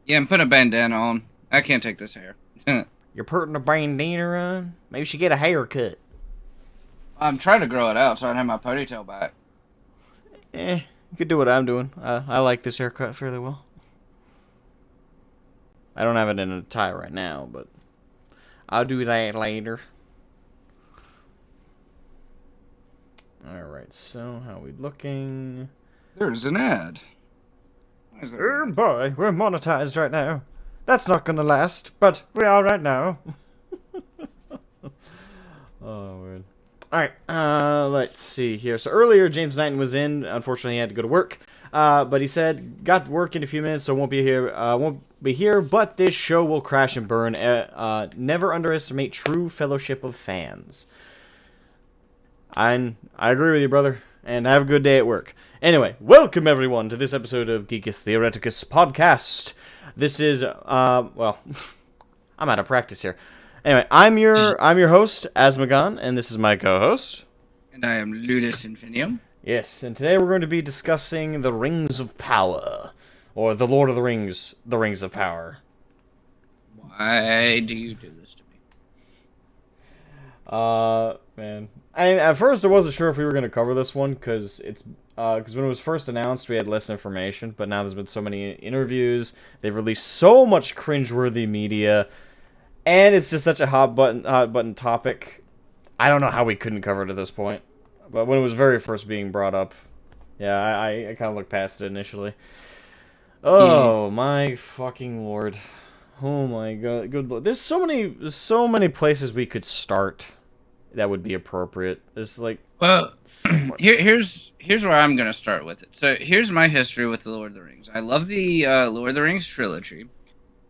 Yeah, and put a bandana on. I can't take this hair. You're putting a bandana on? Maybe you should get a haircut. I'm trying to grow it out so I can have my ponytail back. You could do what I'm doing. I like this haircut fairly well. I don't have it in a tie right now, but I'll do that later. Alright, so how are we looking? There's an ad. Why is there an ad? Boy, we're monetized right now. That's not gonna last, but we are right now. Oh, weird. Alright, let's see here. So earlier, James Knighton was in. Unfortunately, he had to go to work. But he said, got to work in a few minutes, so won't be here, but this show will crash and burn. Never underestimate true fellowship of fans. I agree with you, brother, and have a good day at work. Anyway, welcome everyone to this episode of Geekus Theoreticus Podcast. This is, well, I'm out of practice here. Anyway, I'm your host, Asmagon, and this is my co-host. And I am Ludus Infinium. Yes, and today we're going to be discussing the Rings of Power, or the Lord of the Rings of Power. Why do you do this to me? Man. At first I wasn't sure if we were going to cover this one, because when it was first announced, we had less information, but now there's been so many interviews, they've released so much cringeworthy media, and it's just such a hot button topic. I don't know how we couldn't cover it at this point. But when it was very first being brought up, yeah, I kind of looked past it initially. Oh, my fucking lord. Oh my god, good lord. There's so many places we could start that would be appropriate. It's like, Well, so much. here's where I'm going to start with it. So here's my history with the Lord of the Rings. I love the Lord of the Rings trilogy.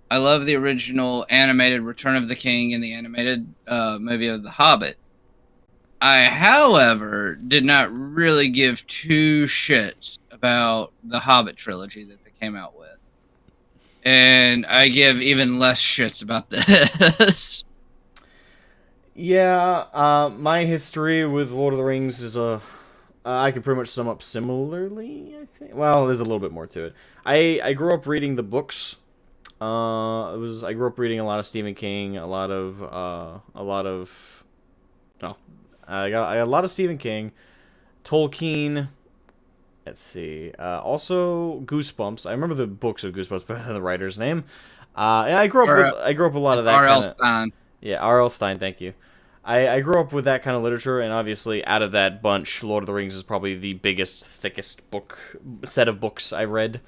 I love the original animated Return of the King and the animated movie of The Hobbit. I, however, did not really give two shits about the Hobbit trilogy that they came out with. And I give even less shits about this. Yeah, my history with Lord of the Rings is I could pretty much sum up similarly, I think. Well, there's a little bit more to it. I grew up reading the books. I grew up reading a lot of Stephen King, I got a lot of Stephen King, Tolkien. Let's see. Also Goosebumps. I remember the books of Goosebumps better than the writer's name. And I grew up with a lot of that R.L. kind of. Stein. Yeah, R.L. Stein. Thank you. I grew up with that kind of literature, and obviously, out of that bunch, Lord of the Rings is probably the biggest, thickest set of books I read.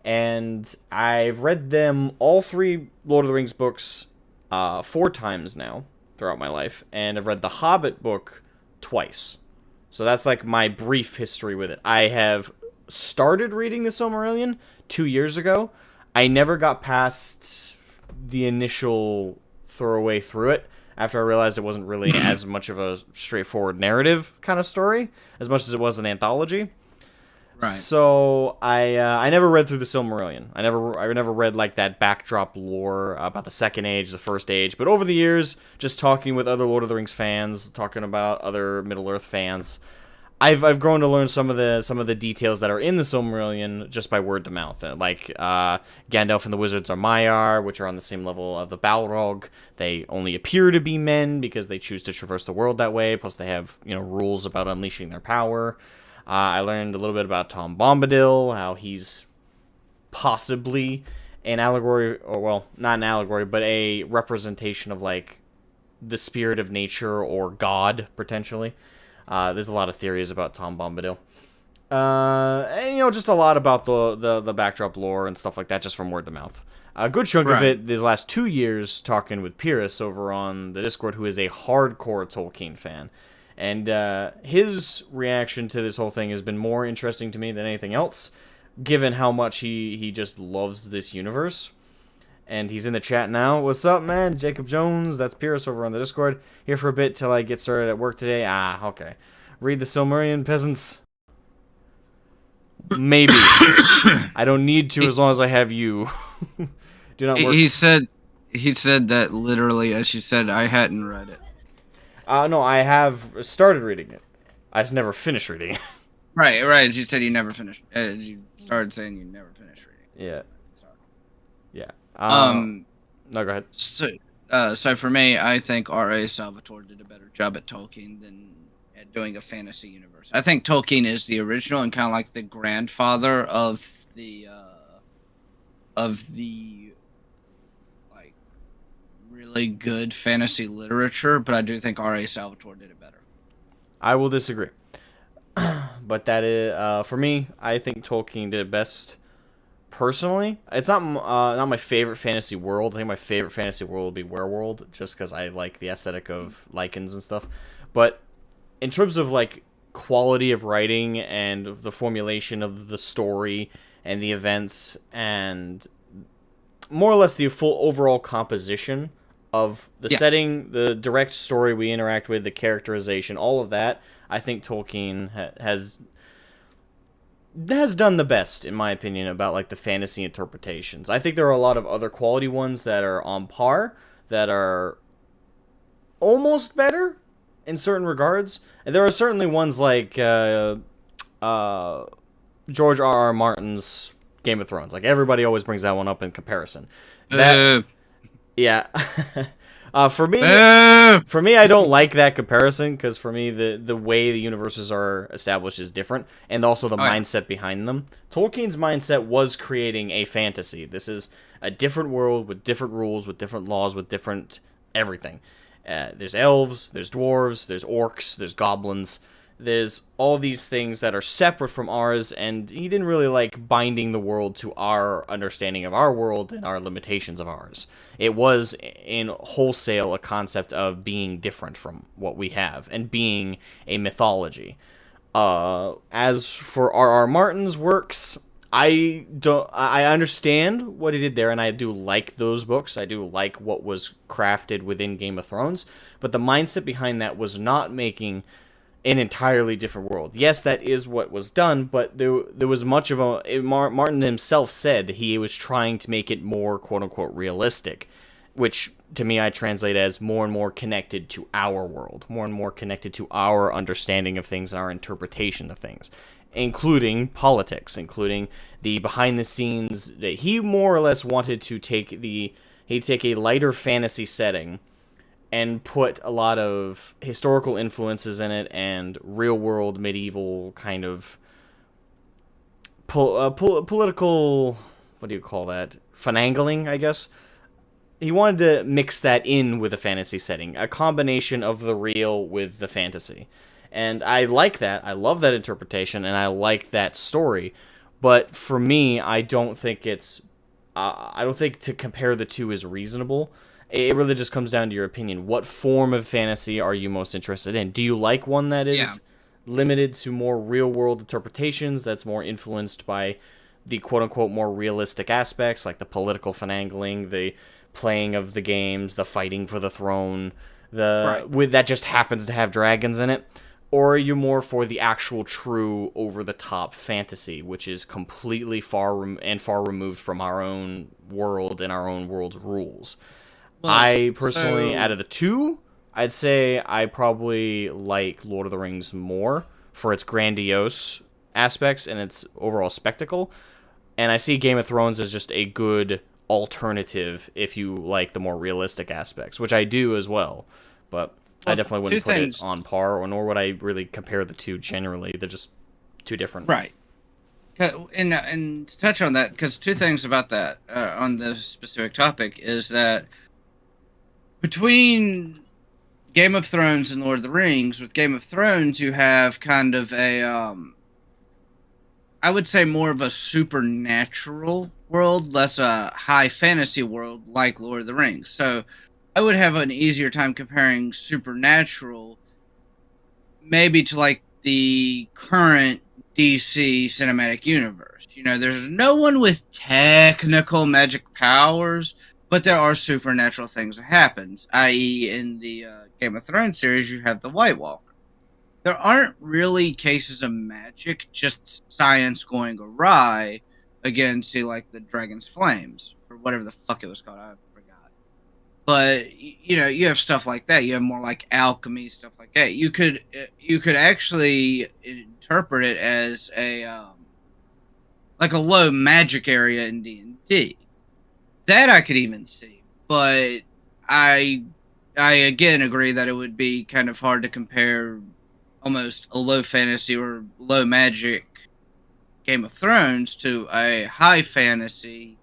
And I've read them, all three Lord of the Rings books, 4 times now throughout my life, and I've read the Hobbit book twice. So that's like my brief history with it. I have started reading the Silmarillion 2 years ago. I never got past the initial throwaway through it after I realized it wasn't really as much of a straightforward narrative kind of story as much as it was an anthology. Right. So I never read through the Silmarillion. I never read like that backdrop lore about the Second Age, the First Age. But over the years, just talking with other Lord of the Rings fans, talking about other Middle Earth fans, I've grown to learn some of the details that are in the Silmarillion just by word to mouth. Like Gandalf and the wizards are Maiar, which are on the same level of the Balrog. They only appear to be men because they choose to traverse the world that way. Plus, they have rules about unleashing their power. I learned a little bit about Tom Bombadil, how he's possibly an allegory, or well, not an allegory, but a representation of like the spirit of nature or God potentially. There's a lot of theories about Tom Bombadil. And just a lot about the backdrop lore and stuff like that, just from word to mouth. A good chunk of it these last 2 years talking with Pyrrhus over on the Discord, who is a hardcore Tolkien fan. And his reaction to this whole thing has been more interesting to me than anything else, given how much he just loves this universe. And he's in the chat now. What's up, man? Jacob Jones, that's Pyrrhus over on the Discord. Here for a bit till I get started at work today. Ah, okay. Read the Silmarillion, peasants. Maybe. I don't need to as long as I have you. Do not work. He said that literally, as you said, I hadn't read it. No, I have started reading it. I just never finished reading it. Right. As you said, you never finished. As you started saying, you never finished reading. Yeah. Yeah. Um, No, go ahead. so for me, I think R.A. Salvatore did a better job at Tolkien than at doing a fantasy universe. I think Tolkien is the original and kind of like the grandfather of the like really good fantasy literature, but I do think R.A. Salvatore did it better. I will disagree. But that is, for me, I think Tolkien did it best. Personally, it's not my favorite fantasy world. I think my favorite fantasy world would be Werewolf, just because I like the aesthetic of lichens and stuff. But in terms of like quality of writing and the formulation of the story and the events and more or less the full overall composition of the setting, the direct story we interact with, the characterization, all of that, I think Tolkien has done the best, in my opinion, about like the fantasy interpretations. I think there are a lot of other quality ones that are on par, that are almost better in certain regards. And there are certainly ones like George R.R. Martin's Game of Thrones. Like everybody always brings that one up in comparison. That yeah. For me, I don't like that comparison because for me, the way the universes are established is different, and also the mindset behind them. Tolkien's mindset was creating a fantasy. This is a different world with different rules, with different laws, with different everything. There's elves, there's dwarves, there's orcs, there's goblins. There's all these things that are separate from ours, and he didn't really like binding the world to our understanding of our world and our limitations of ours. It was, in wholesale, a concept of being different from what we have, and being a mythology. As for R.R. Martin's works, I understand what he did there, and I do like those books. I do like what was crafted within Game of Thrones, but the mindset behind that was not making an entirely different world. Yes, that is what was done, but there was much of a... Martin himself said he was trying to make it more quote-unquote realistic, which to me I translate as more and more connected to our world, more and more connected to our understanding of things and our interpretation of things, including politics, including the behind-the-scenes... He more or less wanted to take a lighter fantasy setting and put a lot of historical influences in it and real-world medieval kind of political, what do you call that, finagling, I guess. He wanted to mix that in with a fantasy setting, a combination of the real with the fantasy. And I like that. I love that interpretation, and I like that story. But for me, I don't think to compare the two is reasonable. It really just comes down to your opinion. What form of fantasy are you most interested in? Do you like one that is limited to more real-world interpretations, that's more influenced by the quote-unquote more realistic aspects, like the political finagling, the playing of the games, the fighting for the throne, that just happens to have dragons in it? Or are you more for the actual true over-the-top fantasy, which is completely far removed from our own world and our own world's rules? Well, I personally, out of the two, I'd say I probably like Lord of the Rings more for its grandiose aspects and its overall spectacle. And I see Game of Thrones as just a good alternative if you like the more realistic aspects, which I do as well. But I definitely wouldn't put it on par, or nor would I really compare the two generally. They're just too different. Right. And to touch on that, because two things about that on this specific topic is that between Game of Thrones and Lord of the Rings, with Game of Thrones, you have kind of a, I would say more of a supernatural world, less a high fantasy world like Lord of the Rings. So I would have an easier time comparing supernatural maybe to like the current DC cinematic universe. You know, there's no one with technical magic powers, but there are supernatural things that happens, i.e. in the Game of Thrones series, you have the White Walker. There aren't really cases of magic, just science going awry against, say, like, the Dragon's Flames, or whatever the fuck it was called, I forgot. But, you know, you have stuff like that. You have more, like, alchemy, stuff like that. You could actually interpret it as a, like a low magic area in D&D. That I could even see, but I I again agree that it would be kind of hard to compare almost a low fantasy or low magic Game of Thrones to a high fantasy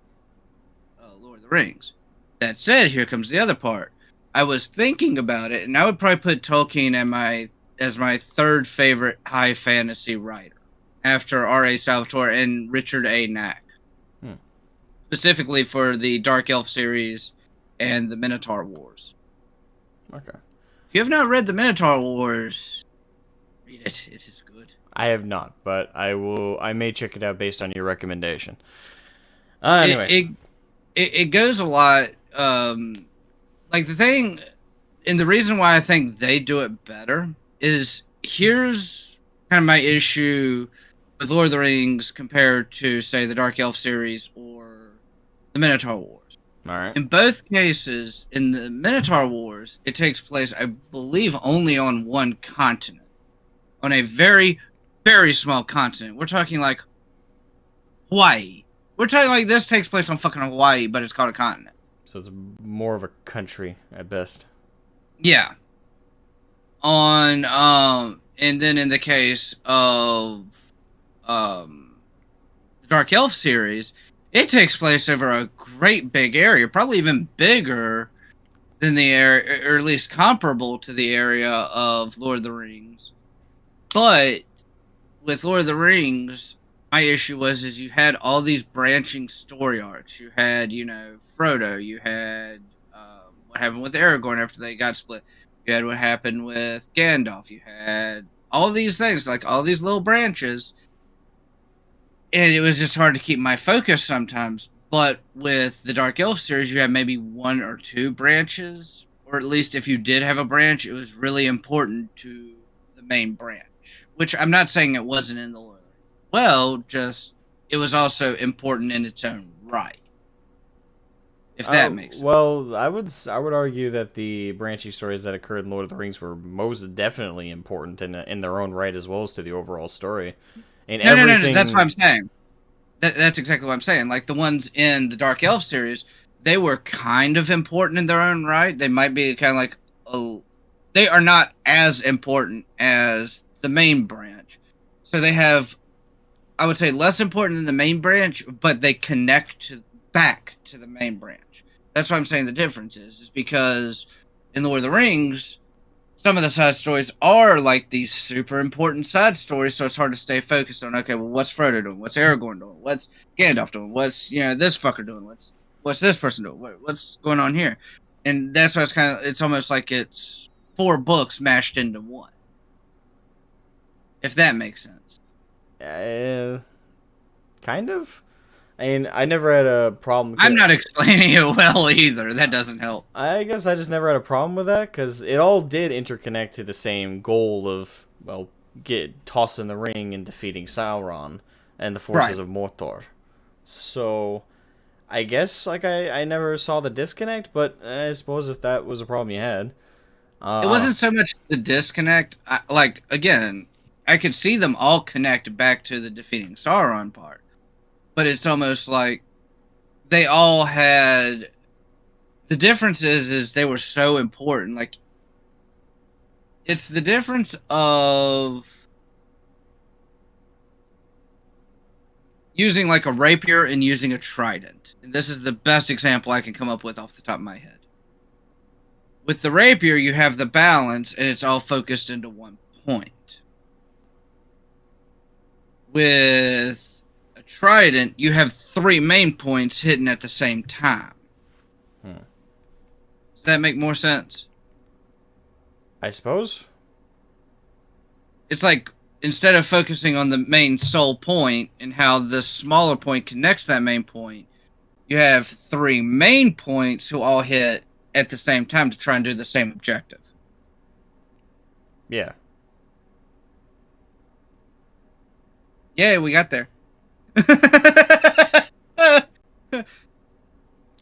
Lord of the Rings. That said, here comes the other part. I was thinking about it, and I would probably put Tolkien as my third favorite high fantasy writer, after R.A. Salvatore and Richard A. Knack, specifically for the Dark Elf series and the Minotaur Wars. Okay. If you have not read the Minotaur Wars, read it. It is good. I have not, but I will. I may check it out based on your recommendation. Anyway, it goes a lot. Like the thing, and the reason why I think they do it better is here's kind of my issue with Lord of the Rings compared to, say, the Dark Elf series or the Minotaur Wars. all right. In both cases, in the Minotaur Wars, it takes place, I believe, only on one continent. On a very, very small continent. We're talking like Hawaii. We're talking like this takes place on fucking Hawaii, but it's called a continent. So it's more of a country at best. Yeah. And then in the case of the Dark Elf series, it takes place over a great big area, probably even bigger than the area, or at least comparable to the area of Lord of the Rings. But with Lord of the Rings, my issue was you had all these branching story arcs. You had, Frodo. You had what happened with Aragorn after they got split. You had what happened with Gandalf. You had all these things, like all these little branches. And it was just hard to keep my focus sometimes. But with the Dark Elf series, you had maybe one or two branches. Or at least if you did have a branch, it was really important to the main branch. Which I'm not saying it wasn't in the Lord. Well, just it was also important in its own right. If that makes sense. Well, I would argue that the branching stories that occurred in Lord of the Rings were most definitely important in their own right, as well as to the overall story. And No. That's what I'm saying. That's exactly what I'm saying. Like the ones in the Dark Elf series, they were kind of important in their own right. They might be kind of like they are not as important as the main branch. So they have, I would say, less important than the main branch, but they connect back to the main branch. That's what I'm saying the difference is because in Lord of the Rings, some of the side stories are like these super important side stories, so it's hard to stay focused on, okay, well, what's Frodo doing? What's Aragorn doing? What's Gandalf doing? What's, this fucker doing? What's this person doing? What's going on here? And that's why it's almost like it's 4 books mashed into one. If that makes sense. Kind of. I mean, I never had a problem. I'm not explaining it well either. That doesn't help. I guess I just never had a problem with that because it all did interconnect to the same goal of, well, get tossed in the ring and defeating Sauron and the forces of Mordor. So, I guess I never saw the disconnect, but I suppose if that was a problem you had, it wasn't so much the disconnect. Again, I could see them all connect back to the defeating Sauron part. But it's almost like they all had... The difference is they were so important. Like, it's the difference of using like a rapier and using a trident. And this is the best example I can come up with off the top of my head. With the rapier, you have the balance, and it's all focused into one point. With trident, you have 3 main points hitting at the same time. Does that make more sense? I suppose. It's like, instead of focusing on the main sole point and how the smaller point connects that main point, you have 3 main points who all hit at the same time to try and do the same objective. Yeah. Yeah, we got there.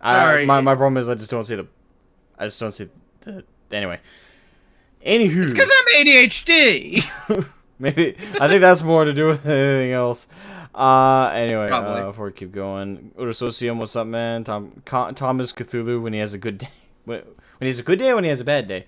Sorry. My problem is I just don't see the anyway. Anywho. It's because I'm ADHD. Maybe I think that's more to do with anything else. Anyway, Probably. before we keep going, Udosocium, what's up, man? Thomas Cthulhu when he has a good day. When he has a good day or when he has a bad day.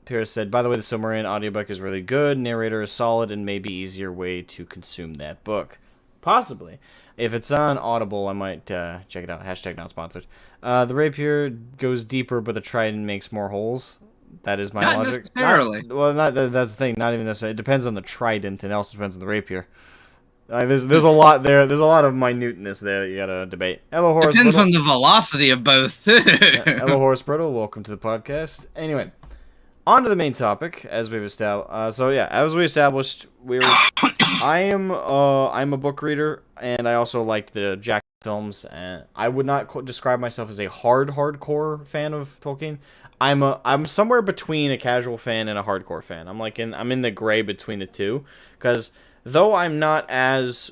Pierce said, by the way, the Silmarillion audiobook is really good. Narrator is solid and maybe easier way to consume that book. Possibly. If it's on Audible, I might check it out. Hashtag not sponsored. The rapier goes deeper, but the trident makes more holes. That is my Not logic. necessarily. That's the thing. Not even necessarily. It depends on the trident, and it also depends on the rapier. There's a lot there. There's a lot of minuteness there that you gotta debate. Hello, Horace. Depends on the velocity of both, too. Hello, Horace Brittle. Welcome to the podcast. Anyway, on to the main topic, as we've established. As we established, I'm a book reader, and I also like the Jack films. And I would not describe myself as a hardcore fan of Tolkien. I'm somewhere between a casual fan and a hardcore fan. I'm in the gray between the two, because though I'm not as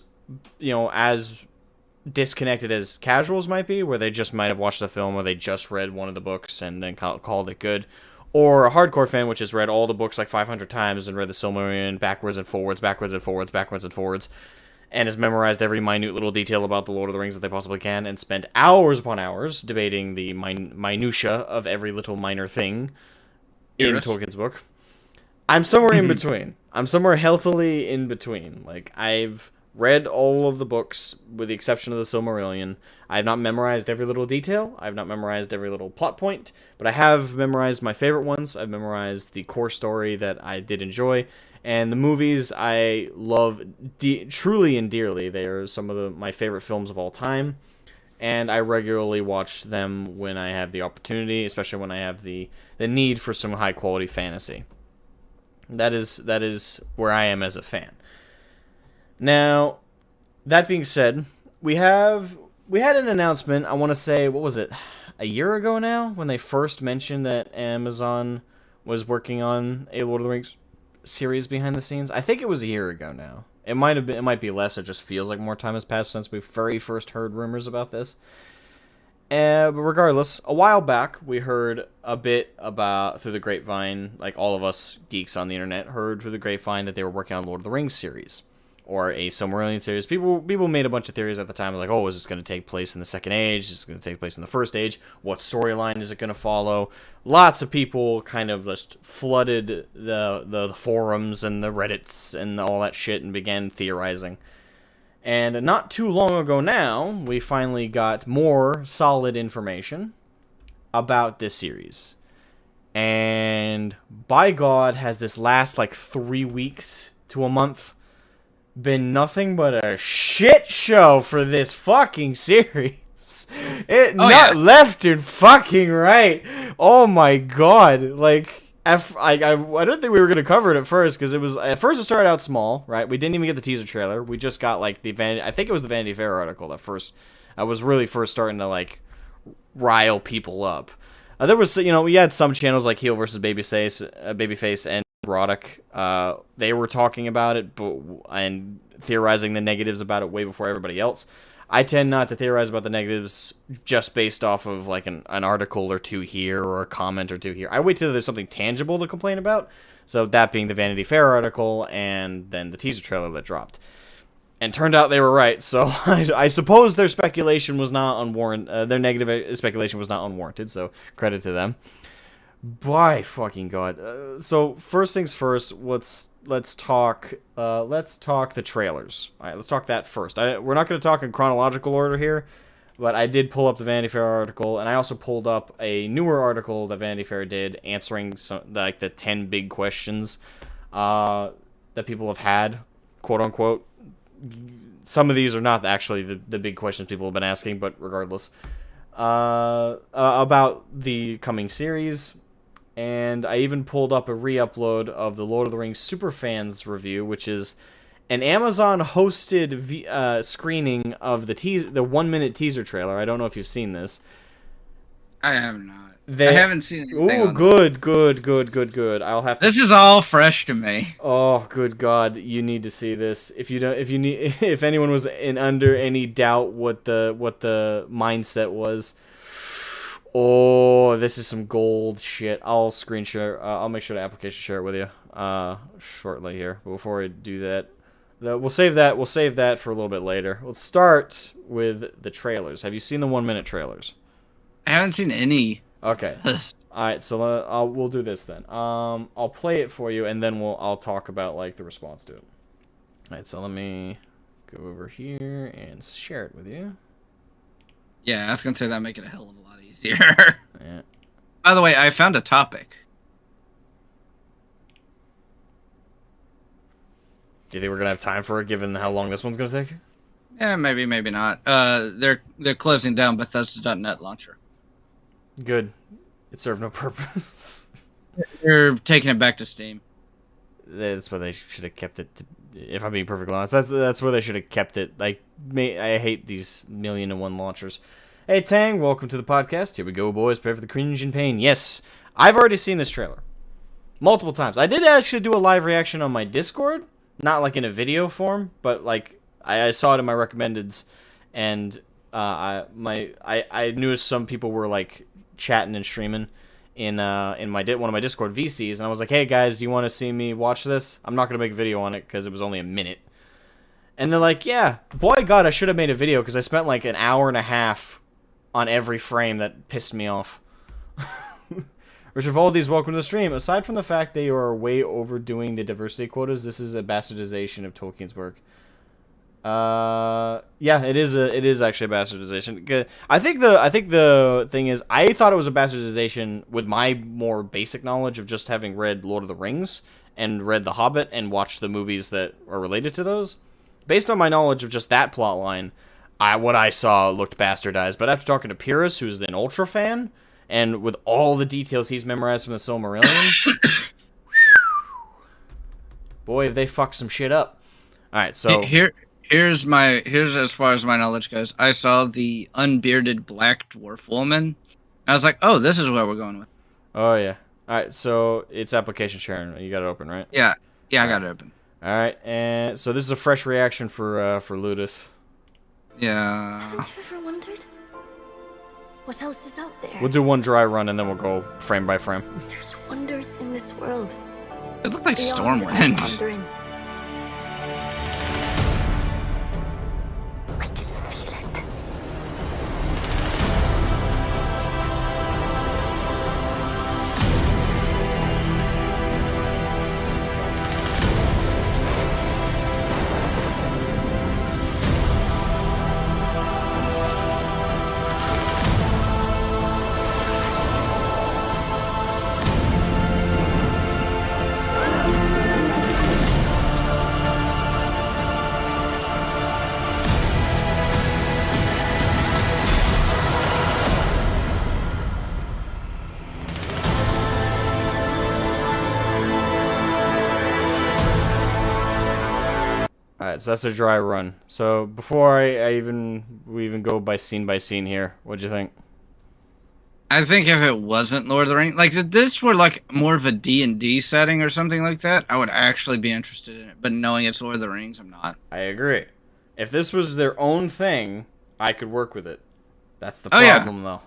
disconnected as casuals might be, where they just might have watched the film or they just read one of the books and then called it good, or a hardcore fan which has read all the books like 500 times and read the Silmarillion backwards and forwards, and has memorized every minute little detail about the Lord of the Rings that they possibly can, and spent hours upon hours debating the minutia of every little minor thing in Tolkien's book. I'm somewhere in between. I'm somewhere healthily in between. Like, I've read all of the books, with the exception of the Silmarillion. I have not memorized every little detail. I have not memorized every little plot point, but I have memorized my favorite ones. I've memorized the core story that I did enjoy. And the movies I love truly and dearly. They are some of my favorite films of all time. And I regularly watch them when I have the opportunity, especially when I have the need for some high-quality fantasy. That is where I am as a fan. Now, that being said, we had an announcement, I want to say, what was it, a year ago now, when they first mentioned that Amazon was working on a Lord of the Rings series behind the scenes. I think it was a year ago now. It might be less. It just feels like more time has passed since we very first heard rumors about this. But regardless, a while back we heard a bit about through the grapevine, like all of us geeks on the internet heard through the grapevine that they were working on Lord of the Rings series or a Silmarillion series. People made a bunch of theories at the time, like, oh, is this going to take place in the Second Age? Is this going to take place in the First Age? What storyline is it going to follow? Lots of people kind of just flooded the forums and the Reddits and all that shit and began theorizing. And not too long ago now, we finally got more solid information about this series. And by God, has this last like 3 weeks to a month been nothing but a shit show for this fucking series. Left and fucking right. Oh my God. Like, I don't think we were going to cover it at first, because it started out small, right? We didn't even get the teaser trailer. We just got like I think it was the Vanity Fair article that was really first starting to like rile people up. There was, we had some channels like Heel versus Babyface and Roddick. They were talking about it and theorizing the negatives about it way before everybody else. I tend not to theorize about the negatives just based off of like an article or two here or a comment or two here. I wait till there's something tangible to complain about. So that being the Vanity Fair article and then the teaser trailer that dropped. And turned out they were right. So I suppose their speculation was not unwarranted. Their negative speculation was not unwarranted. So credit to them. By fucking God. So first things first, let's talk the trailers. All right, let's talk that first. We're not going to talk in chronological order here, but I did pull up the Vanity Fair article, and I also pulled up a newer article that Vanity Fair did answering the 10 big questions that people have had, quote unquote. Some of these are not actually the big questions people have been asking, but regardless, about the coming series. And I even pulled up a re-upload of the Lord of the Rings Superfans review, which is an Amazon-hosted screening of the 1-minute teaser trailer. I don't know if you've seen this. I have not. I haven't seen anything. Oh, good. I'll have to. This is all fresh to me. Oh, good God! You need to see this. If anyone was under any doubt what the mindset was. Oh, this is some gold shit. I'll screen share. I'll make sure to application share it with you shortly here. But before I do that, We'll save that. We'll save that for a little bit later. Let's start with the trailers. Have you seen the 1-minute trailers? I haven't seen any. Okay. All right. So we'll do this then. I'll play it for you, and then I'll talk about like the response to it. All right. So let me go over here and share it with you. Yeah, I was gonna say that make it a hell of a lot easier. Yeah. By the way, I found a topic. Do you think we're gonna have time for it, given how long this one's gonna take? Yeah, maybe, maybe not. They're closing down Bethesda.net launcher. Good. It served no purpose. They're taking it back to Steam. That's where they should have kept it. If I'm being perfectly honest, that's where they should have kept it. Like, I hate these 1,000,001 launchers. Hey Tang, welcome to the podcast. Here we go, boys. Prepare for the cringe and pain. Yes, I've already seen this trailer multiple times. I did actually do a live reaction on my Discord, not like in a video form, but like I saw it in my recommendeds, and I knew some people were like chatting and streaming in one of my Discord VCs, and I was like, hey guys, do you want to see me watch this? I'm not gonna make a video on it because it was only a minute. And they're like, yeah, boy, God, I should have made a video because I spent like an hour and a half on every frame that pissed me off. Richard Valdes, welcome to the stream. Aside from the fact they are way overdoing the diversity quotas, this is a bastardization of Tolkien's work. Yeah, it is actually a bastardization. I think the thing is, I thought it was a bastardization with my more basic knowledge of just having read Lord of the Rings and read The Hobbit and watched the movies that are related to those. Based on my knowledge of just that plot line, what I saw looked bastardized. But after talking to Pyrrhus, who's an ultra fan, and with all the details he's memorized from the Silmarillion, boy, have they fucked some shit up. All right, so here's as far as my knowledge goes. I saw the unbearded black dwarf woman. I was like, oh, this is where we're going with. Oh yeah. All right, so it's application sharing. You got it open, right? Yeah, I got it open. All right, and so this is a fresh reaction for Ludus. Yeah. Haven't you ever wondered what else is out there? We'll do one dry run and then we'll go frame by frame. There's wonders in this world. It looked like Beyond our Stormwind. wandering. I can feel it. Alright, so that's a dry run. So before we even go by scene here, what'd you think? I think if it wasn't Lord of the Rings, like if this were like more of a D&D setting or something like that, I would actually be interested in it. But knowing it's Lord of the Rings, I'm not. I agree. If this was their own thing, I could work with it. That's the problem, though.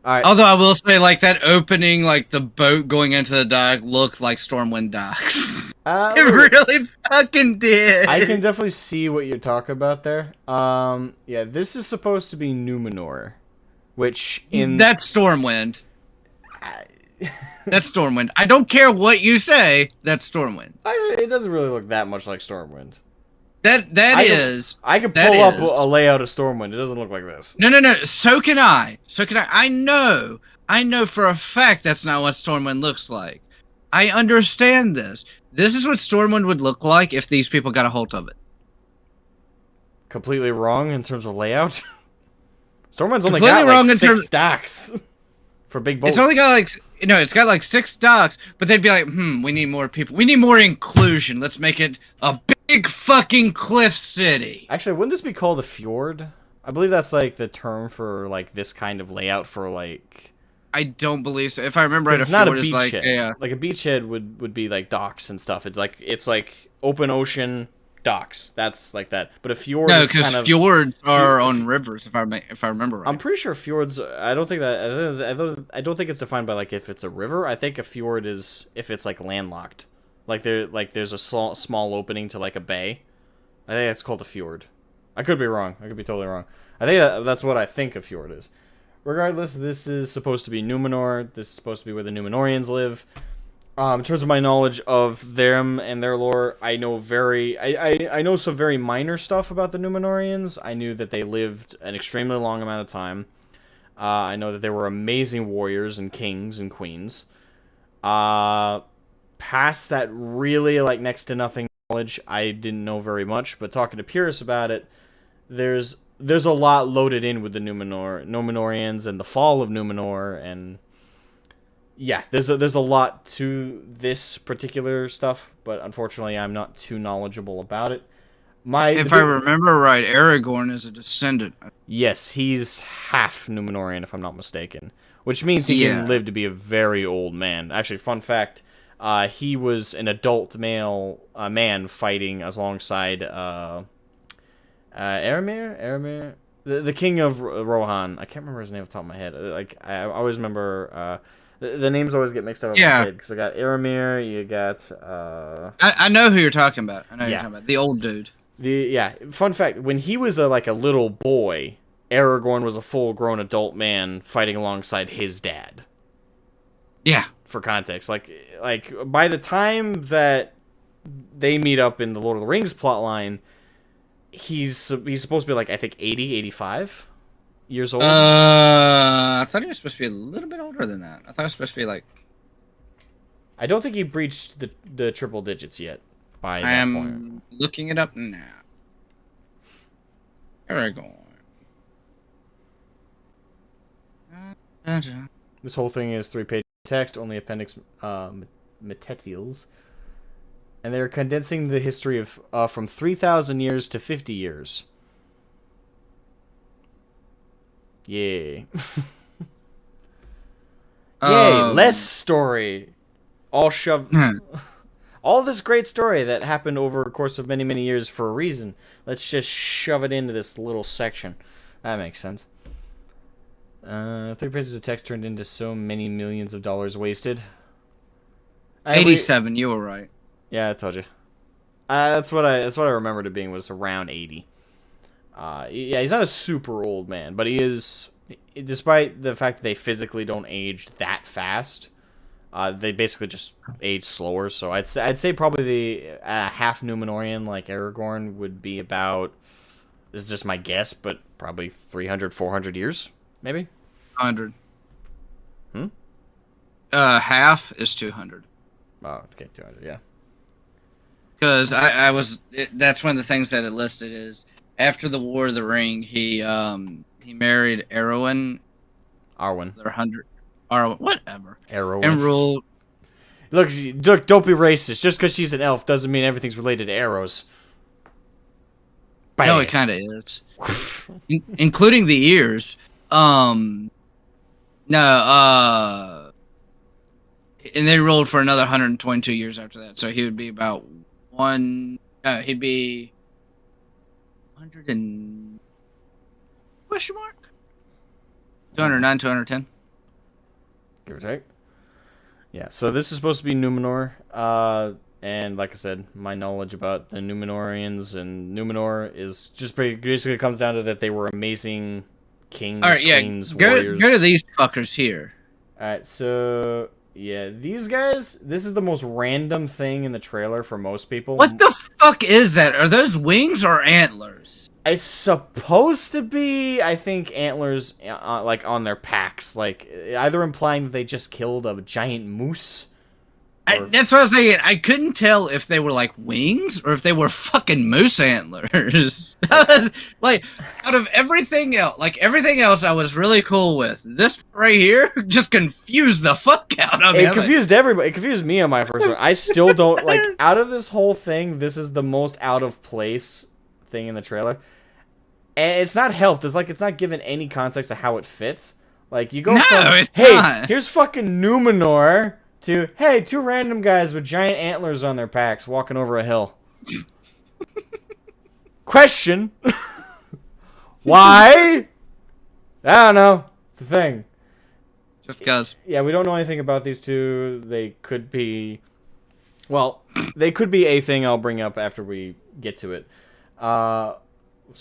All right. Although I will say, like that opening, like the boat going into the dock looked like Stormwind docks. It really fucking did. I can definitely see what you're talking about there. Yeah, this is supposed to be Numenor, which that's Stormwind. That's Stormwind. I don't care what you say. That's Stormwind. It doesn't really look that much like Stormwind. I can pull up a layout of Stormwind. It doesn't look like this. No. So can I. I know for a fact that's not what Stormwind looks like. I understand this. This is what Stormwind would look like if these people got a hold of it. Completely wrong in terms of layout. Stormwind's only got like 6 docks for big boats. It's only got like it's got like 6 docks, but they'd be like, we need more people. We need more inclusion. Let's make it a big fucking cliff city. Actually, wouldn't this be called a fjord? I believe that's like the term for like this kind of layout for like. I don't believe so. If I remember right, it's not a beachhead. Like a beachhead would be like docks and stuff. It's like open ocean docks. That's like that. But a fjord. No, because fjords are on rivers. If I remember right. I'm pretty sure fjords. I don't think it's defined by like if it's a river. I think a fjord is if it's like landlocked. Like there's a small opening to like a bay. I think it's called a fjord. I could be wrong. I could be totally wrong. I think that's what I think a fjord is. Regardless, this is supposed to be Numenor. This is supposed to be where the Numenorians live. In terms of my knowledge of them and their lore, I know I know some very minor stuff about the Numenorians. I knew that they lived an extremely long amount of time. I know that they were amazing warriors and kings and queens. Past that, really, like, next to nothing knowledge, I didn't know very much. But talking to Pyrrhus about it, there's a lot loaded in with the Numenorians and the fall of Numenor, and yeah, there's a lot to this particular stuff, but unfortunately I'm not too knowledgeable about it. If I remember right, Aragorn is a descendant. Yes, he's half Numenorian, if I'm not mistaken, which means he can live to be a very old man. Actually, fun fact, he was an adult male man fighting alongside Eomer, the king of Rohan. I can't remember his name off the top of my head. Like, I always remember the names always get mixed up. Yeah, because I got Eomer, you got I know who you're talking about. I know who you're talking about. The old dude. Fun fact: when he was a little boy, Aragorn was a full-grown adult man fighting alongside his dad. Yeah. For context, like by the time that they meet up in the Lord of the Rings plotline, he's supposed to be like, I think 80, 85 years old. I thought he was supposed to be a little bit older than that. I thought he was supposed to be like. I don't think he breached the triple digits yet. By that point, I am looking it up now. Aragorn. This whole thing is 3-page text, only appendix metetials, and they're condensing the history of from 3,000 years to 50 years. Yay! Yay! Less story. All shoved. All this great story that happened over a course of many, many years for a reason. Let's just shove it into this little section. That makes sense. 3 pages of text turned into so many millions of dollars wasted. 87, you were right. Yeah, I told you. That's what I remembered it being, was around 80. Yeah, he's not a super old man, but he is, despite the fact that they physically don't age that fast, they basically just age slower. So I'd say probably the half Numenorian like Aragorn would be about, this is just my guess, but probably 300, 400 years, maybe? 100. Half is 200. Oh, okay, 200, yeah. Because that's one of the things that it listed is, after the War of the Ring, he married Arwen. Arwen. They're 100. Arwen, whatever. Arwen. And ruled. Look, don't be racist. Just because she's an elf doesn't mean everything's related to arrows. Bam. No, it kind of is. Including the ears. And they ruled for another 122 years after that. So he would be about he'd be 100 and question mark 209, 210. Give or take. Yeah, so this is supposed to be Numenor. And like I said, my knowledge about the Numenorians and Numenor is just basically comes down to that they were amazing kings, queens, warriors. Go to these fuckers here. Alright, so yeah, these guys, this is the most random thing in the trailer for most people. What the fuck is that? Are those wings or antlers? It's supposed to be, I think, antlers like on their packs, like either implying that they just killed a giant moose. That's what I was saying. I couldn't tell if they were like wings or if they were fucking moose antlers. Like, out of everything else, I was really cool with. This right here just confused the fuck out of me. It confused everybody. It confused me on my first one. I still don't, like, out of this whole thing, this is the most out of place thing in the trailer. And it's not helped. It's like, it's not given any context of how it fits. Like, you go from, hey, here's fucking Numenor, to, hey, 2 random guys with giant antlers on their packs walking over a hill. Question. Why? I don't know. It's the thing. Just cuz. Yeah, we don't know anything about these two. They could be... Well, they could be a thing I'll bring up after we get to it. So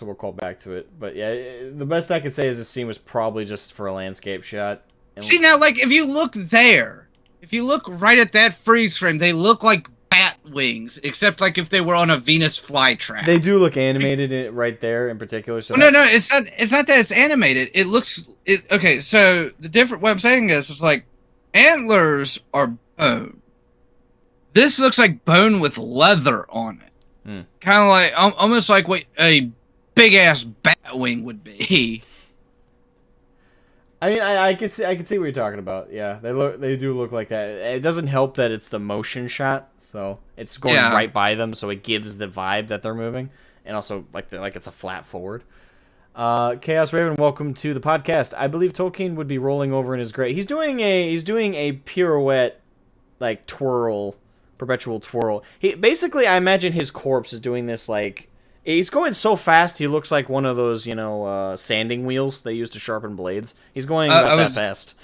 we'll call back to it. But yeah, the best I could say is this scene was probably just for a landscape shot. See, now, like, if you look there, if you look right at that freeze frame, they look like bat wings, except, like, if they were on a Venus flytrap. They do look animated right there in particular. So no, it's not that it's animated. It looks... Okay, so what I'm saying is, it's like, antlers are bone. This looks like bone with leather on it. Kind of like, almost like what a big-ass bat wing would be. I mean, I can see what you're talking about. Yeah, they do look like that. It doesn't help that it's the motion shot, so it's going right by them, so it gives the vibe that they're moving, and also like it's a flat forward. Chaos Raven, welcome to the podcast. I believe Tolkien would be rolling over in his grave. He's doing a pirouette, like perpetual twirl. Basically, I imagine his corpse is doing this like. He's going so fast, he looks like one of those, sanding wheels they use to sharpen blades. He's going about that fast.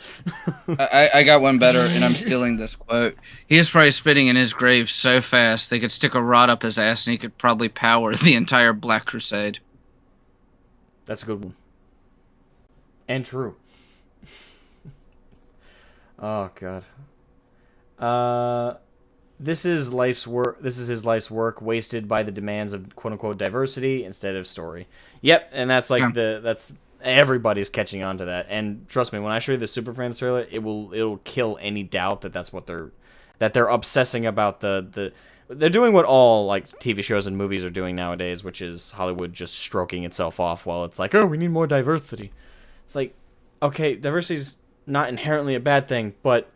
I got one better, and I'm stealing this quote. He is probably spitting in his grave so fast, they could stick a rod up his ass, and he could probably power the entire Black Crusade. That's a good one. And true. Oh, God. This is his life's work wasted by the demands of quote unquote diversity instead of story. Yep, and that's like that's everybody's catching on to that. And trust me, when I show you the Superfans trailer, it'll kill any doubt that that's what they're obsessing about they're doing what all like TV shows and movies are doing nowadays, which is Hollywood just stroking itself off while it's like, oh, we need more diversity. It's like, okay, diversity's not inherently a bad thing, but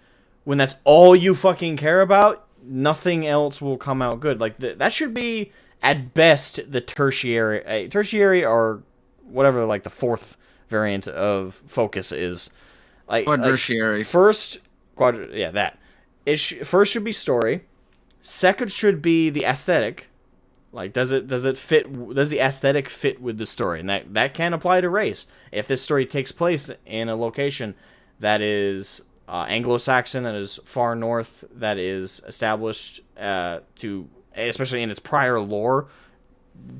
when that's all you fucking care about, nothing else will come out good. Like that should be at best the tertiary or whatever, like the fourth variant of focus is. Like quadritiary. That. First should be story. Second should be the aesthetic. Like does it fit? Does the aesthetic fit with the story? And that can apply to race. If this story takes place in a location that is Anglo-Saxon, that is far north, that is established especially in its prior lore,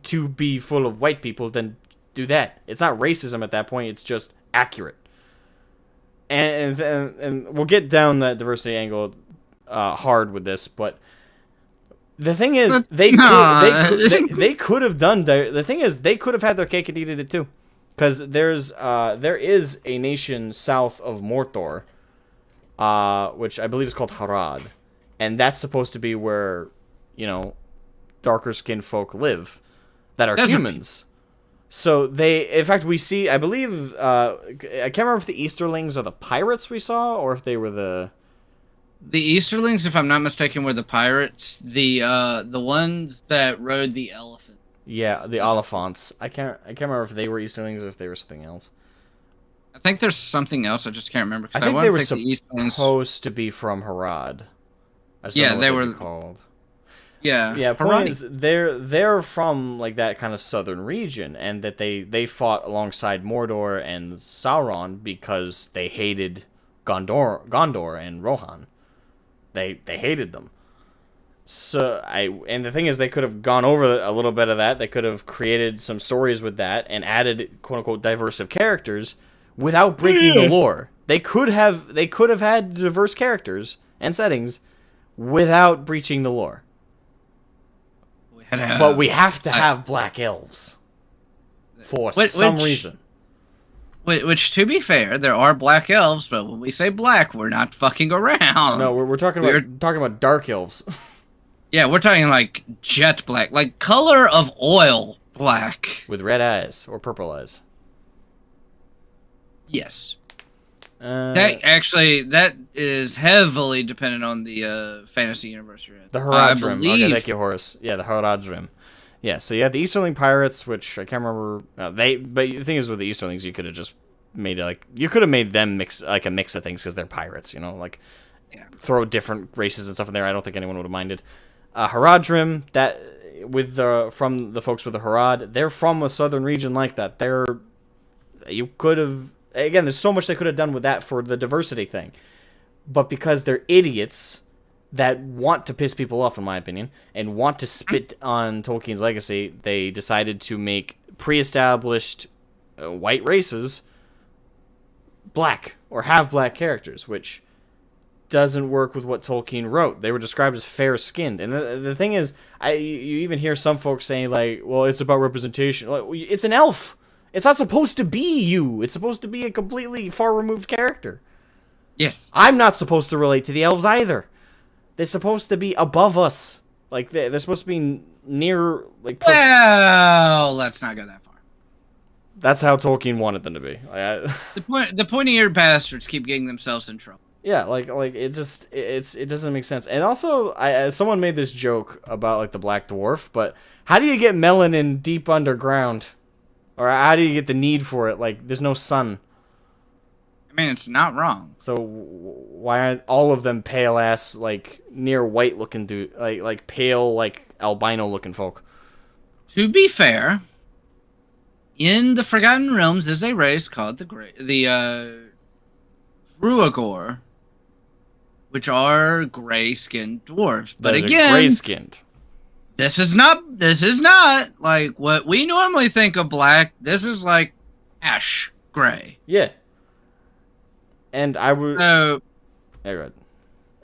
to be full of white people, then do that. It's not racism at that point, it's just accurate. And we'll get down that diversity angle hard with this, but the thing is, they could have done. The thing is, they could have had their cake and eaten it too, because there is a nation south of Mordor, which I believe is called Harad, and that's supposed to be where, darker skinned folk live, that are humans. So in fact, we see, I believe, I can't remember if the Easterlings are the pirates we saw, or if they were the Easterlings, if I'm not mistaken, were the pirates. The ones that rode the elephant. Yeah, the Oliphants. I can't remember if they were Easterlings or if they were something else. I think there's something else. I just can't remember. I think they were supposed to be from Harad. They were called. Yeah. Point is, they're from like that kind of southern region, and that they fought alongside Mordor and Sauron because they hated Gondor and Rohan. They hated them. So and the thing is, they could have gone over a little bit of that. They could have created some stories with that and added quote unquote diverse of characters without breaking the lore. They could have had diverse characters and settings without breaching the lore. But we have to have black elves for some reason. Which, to be fair, there are black elves, but when we say black, we're not fucking around. No, we're talking about dark elves. Yeah, we're talking like jet black, like color of oil black. With red eyes or purple eyes. Yes. That is heavily dependent on the fantasy universe you're in. The Haradrim. Okay, thank you, Horace. Yeah, the Haradrim. Yeah, so you had the Easterling pirates, which I can't remember. But the thing is, with the Easterlings, you could have just made them mix a mix of things because they're pirates. Throw different races and stuff in there. I don't think anyone would have minded. Haradrim, from the folks with the Harad, they're from a southern region like that. You could have. Again, there's so much they could have done with that for the diversity thing. But because they're idiots, that want to piss people off, in my opinion, and want to spit on Tolkien's legacy, they decided to make pre-established white races black, or have black characters, which doesn't work with what Tolkien wrote. They were described as fair-skinned. And the thing is, you even hear some folks saying, like, well, it's about representation. Like, it's an elf. It's not supposed to be you. It's supposed to be a completely far-removed character. Yes. I'm not supposed to relate to the elves either. They're supposed to be above us. Like, they're supposed to be near, like... Well, let's not go that far. That's how Tolkien wanted them to be. The pointy-eared bastards keep getting themselves in trouble. Yeah, like it just it doesn't make sense. And also, someone made this joke about like the Black Dwarf, but how do you get melanin deep underground, or how do you get the need for it? Like, there's no sun. I mean, it's not wrong. So why aren't all of them pale ass, like near white looking dude, like pale, like albino looking folk? To be fair, in the Forgotten Realms, there's a race called the Druagor, which are gray-skinned dwarves. But Those again, gray-skinned. This is not like what we normally think of black. This is like ash gray. Yeah. And I would. So, Right.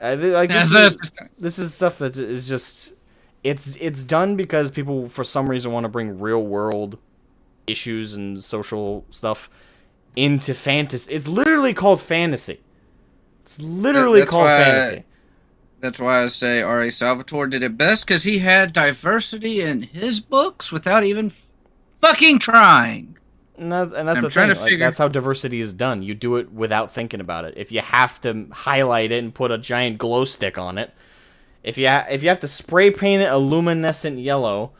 Like this is stuff that is just. It's done because people for some reason want to bring real world issues and social stuff into fantasy. It's literally called fantasy. It's literally called fantasy. That's why I say R.A. Salvatore did it best, because he had diversity in his books without even fucking trying. And that's the thing. Like, that's how diversity is done. You do it without thinking about it. If you have to highlight it and put a giant glow stick on it, if you have to spray paint it a luminescent yellow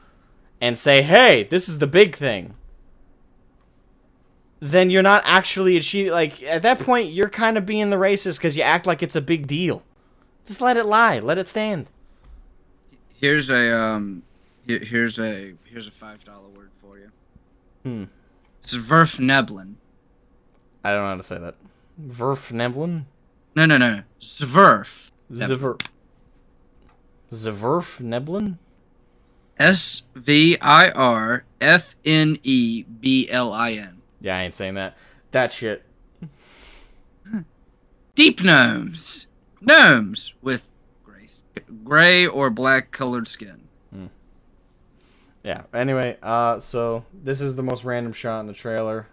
and say, hey, this is the big thing, then you're not actually achieving. Like, at that point, you're kind of being the racist because you act like it's a big deal. Just let it lie. Let it stand. Here's a $5 word for you. Zwerfneblin. I don't know how to say that. Zwerfneblin? No. Zwerf. Zwerfneblin? SVIRFNEBLIN. Yeah, I ain't saying that. That shit. Deep gnomes. Gnomes with gray or black colored skin. Yeah, anyway, so this is the most random shot in the trailer.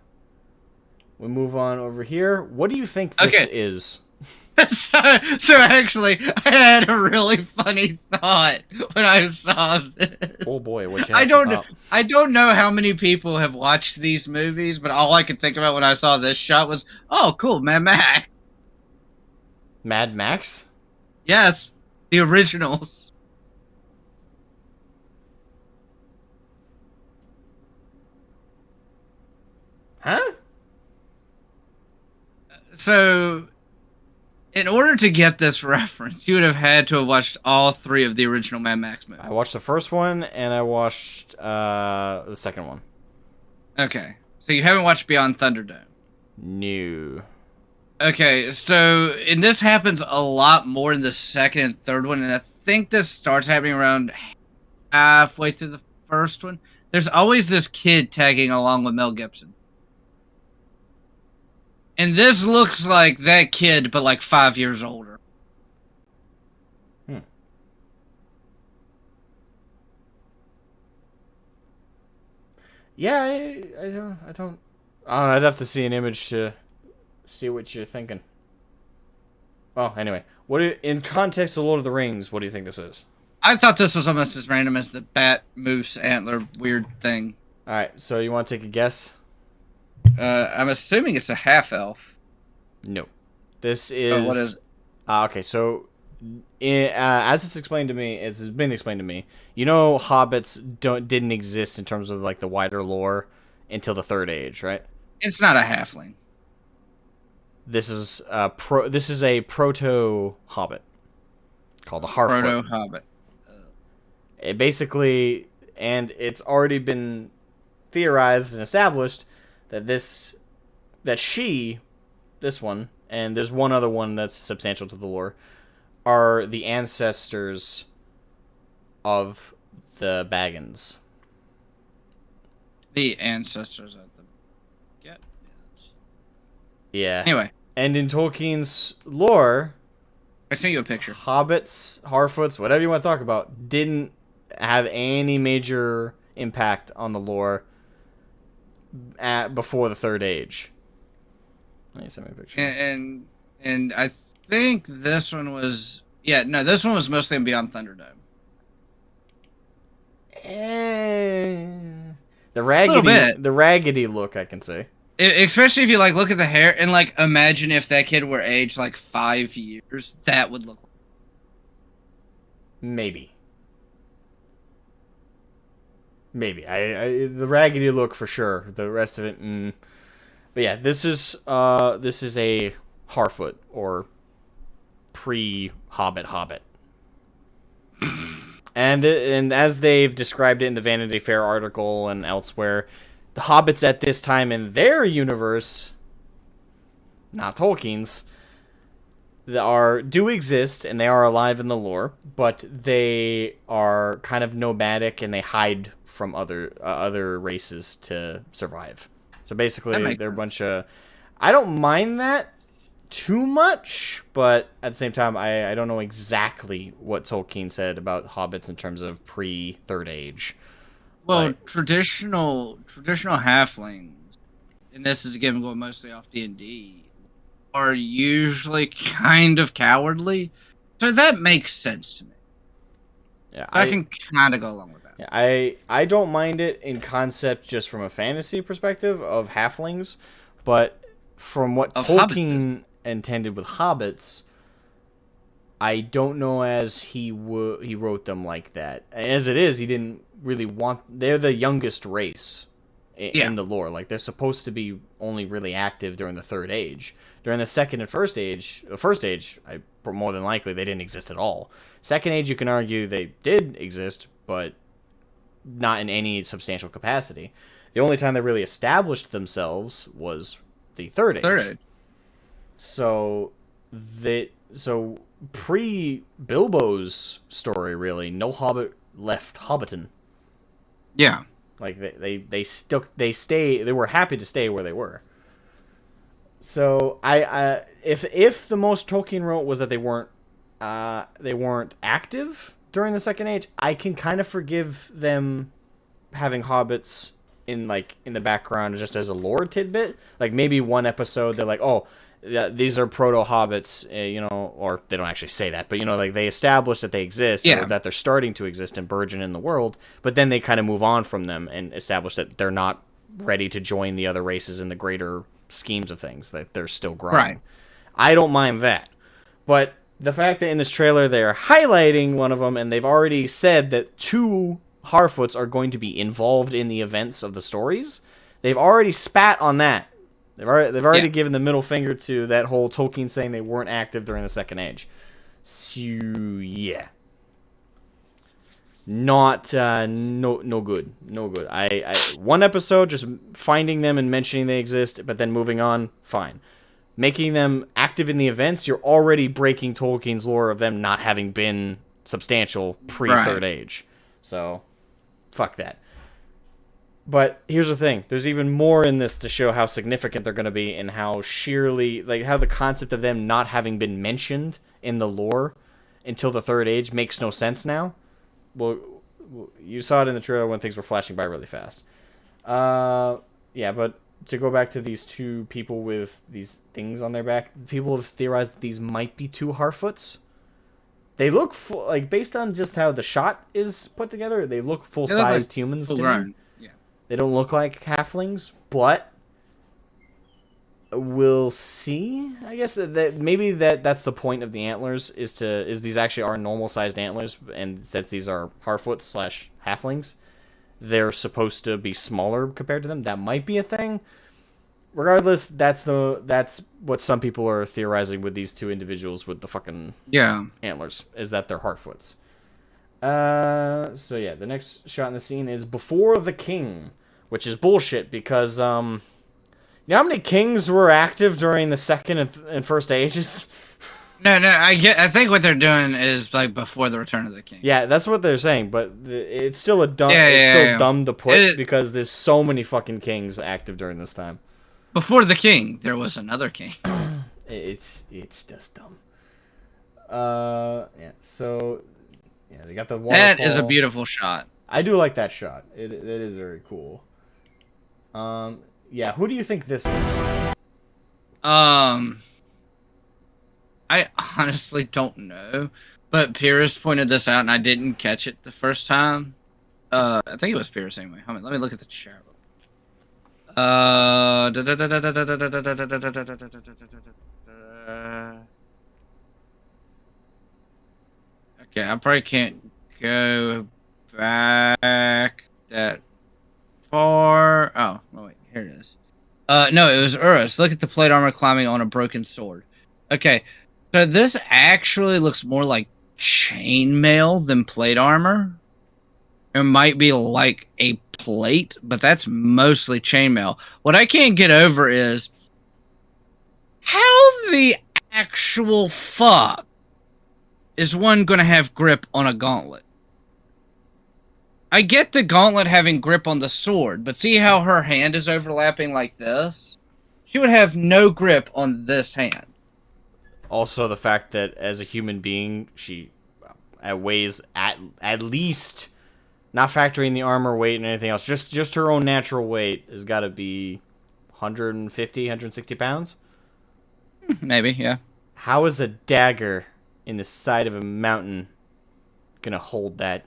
We move on over here. What do you think this is? So actually, I had a really funny thought when I saw this. Oh boy, what you I don't know how many people have watched these movies, but all I could think about when I saw this shot was, oh, cool, Mad Max. Mad Max? Yes, the originals. Huh? So, in order to get this reference, you would have had to have watched all three of the original Mad Max movies. I watched the first one, and I watched the second one. Okay, so you haven't watched Beyond Thunderdome? No. Okay, and this happens a lot more in the second and third one, and I think this starts happening around halfway through the first one. There's always this kid tagging along with Mel Gibson. And this looks like that kid, but like 5 years older. Yeah, I don't. I'd have to see an image to see what you're thinking. Well, anyway, in context of Lord of the Rings, what do you think this is? I thought this was almost as random as the bat moose antler weird thing. All right, so you want to take a guess? I'm assuming it's a half elf. No, this is. What is? Okay, so as it's explained to me, it's been explained to me. You know, hobbits didn't exist in terms of like the wider lore until the Third Age, right? It's not a halfling. This is a proto hobbit called a Harfoot. Proto hobbit. It basically, and it's already been theorized and established that this one, and there's one other one that's substantial to the lore, are the ancestors of the Baggins. The ancestors of the... Yeah. Anyway. And in Tolkien's lore, I sent you a picture. hobbits, Harfoots, whatever you want to talk about, didn't have any major impact on the lore before the Third Age. Let me send me a picture. And I think this one was... Yeah, no, this one was mostly in Beyond Thunderdome. The raggedy look, I can say. Especially if you like look at the hair and like imagine if that kid were aged like 5 years, that would look like... Maybe. I the raggedy look for sure. The rest of it, But yeah, this is a Harfoot or pre-Hobbit. And as they've described it in the Vanity Fair article and elsewhere, the hobbits at this time in their universe, not Tolkien's, do exist and they are alive in the lore, but they are kind of nomadic and they hide from other races to survive. So basically, they're a bunch of... I don't mind that too much, but at the same time, I don't know exactly what Tolkien said about hobbits in terms of pre-Third Age. Well, traditional halflings, and this is again going mostly off D&D, are usually kind of cowardly, so that makes sense to me. Yeah, so I can kind of go along with that. Yeah, I don't mind it in concept just from a fantasy perspective of halflings, but from what Tolkien intended with hobbits, I don't know as he wrote them like that. As it is, he didn't really want... They're the youngest race in the lore. Like, they're supposed to be only really active during the Third Age. During the Second and First Age... The First Age, more than likely, they didn't exist at all. Second Age, you can argue they did exist, but not in any substantial capacity. The only time they really established themselves was the Third Age. So pre-Bilbo's story, really, no Hobbit left Hobbiton. Yeah. Like, they were happy to stay where they were. So, if the most Tolkien wrote was that they weren't active during the Second Age, I can kind of forgive them having hobbits in the background just as a lore tidbit. Like, maybe one episode, they're like, oh, yeah, these are proto-hobbits, or they don't actually say that, but, like, they establish that they exist, or that they're starting to exist and burgeon in the world, but then they kind of move on from them and establish that they're not ready to join the other races in the greater schemes of things, that they're still growing. Right. I don't mind that. But the fact that in this trailer they're highlighting one of them, and they've already said that 2 Harfoots are going to be involved in the events of the stories, they've already spat on that. They've already given the middle finger to that whole Tolkien saying they weren't active during the Second Age. So, yeah. Not, no good. No good. I one episode, just finding them and mentioning they exist, but then moving on, fine. Making them active in the events, you're already breaking Tolkien's lore of them not having been substantial pre-Third Age. So, fuck that. But here's the thing. There's even more in this to show how significant they're going to be and how how the concept of them not having been mentioned in the lore until the Third Age makes no sense now. Well, you saw it in the trailer when things were flashing by really fast. Yeah, but to go back to these 2 people with these things on their back, people have theorized that these might be 2 Harfoots. They look based on just how the shot is put together, they look full-sized humans to me. They don't look like halflings, but we'll see. I guess that maybe that's the point of the antlers is these actually are normal sized antlers, and since these are Harfoots / halflings, they're supposed to be smaller compared to them. That might be a thing. Regardless, that's what some people are theorizing with these 2 individuals with the fucking antlers, is that they're Harfoots. So yeah, the next shot in the scene is before the king, which is bullshit because, you know how many kings were active during the Second and First Ages? No, I think what they're doing is like before the Return of the King. Yeah, that's what they're saying, but it's still Yeah. dumb to put because there's so many fucking kings active during this time. Before the king, there was another king. It's just dumb. Yeah. So, yeah, they got the waterfall. That is a beautiful shot. I do like that shot. It is very cool. Yeah. Who do you think this is? I honestly don't know, but Pierce pointed this out, and I didn't catch it the first time. I think it was Pierce anyway. Hold on, let me look at the chat. Okay, I probably can't go back that far. Oh, wait, here it is. No, it was Urus. Look at the plate armor climbing on a broken sword. Okay, so this actually looks more like chainmail than plate armor. It might be like a plate, but that's mostly chainmail. What I can't get over is how the actual fuck is one going to have grip on a gauntlet? I get the gauntlet having grip on the sword, but see how her hand is overlapping like this? She would have no grip on this hand. Also, the fact that as a human being, she weighs at least, not factoring the armor weight and anything else, just her own natural weight has got to be 150, 160 pounds? Maybe, yeah. How is a dagger in the side of a mountain gonna hold that?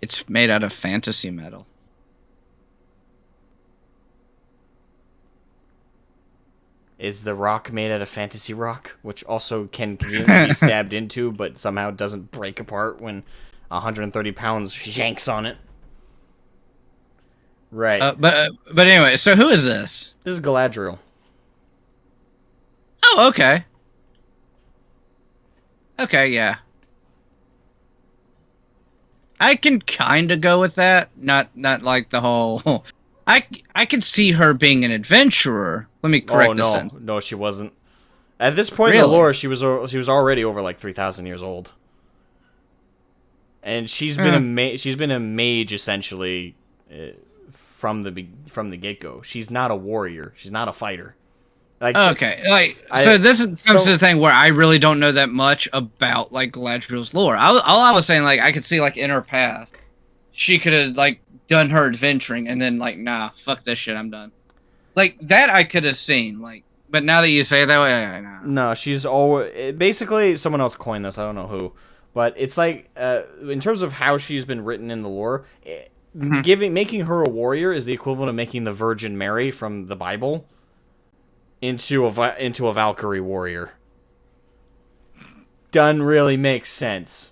It's made out of fantasy metal. Is the rock made out of fantasy rock, which also can be stabbed into, but somehow doesn't break apart when 130 pounds yanks on it? Right. But anyway, so who is this? This is Galadriel. Oh, okay. Okay, yeah. I can kind of go with that. Not like the whole. I could see her being an adventurer. Let me correct the sentence. No, she wasn't. At this point in the lore, she was already over like 3,000 years old, and she's been a mage essentially from the get go. She's not a warrior. She's not a fighter. Like, okay, so this comes to the thing where I really don't know that much about like Galadriel's lore. All I was saying, like, I could see like in her past, she could have like done her adventuring and then like, nah, fuck this shit, I'm done. Like that I could have seen, like, but now that you say it that way, nah. No, she's always basically someone else coined this. I don't know who, but it's like in terms of how she's been written in the lore, making her a warrior is the equivalent of making the Virgin Mary from the Bible into a Valkyrie warrior. Doesn't really make sense.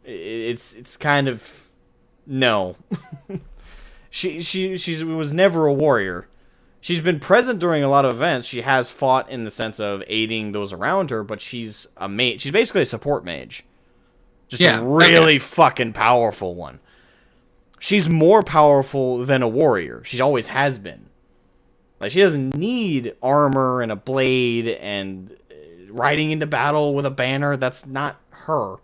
It's kind of no. She was never a warrior. She's been present during a lot of events. She has fought in the sense of aiding those around her, but she's a mage. She's basically a support mage. Just a really fucking powerful one. She's more powerful than a warrior. She always has been. Like, she doesn't need armor and a blade and riding into battle with a banner. That's not her.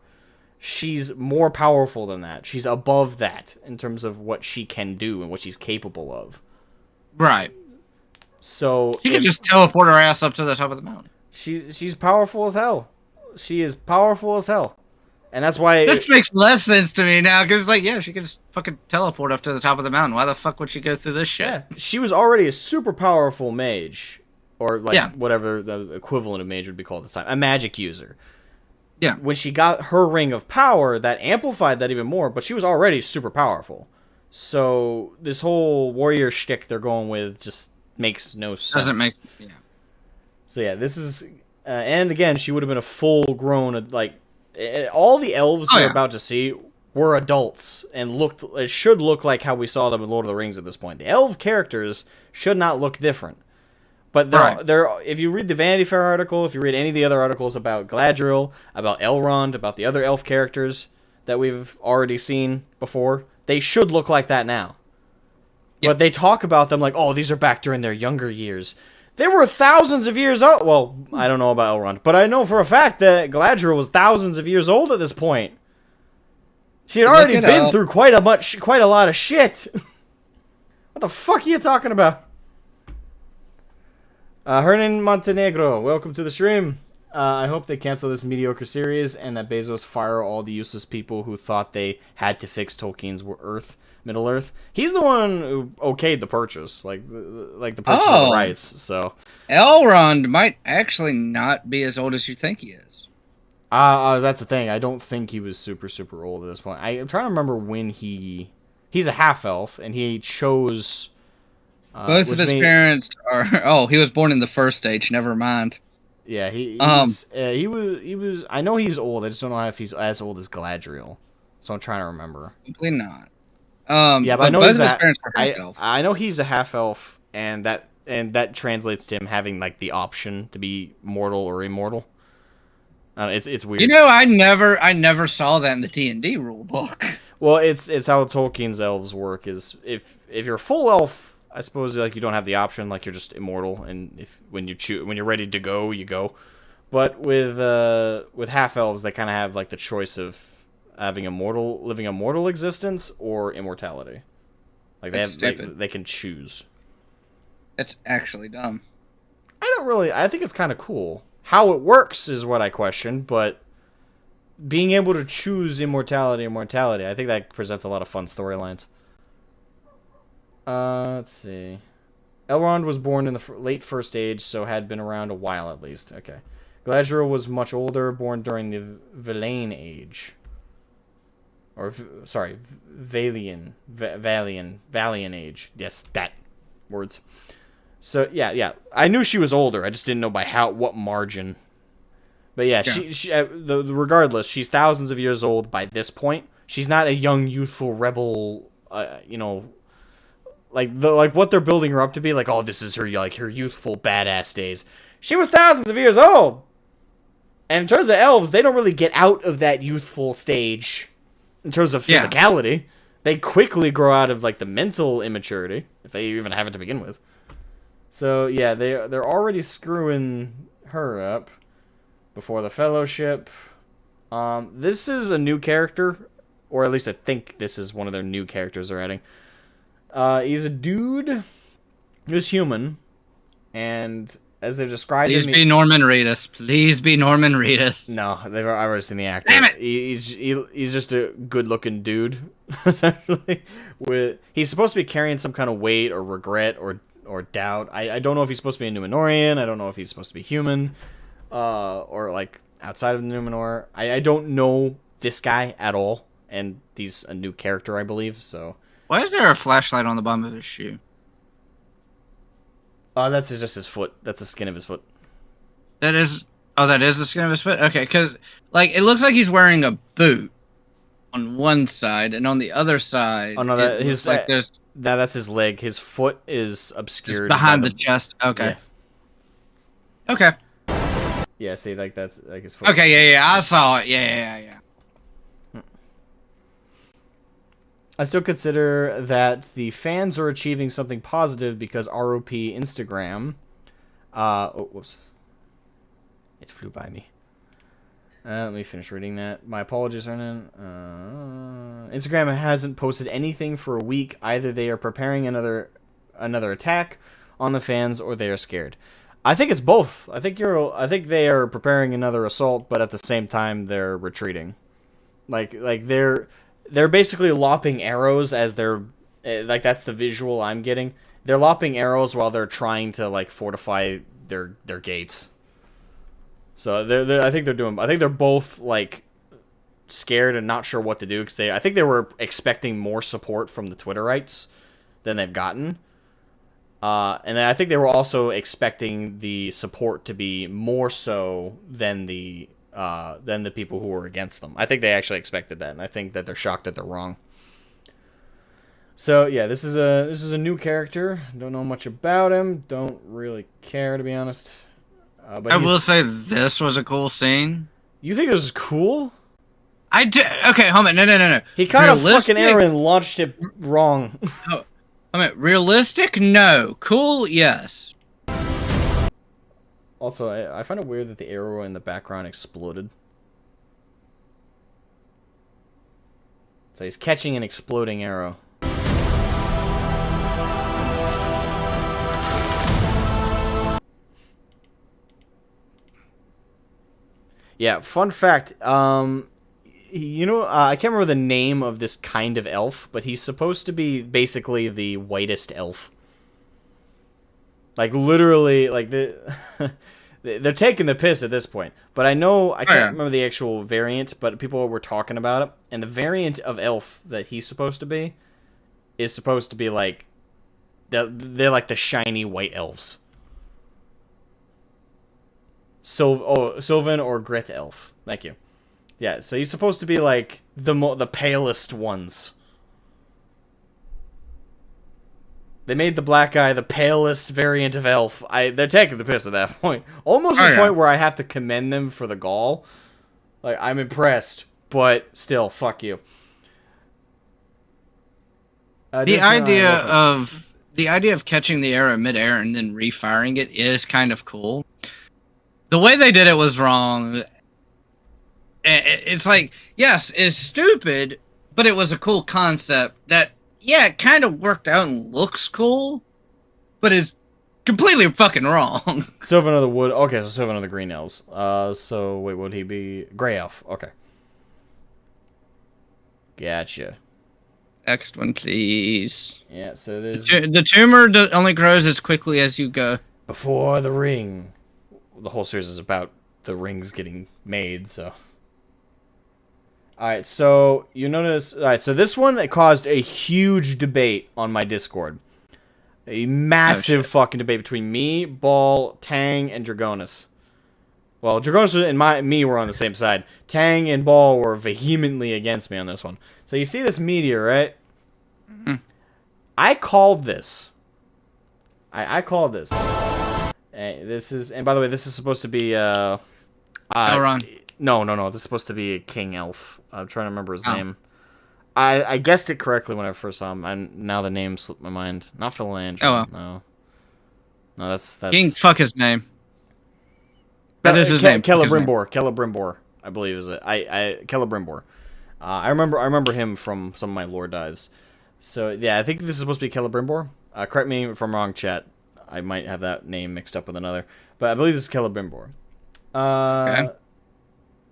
She's more powerful than that. She's above that in terms of what she can do and what she's capable of. Right. So she can just teleport her ass up to the top of the mountain. She's powerful as hell. She is powerful as hell. And that's why... This makes less sense to me now, because, like, yeah, she can just fucking teleport up to the top of the mountain. Why the fuck would she go through this shit? Yeah, she was already a super powerful mage. Or, like, whatever the equivalent of mage would be called at this time. A magic user. Yeah. When she got her ring of power, that amplified that even more, but she was already super powerful. So, this whole warrior shtick they're going with just makes no sense. Doesn't make... Yeah. So, yeah, this is... and, again, she would have been a full-grown, like... All the elves we're about to see were adults and should look like how we saw them in Lord of the Rings at this point. The elf characters should not look different. But if you read the Vanity Fair article, if you read any of the other articles about Galadriel, about Elrond, about the other elf characters that we've already seen before, they should look like that now. Yep. But they talk about them like, oh, these are back during their younger years. They were thousands of years old. Well, I don't know about Elrond, but I know for a fact that Galadriel was thousands of years old at this point. She had already been through quite a lot of shit. What the fuck are you talking about? Hernan Montenegro, welcome to the stream. I hope they cancel this mediocre series and that Bezos fire all the useless people who thought they had to fix Tolkien's Middle Earth. He's the one who okayed the purchase, like the purchase of the rights. So Elrond might actually not be as old as you think he is. That's the thing. I don't think he was super old at this point. I'm trying to remember when he's a half elf and he chose. Both of his parents are. Oh, he was born in the first age. Never mind. Yeah, he was. I know he's old. I just don't know if he's as old as Galadriel. So I'm trying to remember. Probably not. Yeah, but I know both of his parents are half elf. I know he's a half elf, and that translates to him having like the option to be mortal or immortal. It's weird. You know, I never saw that in the D&D rule book. Well, it's how Tolkien's elves work. Is if you're a full elf. I suppose like you don't have the option, like you're just immortal, and when you're ready to go, you go. But with half elves, they kind of have like the choice of living a mortal existence or immortality. Like they can choose. It's actually dumb. I think it's kind of cool. How it works is what I question, but being able to choose immortality and mortality, I think that presents a lot of fun storylines. Let's see. Elrond was born in the late First Age, so had been around a while at least. Okay. Galadriel was much older, born during the Valine Age. Or, sorry, Valian Age. Yes, that. Words. So, yeah. I knew she was older, I just didn't know by what margin. But yeah. She regardless, she's thousands of years old by this point. She's not a young, youthful rebel, like what they're building her up to be, like, oh, this is her youthful badass days. She was thousands of years old. And in terms of elves, they don't really get out of that youthful stage in terms of physicality. Yeah. They quickly grow out of like the mental immaturity, if they even have it to begin with. So yeah, they're already screwing her up before the Fellowship. This is a new character, or at least I think this is one of their new characters they're adding. He's a dude who's human, and as they've described him... Please be Norman Reedus. Please be Norman Reedus. No, I've already seen the actor. Damn it! He's just a good-looking dude, essentially. He's supposed to be carrying some kind of weight or regret or doubt. I don't know if he's supposed to be a Númenórean. I don't know if he's supposed to be human, or like outside of the Númenor. I don't know this guy at all, and he's a new character, I believe, so... Why is there a flashlight on the bottom of his shoe? That's just his foot. That's the skin of his foot. That is the skin of his foot? Okay, because, like, it looks like he's wearing a boot on one side, and on the other side... Oh, no, that's his leg. His foot is obscured. It's behind the chest. Okay. Yeah. Okay. Yeah, see, like, that's, like, his foot. Okay, yeah, I saw it. Yeah. I still consider that the fans are achieving something positive because ROP Instagram... oh, whoops. It flew by me. Let me finish reading that. My apologies, Hernan. Instagram hasn't posted anything for a week. Either they are preparing another attack on the fans, or they are scared. I think it's both. I think they are preparing another assault, but at the same time they're retreating. Like they're basically lopping arrows as they're... Like, that's the visual I'm getting. They're lopping arrows while they're trying to, like, fortify their gates. So, I think they're both, like, scared and not sure what to do. Because I think they were expecting more support from the Twitterites than they've gotten. And I think they were also expecting the support to be more so than the people who were against them. I think they actually expected that, and I think that they're shocked that they're wrong. So yeah, this is a new character. Don't know much about him. Don't really care, to be honest. But I will say this was a cool scene. You think this is cool? I do. Okay, hold on. No. He caught a fucking arrow and launched it wrong. I mean, realistic? No. Cool? Yes. Also, I find it weird that the arrow in the background exploded. So he's catching an exploding arrow. Yeah, fun fact. You know, I can't remember the name of this kind of elf, but he's supposed to be basically the whitest elf. Like, literally, like, they're taking the piss at this point. But I can't remember the actual variant, but people were talking about it. And the variant of elf that he's supposed to be is supposed to be, like, they're like the shiny white elves. Sylvan or Grit elf. Thank you. Yeah, so he's supposed to be, like, the palest ones. They made the black guy the palest variant of elf. They're taking the piss at that point. Almost to the point where I have to commend them for the gall. Like, I'm impressed, but still, fuck you. The idea of catching the arrow midair and then refiring it is kind of cool. The way they did it was wrong. It's like, yes, it's stupid, but it was a cool concept that, yeah, it kind of worked out and looks cool, but is completely fucking wrong. Sylvan of the Wood. Okay, so Sylvan of the Green Elves. So, wait, would he be... Grey Elf. Okay. Gotcha. Next one, please. Yeah, so there's... The tumor only grows as quickly as you go. Before the ring. The whole series is about the rings getting made, so... Alright, so you notice... Alright, so this one it caused a huge debate on my Discord. A massive fucking debate between me, Ball, Tang, and Dragonus. Well, Dragonus and me were on the same side. Tang and Ball were vehemently against me on this one. So you see this meteor, right? Mm-hmm. I called this. I called this. This is... And by the way, this is supposed to be... Elrond. No. This is supposed to be a king elf. I'm trying to remember his name. I guessed it correctly when I first saw him, and now the name slipped my mind. Not Philandra. Oh, well. No, that's... King, fuck his name. That is his name. Celebrimbor, I believe is it. Celebrimbor. I remember him from some of my lore dives. So, yeah, I think this is supposed to be Celebrimbor. Correct me if I'm wrong, chat. I might have that name mixed up with another. But I believe this is Celebrimbor. Okay.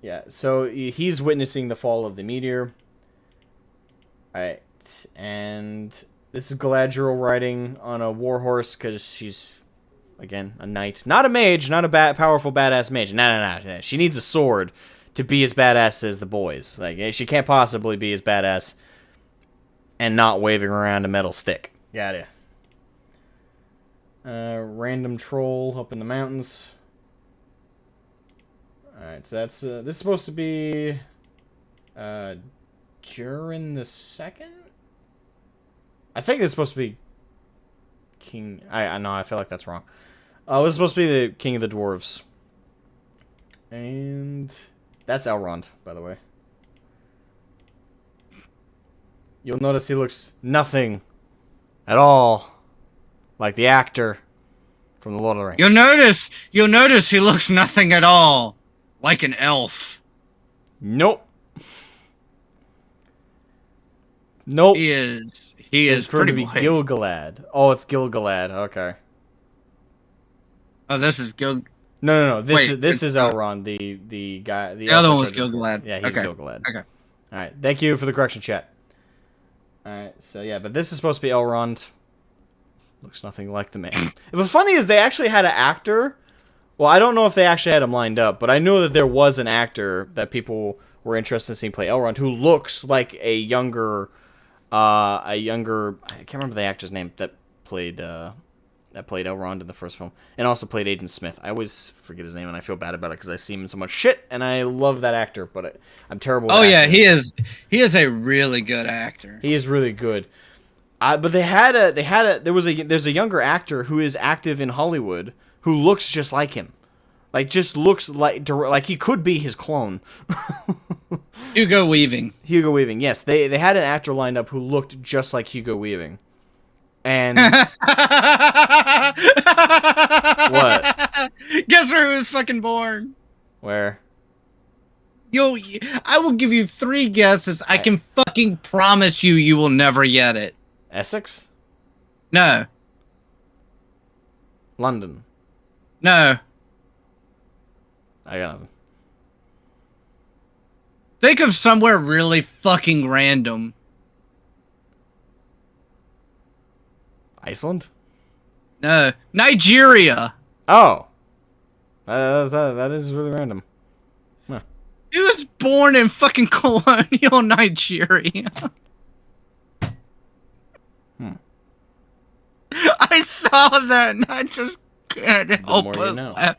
Yeah, so he's witnessing the fall of the meteor. Alright, and this is Galadriel riding on a warhorse because she's, again, a knight. Not a mage, not a powerful badass mage. No. She needs a sword to be as badass as the boys. Like, she can't possibly be as badass and not waving around a metal stick. Got it. Random troll up in the mountains. Alright, so that's, this is supposed to be, Durin the Second? I think it's supposed to be King, I know, I feel like that's wrong. This is supposed to be the King of the Dwarves. And that's Elrond, by the way. You'll notice he looks nothing at all like the actor from The Lord of the Rings. You'll notice he looks nothing at all like an elf. Nope. He is going pretty to be white. Gil-galad. Oh, it's Gil-galad. Okay. Oh, this is Gil. No. This is Elrond, the guy. The other one was Gil-galad. Yeah, he's Gil-galad. Okay. All right. Thank you for the correction, chat. All right. So yeah, but this is supposed to be Elrond. Looks nothing like the man. The funny is they actually had an actor. Well, I don't know if they actually had him lined up, but I know that there was an actor that people were interested in seeing play Elrond who looks like a younger. I can't remember the actor's name that played Elrond in the first film, and also played Aiden Smith. I always forget his name, and I feel bad about it because I see him in so much shit, and I love that actor, but I'm terrible. Oh yeah, he is a really good actor. He is really good. But there's a younger actor who is active in Hollywood who looks just like him, like just looks like he could be his clone. Hugo Weaving. Yes, they had an actor lined up who looked just like Hugo Weaving. And what? Guess where he was fucking born? where? I will give you 3 guesses. I can fucking promise you will never get it. Essex? No. London? No. I got nothing. Think of somewhere really fucking random. Iceland? No. Nigeria. Oh. That is really random. Huh. He was born in fucking colonial Nigeria. I saw that and I just can't help but laugh.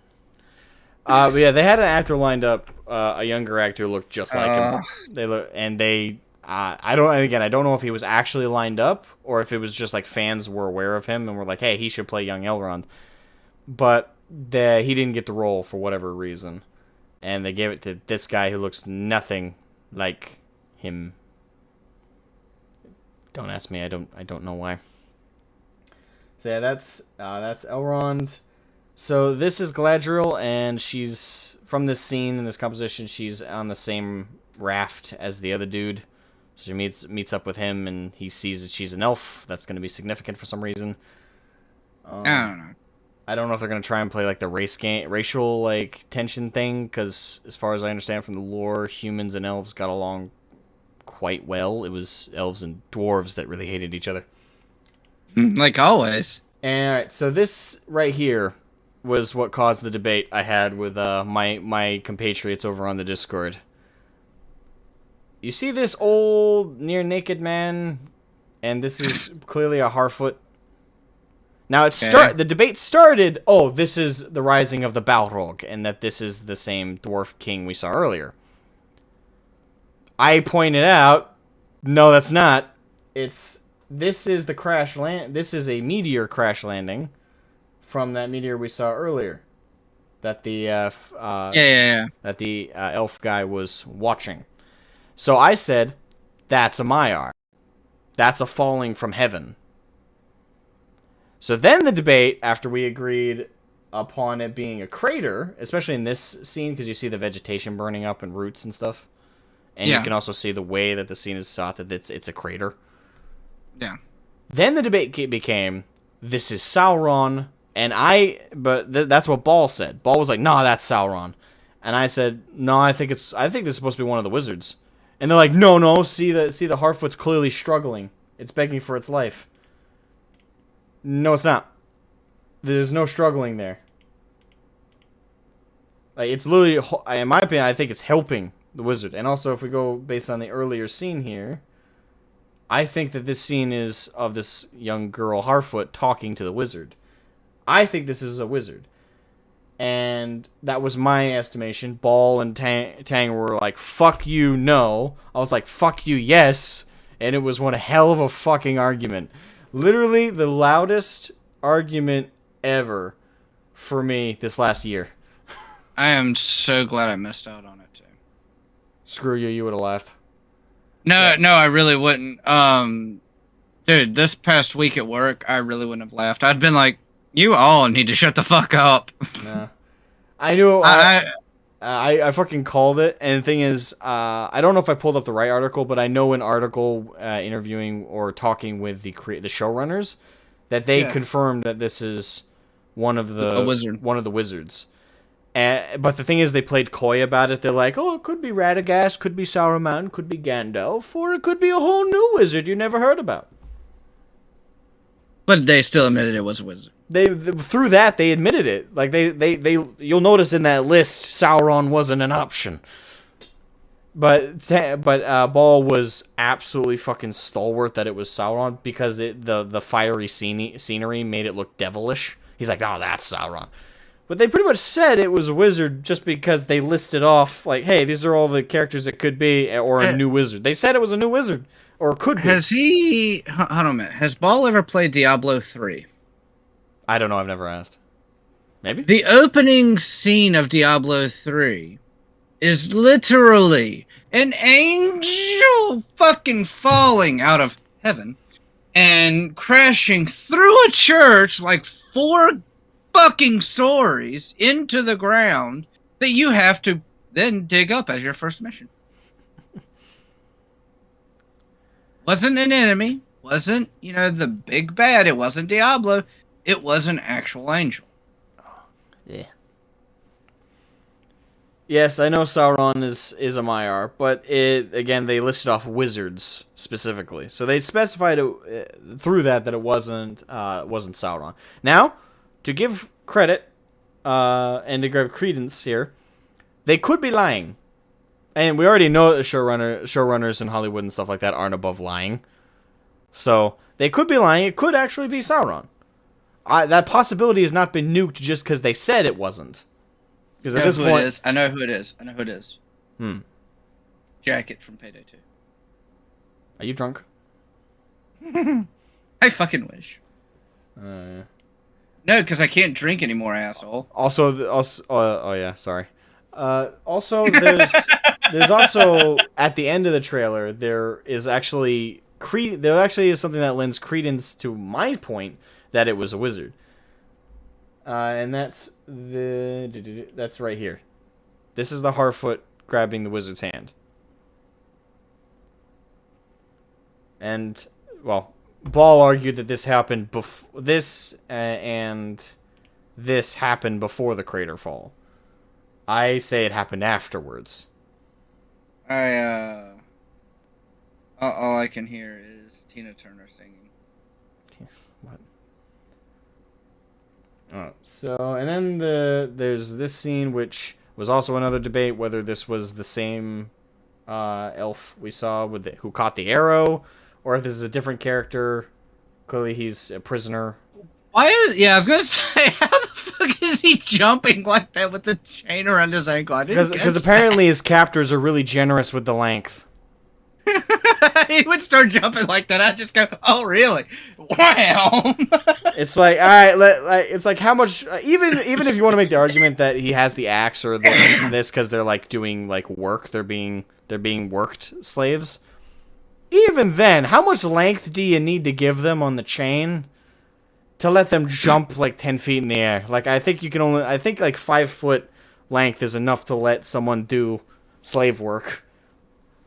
But yeah, they had an actor lined up, a younger actor who looked just like him. I don't know if he was actually lined up or if it was just like fans were aware of him and were like, hey, he should play young Elrond. But he didn't get the role for whatever reason. And they gave it to this guy who looks nothing like him. Don't ask me, I don't know why. So yeah, that's Elrond. So this is Galadriel, and she's, from this scene in this composition, she's on the same raft as the other dude. So she meets up with him, and he sees that she's an elf. That's going to be significant for some reason. I don't know. I don't know if they're going to try and play like the racial like tension thing, because as far as I understand from the lore, humans and elves got along quite well. It was elves and dwarves that really hated each other. Like always. Alright, so this right here was what caused the debate I had with my compatriots over on the Discord. You see this old near-naked man, and this is clearly a Harfoot. Now, the debate started, oh, this is the rising of the Balrog, and that this is the same dwarf king we saw earlier. I pointed out, no, that's not. This is the crash land. This is a meteor crash landing from that meteor we saw earlier. That the that the elf guy was watching. So I said, that's a Maiar. That's a falling from heaven. So then the debate, after we agreed upon it being a crater, especially in this scene, because you see the vegetation burning up and roots and stuff, and you can also see the way that the scene is shot that it's a crater. Yeah. Then the debate became, this is Sauron, but that's what Ball said. Ball was like, nah, that's Sauron. And I said, no, I think this is supposed to be one of the wizards. And they're like, no, see the Harfoot's clearly struggling. It's begging for its life. No, it's not. There's no struggling there. Like, it's literally, in my opinion, I think it's helping the wizard. And also, if we go based on the earlier scene here, I think that this scene is of this young girl, Harfoot, talking to the wizard. I think this is a wizard. And that was my estimation. Ball and Tang were like, fuck you, no. I was like, fuck you, yes. And it was one hell of a fucking argument. Literally the loudest argument ever for me this last year. I am so glad I missed out on it, too. Screw you, you would have laughed. No, I really wouldn't. Dude, this past week at work, I really wouldn't have laughed. I'd been like, you all need to shut the fuck up. Nah. I knew I fucking called it, and the thing is, I don't know if I pulled up the right article, but I know an article interviewing or talking with the showrunners that they confirmed that this is one of the wizards. But the thing is, they played coy about it. They're like, oh, it could be Radagast, could be Saruman, could be Gandalf, or it could be a whole new wizard you never heard about. But they still admitted it was a wizard. Through that, they admitted it. Like, they you'll notice in that list, Sauron wasn't an option. But Ball was absolutely fucking stalwart that it was Sauron because the fiery scenery made it look devilish. He's like, oh, that's Sauron. But they pretty much said it was a wizard just because they listed off, like, hey, these are all the characters it could be, or a new wizard. They said it was a new wizard, or could be. Hold on a minute. Has Ball ever played Diablo 3? I don't know, I've never asked. Maybe? The opening scene of Diablo 3 is literally an angel fucking falling out of heaven and crashing through a church like 4 fucking stories into the ground that you have to then dig up as your first mission. Wasn't an enemy, wasn't, the big bad, it wasn't Diablo, it was an actual angel. Yeah. Yes, I know Sauron is a Maiar, but again, they listed off wizards specifically. So they specified through that it wasn't Sauron. Now, to give credit and to give credence here, they could be lying. And we already know that showrunners in Hollywood and stuff like that aren't above lying. So they could be lying. It could actually be Sauron. That possibility has not been nuked just because they said it wasn't. Because at this point, I know who it is. Jacket from Payday 2. Are you drunk? I fucking wish. No, because I can't drink anymore, asshole. Also, oh yeah, sorry. Also, there's also at the end of the trailer there actually is something that lends credence to my point that it was a wizard. And that's right here. This is the Harfoot grabbing the wizard's hand. And Ball argued that this happened and this happened before the crater fall. I say it happened afterwards. All I can hear is Tina Turner singing. What? So, and then there's this scene, which was also another debate whether this was the same elf we saw who caught the arrow, or if this is a different character. Clearly, he's a prisoner. I was gonna say, how the fuck is he jumping like that with the chain around his ankle? Because apparently his captors are really generous with the length. He would start jumping like that. I'd just go, "Oh, really? Wow!" It's like, all right, it's like how much? Even if you want to make the argument that he has the axe or this because they're like doing like work, they're being worked slaves. Even then, how much length do you need to give them on the chain to let them jump like 10 feet in the air? Like, I think like 5 foot length is enough to let someone do slave work.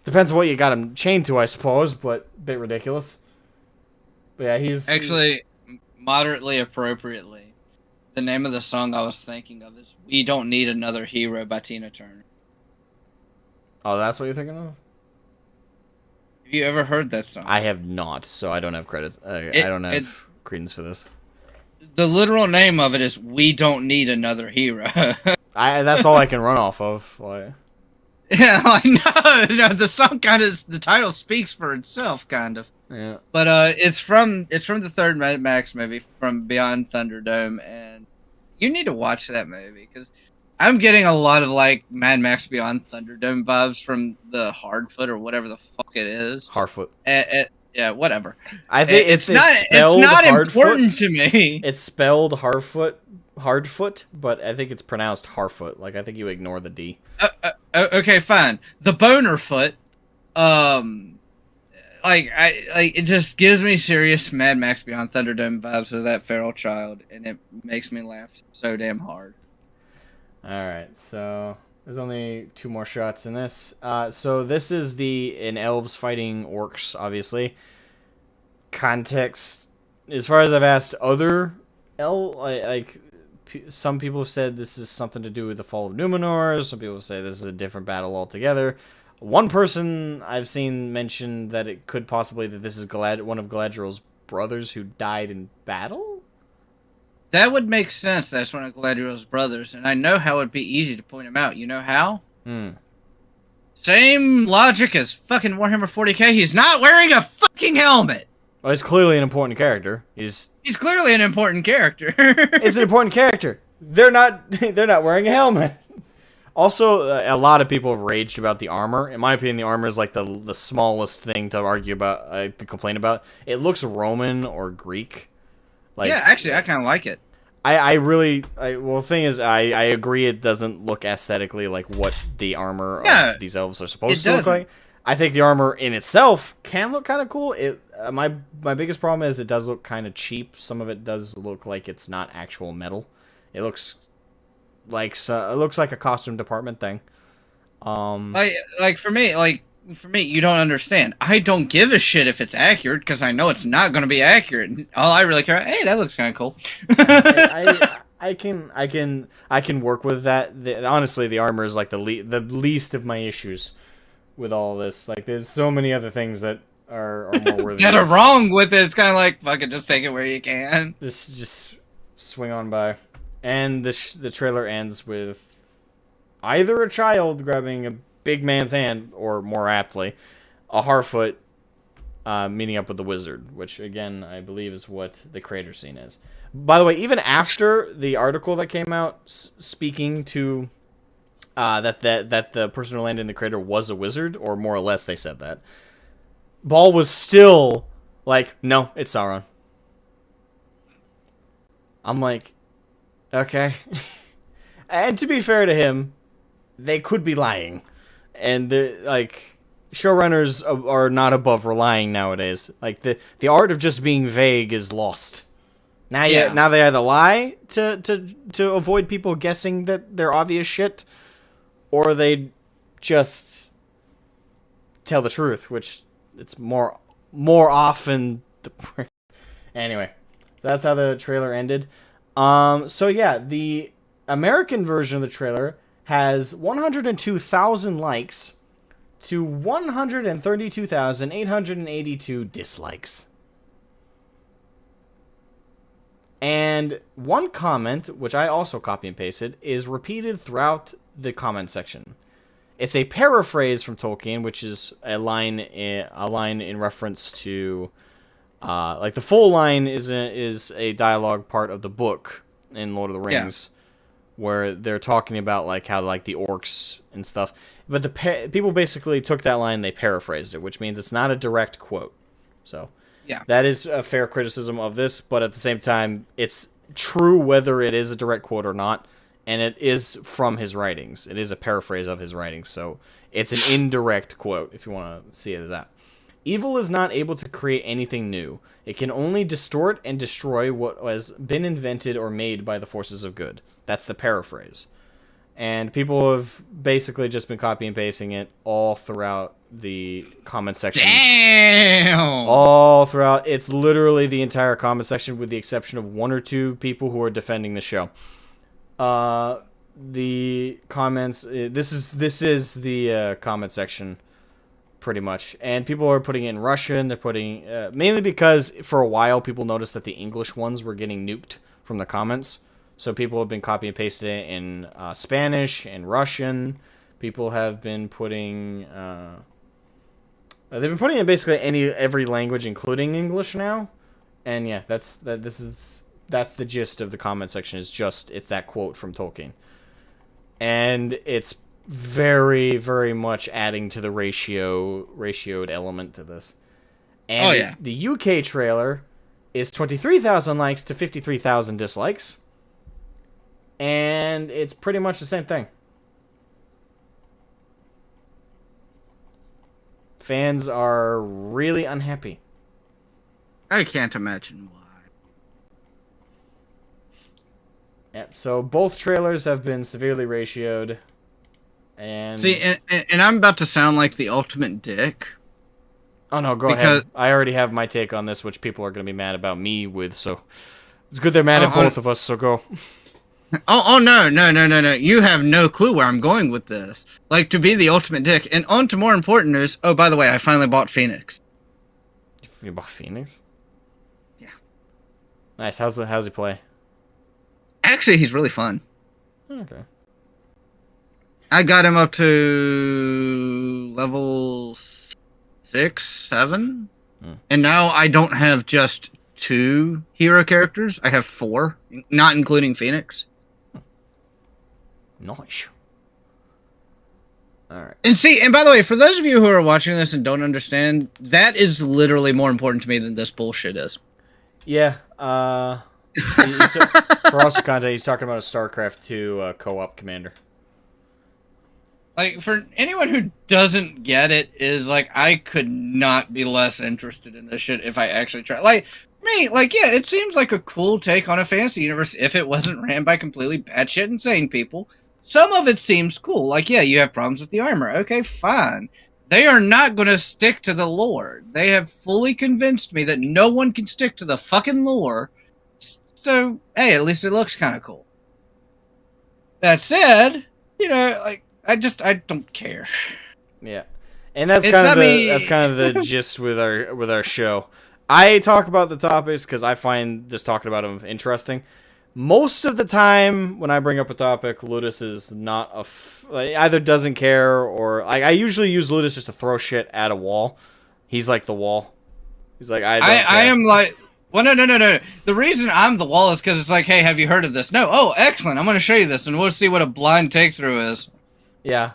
Depends on what you got him chained to, I suppose, but a bit ridiculous. But yeah, he's... Actually, moderately appropriately, the name of the song I was thinking of is We Don't Need Another Hero by Tina Turner. Oh, that's what you're thinking of? Have you ever heard that song? I have not, so I don't have credits. I don't have credence for this. The literal name of it is We Don't Need Another Hero. That's all I can run off of. Like... Yeah, no, the song the title speaks for itself, kind of. Yeah. But it's from the third Mad Max movie, from Beyond Thunderdome, and you need to watch that movie because I'm getting a lot of like Mad Max Beyond Thunderdome vibes from the Hardfoot or whatever the fuck it is. Harfoot. Yeah, whatever. I think it's not important to me. It's spelled Hardfoot, but I think it's pronounced Harfoot. Like, I think you ignore the D. Okay, fine. The boner foot, it just gives me serious Mad Max Beyond Thunderdome vibes of that feral child, and it makes me laugh so damn hard. All right, so there's only 2 more shots in this. So this is in elves fighting orcs, obviously. Context, as far as I've asked other some people have said this is something to do with the fall of Numenor. Some people say this is a different battle altogether. One person I've seen mention that it could possibly that this is one of Galadriel's brothers who died in battle. That would make sense. That's one of Galadriel's brothers, and I know how it'd be easy to point him out. You know how? Same logic as fucking Warhammer 40k. He's not wearing a fucking helmet. Well, he's clearly an important character. He's clearly an important character. It's an important character. They're not wearing a helmet. Also, a lot of people have raged about the armor. In my opinion, the armor is like the smallest thing to argue about, to complain about. It looks Roman or Greek. Like, yeah, actually, I kind of like it. The thing is, I agree it doesn't look aesthetically like what the armor of these elves are supposed to look like. I think the armor in itself can look kind of cool. My biggest problem is it does look kind of cheap. Some of it does look like it's not actual metal. It looks like a costume department thing. Like for me, you don't understand. I don't give a shit if it's accurate because I know it's not going to be accurate. All I really care, hey, that looks kind of cool. I can work with that. Honestly, the armor is like the least of my issues with all this. Like, there's so many other things that are more worthy. That are wrong with it. It's kind of like, fuck it, just take it where you can. Just swing on by. And the trailer ends with either a child grabbing a big man's hand, or more aptly, a Harfoot meeting up with the wizard, which, again, I believe is what the crater scene is. By the way, even after the article that came out speaking to that the person who landed in the crater was a wizard, or more or less they said that, Ball was still like, no, it's Sauron. I'm like, okay. And to be fair to him, they could be lying. And showrunners are not above relying nowadays. Like, the art of just being vague is lost. Now they either lie to avoid people guessing that they're obvious shit, or they just tell the truth, which it's more often anyway. That's how the trailer ended. So yeah, the American version of the trailer has 102,000 likes to 132,882 dislikes. And one comment, which I also copy and pasted, is repeated throughout the comment section. It's a paraphrase from Tolkien, which is a line in reference to, like, the full line is a dialogue part of the book in Lord of the Rings, where they're talking about like how like the orcs and stuff. But people basically took that line and they paraphrased it, which means it's not a direct quote. So yeah, that is a fair criticism of this, but at the same time, it's true whether it is a direct quote or not, and it is from his writings. It is a paraphrase of his writings, so it's an indirect quote, if you want to see it as that. Evil is not able to create anything new. It can only distort and destroy what has been invented or made by the forces of good. That's the paraphrase. And people have basically just been copy and pasting it all throughout the comment section. Damn! All throughout. It's literally the entire comment section, with the exception of one or two people who are defending the show. The comments. This is the comment section, pretty much. And people are putting it in Russian. They're putting mainly because for a while people noticed that the English ones were getting nuked from the comments. So people have been copy and pasting it in Spanish and Russian. People have been putting they've been putting it in basically every language, including English now. And yeah, that's the gist of the comment section. It's that quote from Tolkien, and it's very, very much adding to the ratioed element to this. And the UK trailer is 23,000 likes to 53,000 dislikes. And it's pretty much the same thing. Fans are really unhappy. I can't imagine why. Yep, so both trailers have been severely ratioed. And see, and I'm about to sound like the ultimate dick. Oh no, go ahead. I already have my take on this, which people are going to be mad about me with, so it's good they're mad at both of us, so go. Oh no. You have no clue where I'm going with this. Like, to be the ultimate dick. And on to more important news. Oh, by the way, I finally bought Phoenix. You bought Phoenix? Yeah. Nice. How's he play? Actually, he's really fun. Okay. I got him up to level 6, 7. And now I don't have just 2 hero characters. I have 4, not including Phoenix. Nice. All right. And by the way, for those of you who are watching this and don't understand, that is literally more important to me than this bullshit is. Yeah. For also content, he's talking about a StarCraft 2 co-op commander. like for anyone who doesn't get it, is like I could not be less interested in this shit if I actually try. Like me, like yeah, it seems like a cool take on a fantasy universe if it wasn't ran by completely batshit insane people. Some of it seems cool. Like yeah, you have problems with the armor. Okay, fine. They are not going to stick to the lore. They have fully convinced me that no one can stick to the fucking lore. So hey, at least it looks kind of cool. That said, you know, like I don't care. Yeah, and that's It's kind of not the me. that's kind of the gist with our show. I talk about the topics because I find just talking about them interesting. Most of the time, when I bring up a topic, Ludus is not either doesn't care or I usually use Ludus just to throw shit at a wall. He's like the wall. He's like I am like. Well, no. The reason I'm the wall is because it's like, hey, have you heard of this? No. Oh, excellent. I'm going to show you this, and we'll see what a blind take through is. Yeah.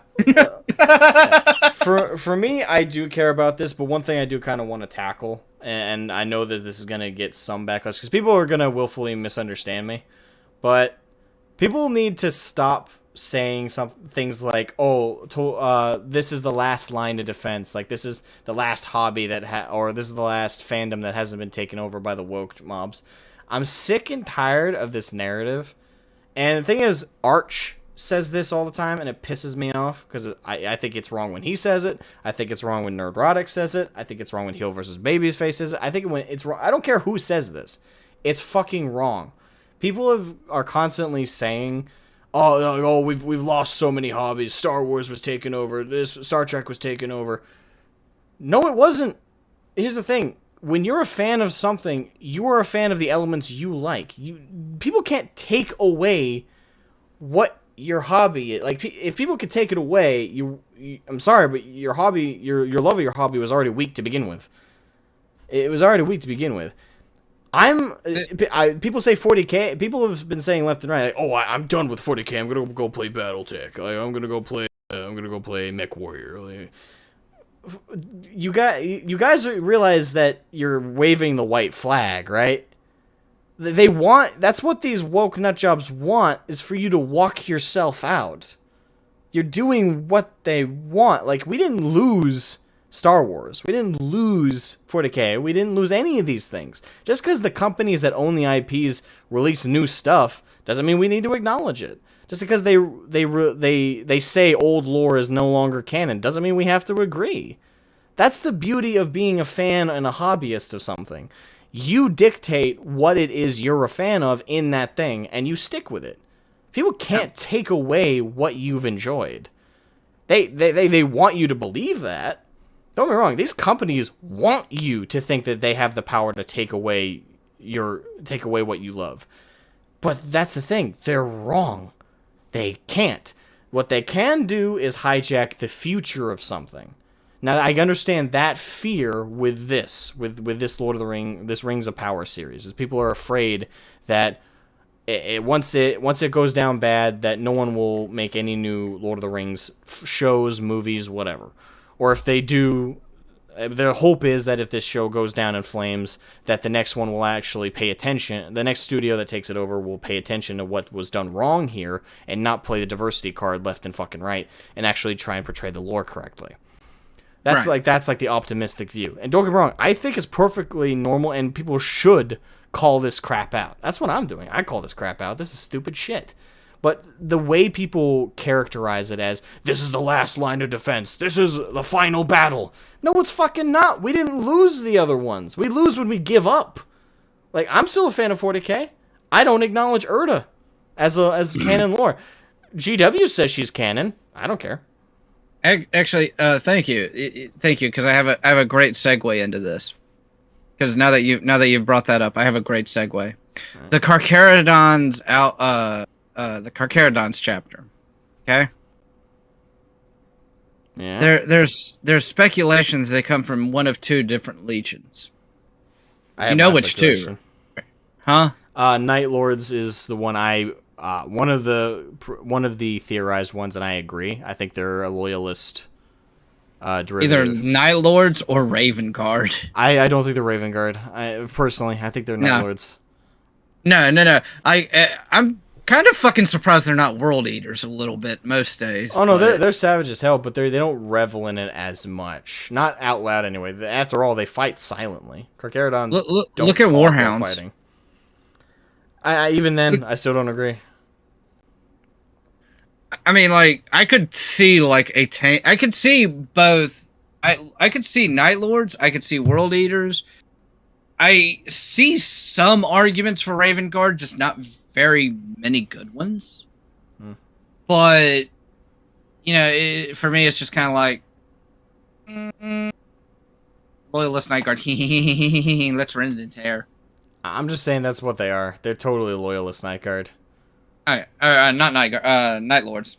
For me, I do care about this, but one thing I do kind of want to tackle, and I know that this is going to get some backlash, because people are going to willfully misunderstand me, but people need to stop saying things like, oh, this is the last line of defense, like this is the last hobby or this is the last fandom that hasn't been taken over by the woke mobs. I'm sick and tired of this narrative, and the thing is, Arch says this all the time, and it pisses me off because I think it's wrong when he says it. I think it's wrong when Nerdrotic says it. I think it's wrong when Heel vs. Babyface says it. I think when it's wrong, I don't care who says this. It's fucking wrong. People are constantly saying, "Oh, we've lost so many hobbies. Star Wars was taken over. This Star Trek was taken over." No, it wasn't. Here's the thing: when you're a fan of something, you are a fan of the elements you like. People can't take away what your hobby is. Like, if people could take it away, I'm sorry, but your hobby, your love of your hobby was already weak to begin with. It was already weak to begin with. People say 40K. People have been saying left and right, like, "Oh, I'm done with 40K. I'm gonna go play BattleTech. I'm gonna go play Mech Warrior." Like, you guys realize that you're waving the white flag, right? That's what these woke nutjobs want, is for you to walk yourself out. You're doing what they want. Like, we didn't lose Star Wars. We didn't lose 40K. We didn't lose any of these things. Just because the companies that own the IPs release new stuff doesn't mean we need to acknowledge it. Just because they say old lore is no longer canon doesn't mean we have to agree. That's the beauty of being a fan and a hobbyist of something. You dictate what it is you're a fan of in that thing, and you stick with it. People can't take away what you've enjoyed. They want you to believe that. Don't get me wrong, these companies want you to think that they have the power to take away what you love. But that's the thing, they're wrong. They can't. What they can do is hijack the future of something. Now, I understand that fear with this Lord of the Ring, this Rings of Power series, is people are afraid that once it goes down bad, that no one will make any new Lord of the Rings shows, movies, whatever. Or if they do, their hope is that if this show goes down in flames, that the next one will actually pay attention. The next studio that takes it over will pay attention to what was done wrong here and not play the diversity card left and fucking right and actually try and portray the lore correctly. That's right. That's the optimistic view. And don't get me wrong, I think it's perfectly normal and people should call this crap out. That's what I'm doing. I call this crap out. This is stupid shit. But the way people characterize it as, this is the last line of defense, this is the final battle. No, it's fucking not. We didn't lose the other ones. We lose when we give up. Like, I'm still a fan of 40K. I don't acknowledge Erda as canon lore. GW says she's canon. I don't care. Actually, thank you, because I have a great segue into this. Because now that you've brought that up, I have a great segue. Right. The Carcardons the Carcardons chapter. Okay. Yeah. There's speculation that they come from one of two different legions. You know which two? Huh? Night Lords is the one one of the theorized ones, and I agree. I think they're a loyalist derivative. Either Night Lords or Raven Guard. I don't think they're Raven Guard. Personally, I think they're Night Lords. No. kind of fucking surprised they're not world eaters a little bit most days. Oh no, but... they're savage as hell, but they don't revel in it as much. Not out loud anyway. After all, they fight silently. Carcardons don't look at talk while Warhounds. fighting. Even then, I still don't agree. I mean, like, I could see like a tank. I could see both. I could see Night Lords. I could see World Eaters. I see some arguments for Raven Guard, just not very many good ones. But you know, for me, it's just kind of like Loyalist Night Guard. Let's rend and tear. I'm just saying that's what they are. They're totally Loyalist Night Guard. Not Night Guard. Night Lords.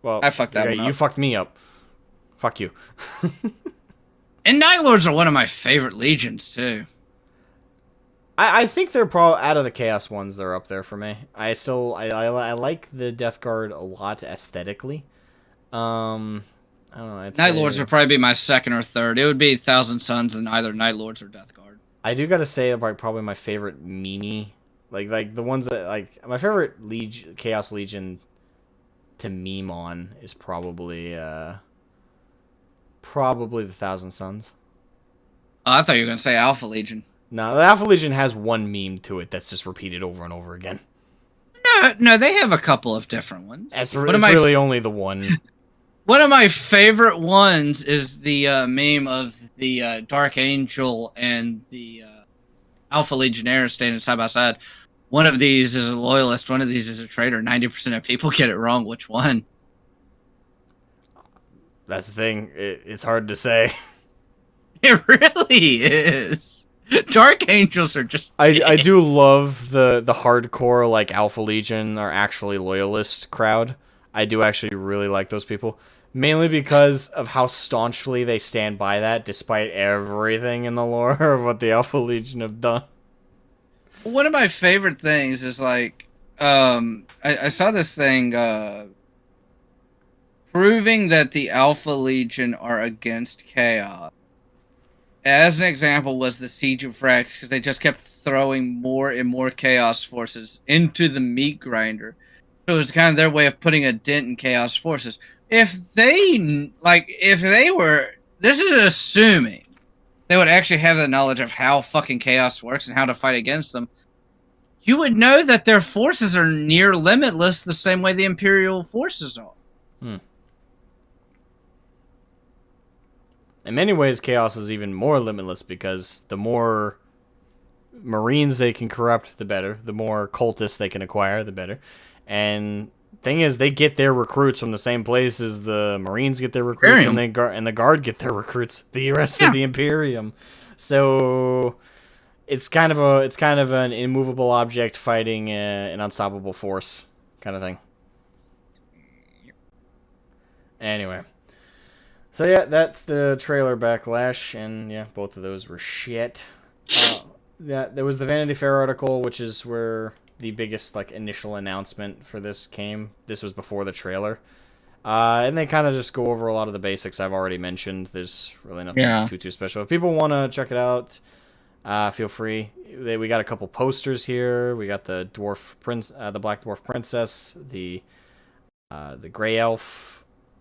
Well, I fucked that one up. You fucked me up. Fuck you. And Night Lords are one of my favorite legions too. I think they're probably out of the Chaos ones. They're up there for me. I like the Death Guard a lot aesthetically. I don't know. Night Lords would probably be my second or third. It would be Thousand Suns and either Night Lords or Death Guard. I do gotta say, like, probably my favorite meme, like the ones that my favorite Chaos Legion to meme on is probably the Thousand Suns. Oh, I thought you were gonna say Alpha Legion. No, the Alpha Legion has one meme to it that's just repeated over and over again. No, they have a couple of different ones. It's really only the one. One of my favorite ones is the meme of the Dark Angel and the Alpha Legionnaire standing side by side. One of these is a loyalist, one of these is a traitor. 90% of people get it wrong. Which one? That's the thing. It's hard to say. It really is. Dark Angels are just... I do love the hardcore, like, Alpha Legion or actually loyalist crowd. I do actually really like those people. Mainly because of how staunchly they stand by that, despite everything in the lore of what the Alpha Legion have done. One of my favorite things is, like, I saw this thing proving that the Alpha Legion are against Chaos. As an example was the Siege of Rex, because they just kept throwing more and more Chaos forces into the meat grinder. So it was kind of their way of putting a dent in Chaos forces. If they were, this is assuming they would actually have the knowledge of how fucking Chaos works and how to fight against them, you would know that their forces are near limitless the same way the Imperial forces are. In many ways, Chaos is even more limitless because the more Marines they can corrupt, the better. The more cultists they can acquire, the better. And thing is, they get their recruits from the same place as the Marines get their recruits, and the Guard get their recruits. The rest of the Imperium. So it's kind of an immovable object fighting an unstoppable force kind of thing. Anyway. So yeah, that's the trailer backlash, and yeah, both of those were shit. Yeah, there was the Vanity Fair article, which is where the biggest initial announcement for this came. This was before the trailer, and they kind of just go over a lot of the basics I've already mentioned. There's really nothing too special. If people want to check it out, feel free. We got a couple posters here. We got the the Black Dwarf Princess, the Gray Elf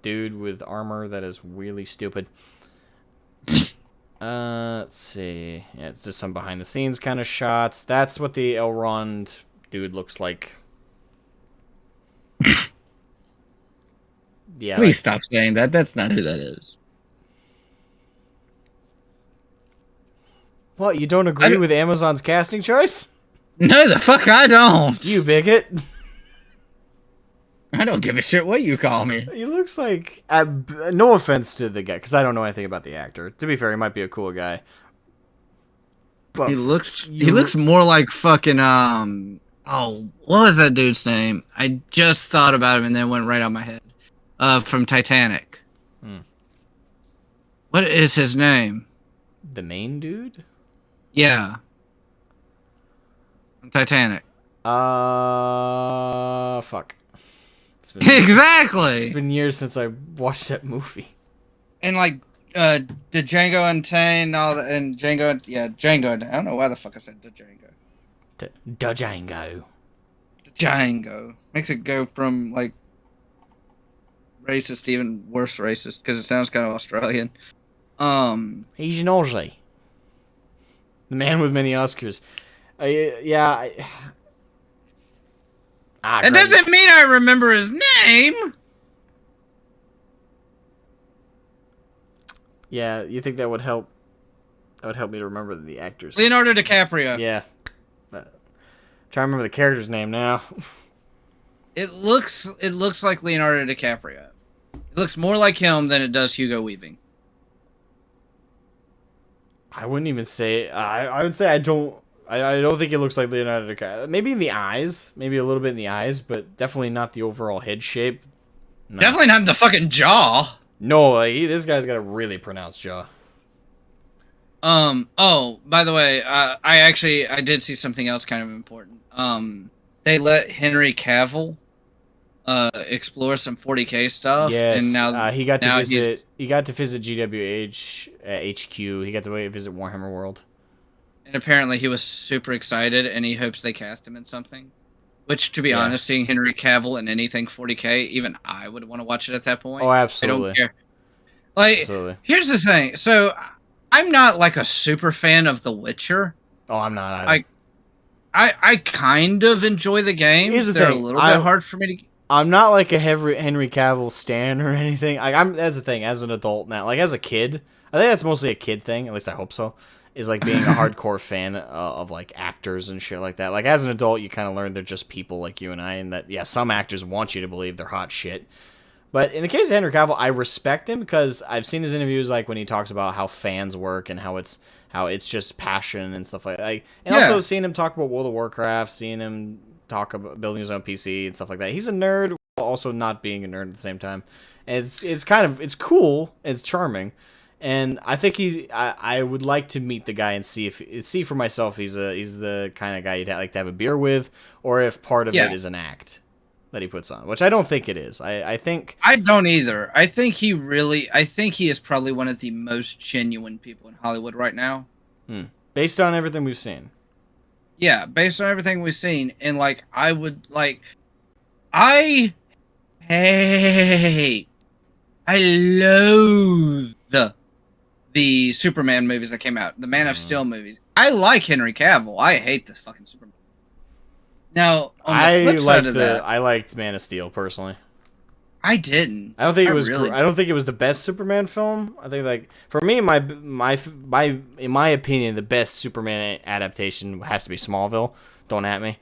dude with armor that is really stupid. Let's see. Yeah, it's just some behind the scenes kind of shots. That's what the Elrond dude looks like. Yeah. Please stop saying that. That's not who that is. What, you don't agree with Amazon's casting choice? No, the fuck I don't. You bigot. I don't give a shit what you call me. He looks like... no offense to the guy, because I don't know anything about the actor. To be fair, he might be a cool guy. But he looks more like fucking, what was that dude's name? I just thought about him and then went right on my head. From Titanic. What is his name? The main dude? Yeah. From Titanic. Fuck. Exactly. It's been years since I watched that movie. And the Django Unchained, and Django. I don't know why the fuck I said Django. Django. Django. Makes it go from like racist to even worse racist because it sounds kind of Australian. He's an Aussie. The man with many Oscars. It doesn't mean I remember his name. Yeah, you think that would help? That would help me to remember the actors. Leonardo DiCaprio. Yeah. Trying to remember the character's name now. It looks like Leonardo DiCaprio. It looks more like him than it does Hugo Weaving. I wouldn't even say. I would say I don't think it looks like Leonardo DiCaprio. Maybe in the eyes, maybe a little bit in the eyes, but definitely not the overall head shape. No. Definitely not the fucking jaw. No, like, this guy's got a really pronounced jaw. Oh, by the way, I did see something else kind of important. They let Henry Cavill explore some 40K stuff. Yes, and now he got to visit. He got to visit GWH HQ. He got to visit Warhammer World. And apparently, he was super excited, and he hopes they cast him in something. Which, to be honest, seeing Henry Cavill in anything 40K, even I would want to watch it at that point. Oh, absolutely. I don't care. Like, absolutely. Here's the thing. So, I'm not like a super fan of The Witcher. Oh, I'm not either. I kind of enjoy the games. Here's the They're thing. a little bit hard for me to. I'm not like a Henry Cavill stan or anything. That's the thing. As an adult now, like as a kid, I think that's mostly a kid thing. At least I hope so. Is like being a hardcore fan of like actors and shit like that. Like as an adult, you kind of learn they're just people like you and I, and that some actors want you to believe they're hot shit. But in the case of Henry Cavill, I respect him because I've seen his interviews, like when he talks about how fans work and how it's just passion and stuff like that. And also seeing him talk about World of Warcraft, seeing him talk about building his own PC and stuff like that. He's a nerd, while also not being a nerd at the same time. And it's cool, it's charming, and I think I would like to meet the guy and see for myself he's the kind of guy you'd like to have a beer with, or if part of it is an act that he puts on, which I don't think it is. I think I don't either. I think he is probably one of the most genuine people in Hollywood right now. Based on everything we've seen. Yeah, based on everything we've seen. And like I loathe the Superman movies that came out. The Man of Steel movies. I like Henry Cavill. I hate this fucking Superman. Now, on the flip side of that, I liked Man of Steel personally. I didn't. I don't think it was the best Superman film. I think like for me, in my opinion, the best Superman adaptation has to be Smallville. Don't at me.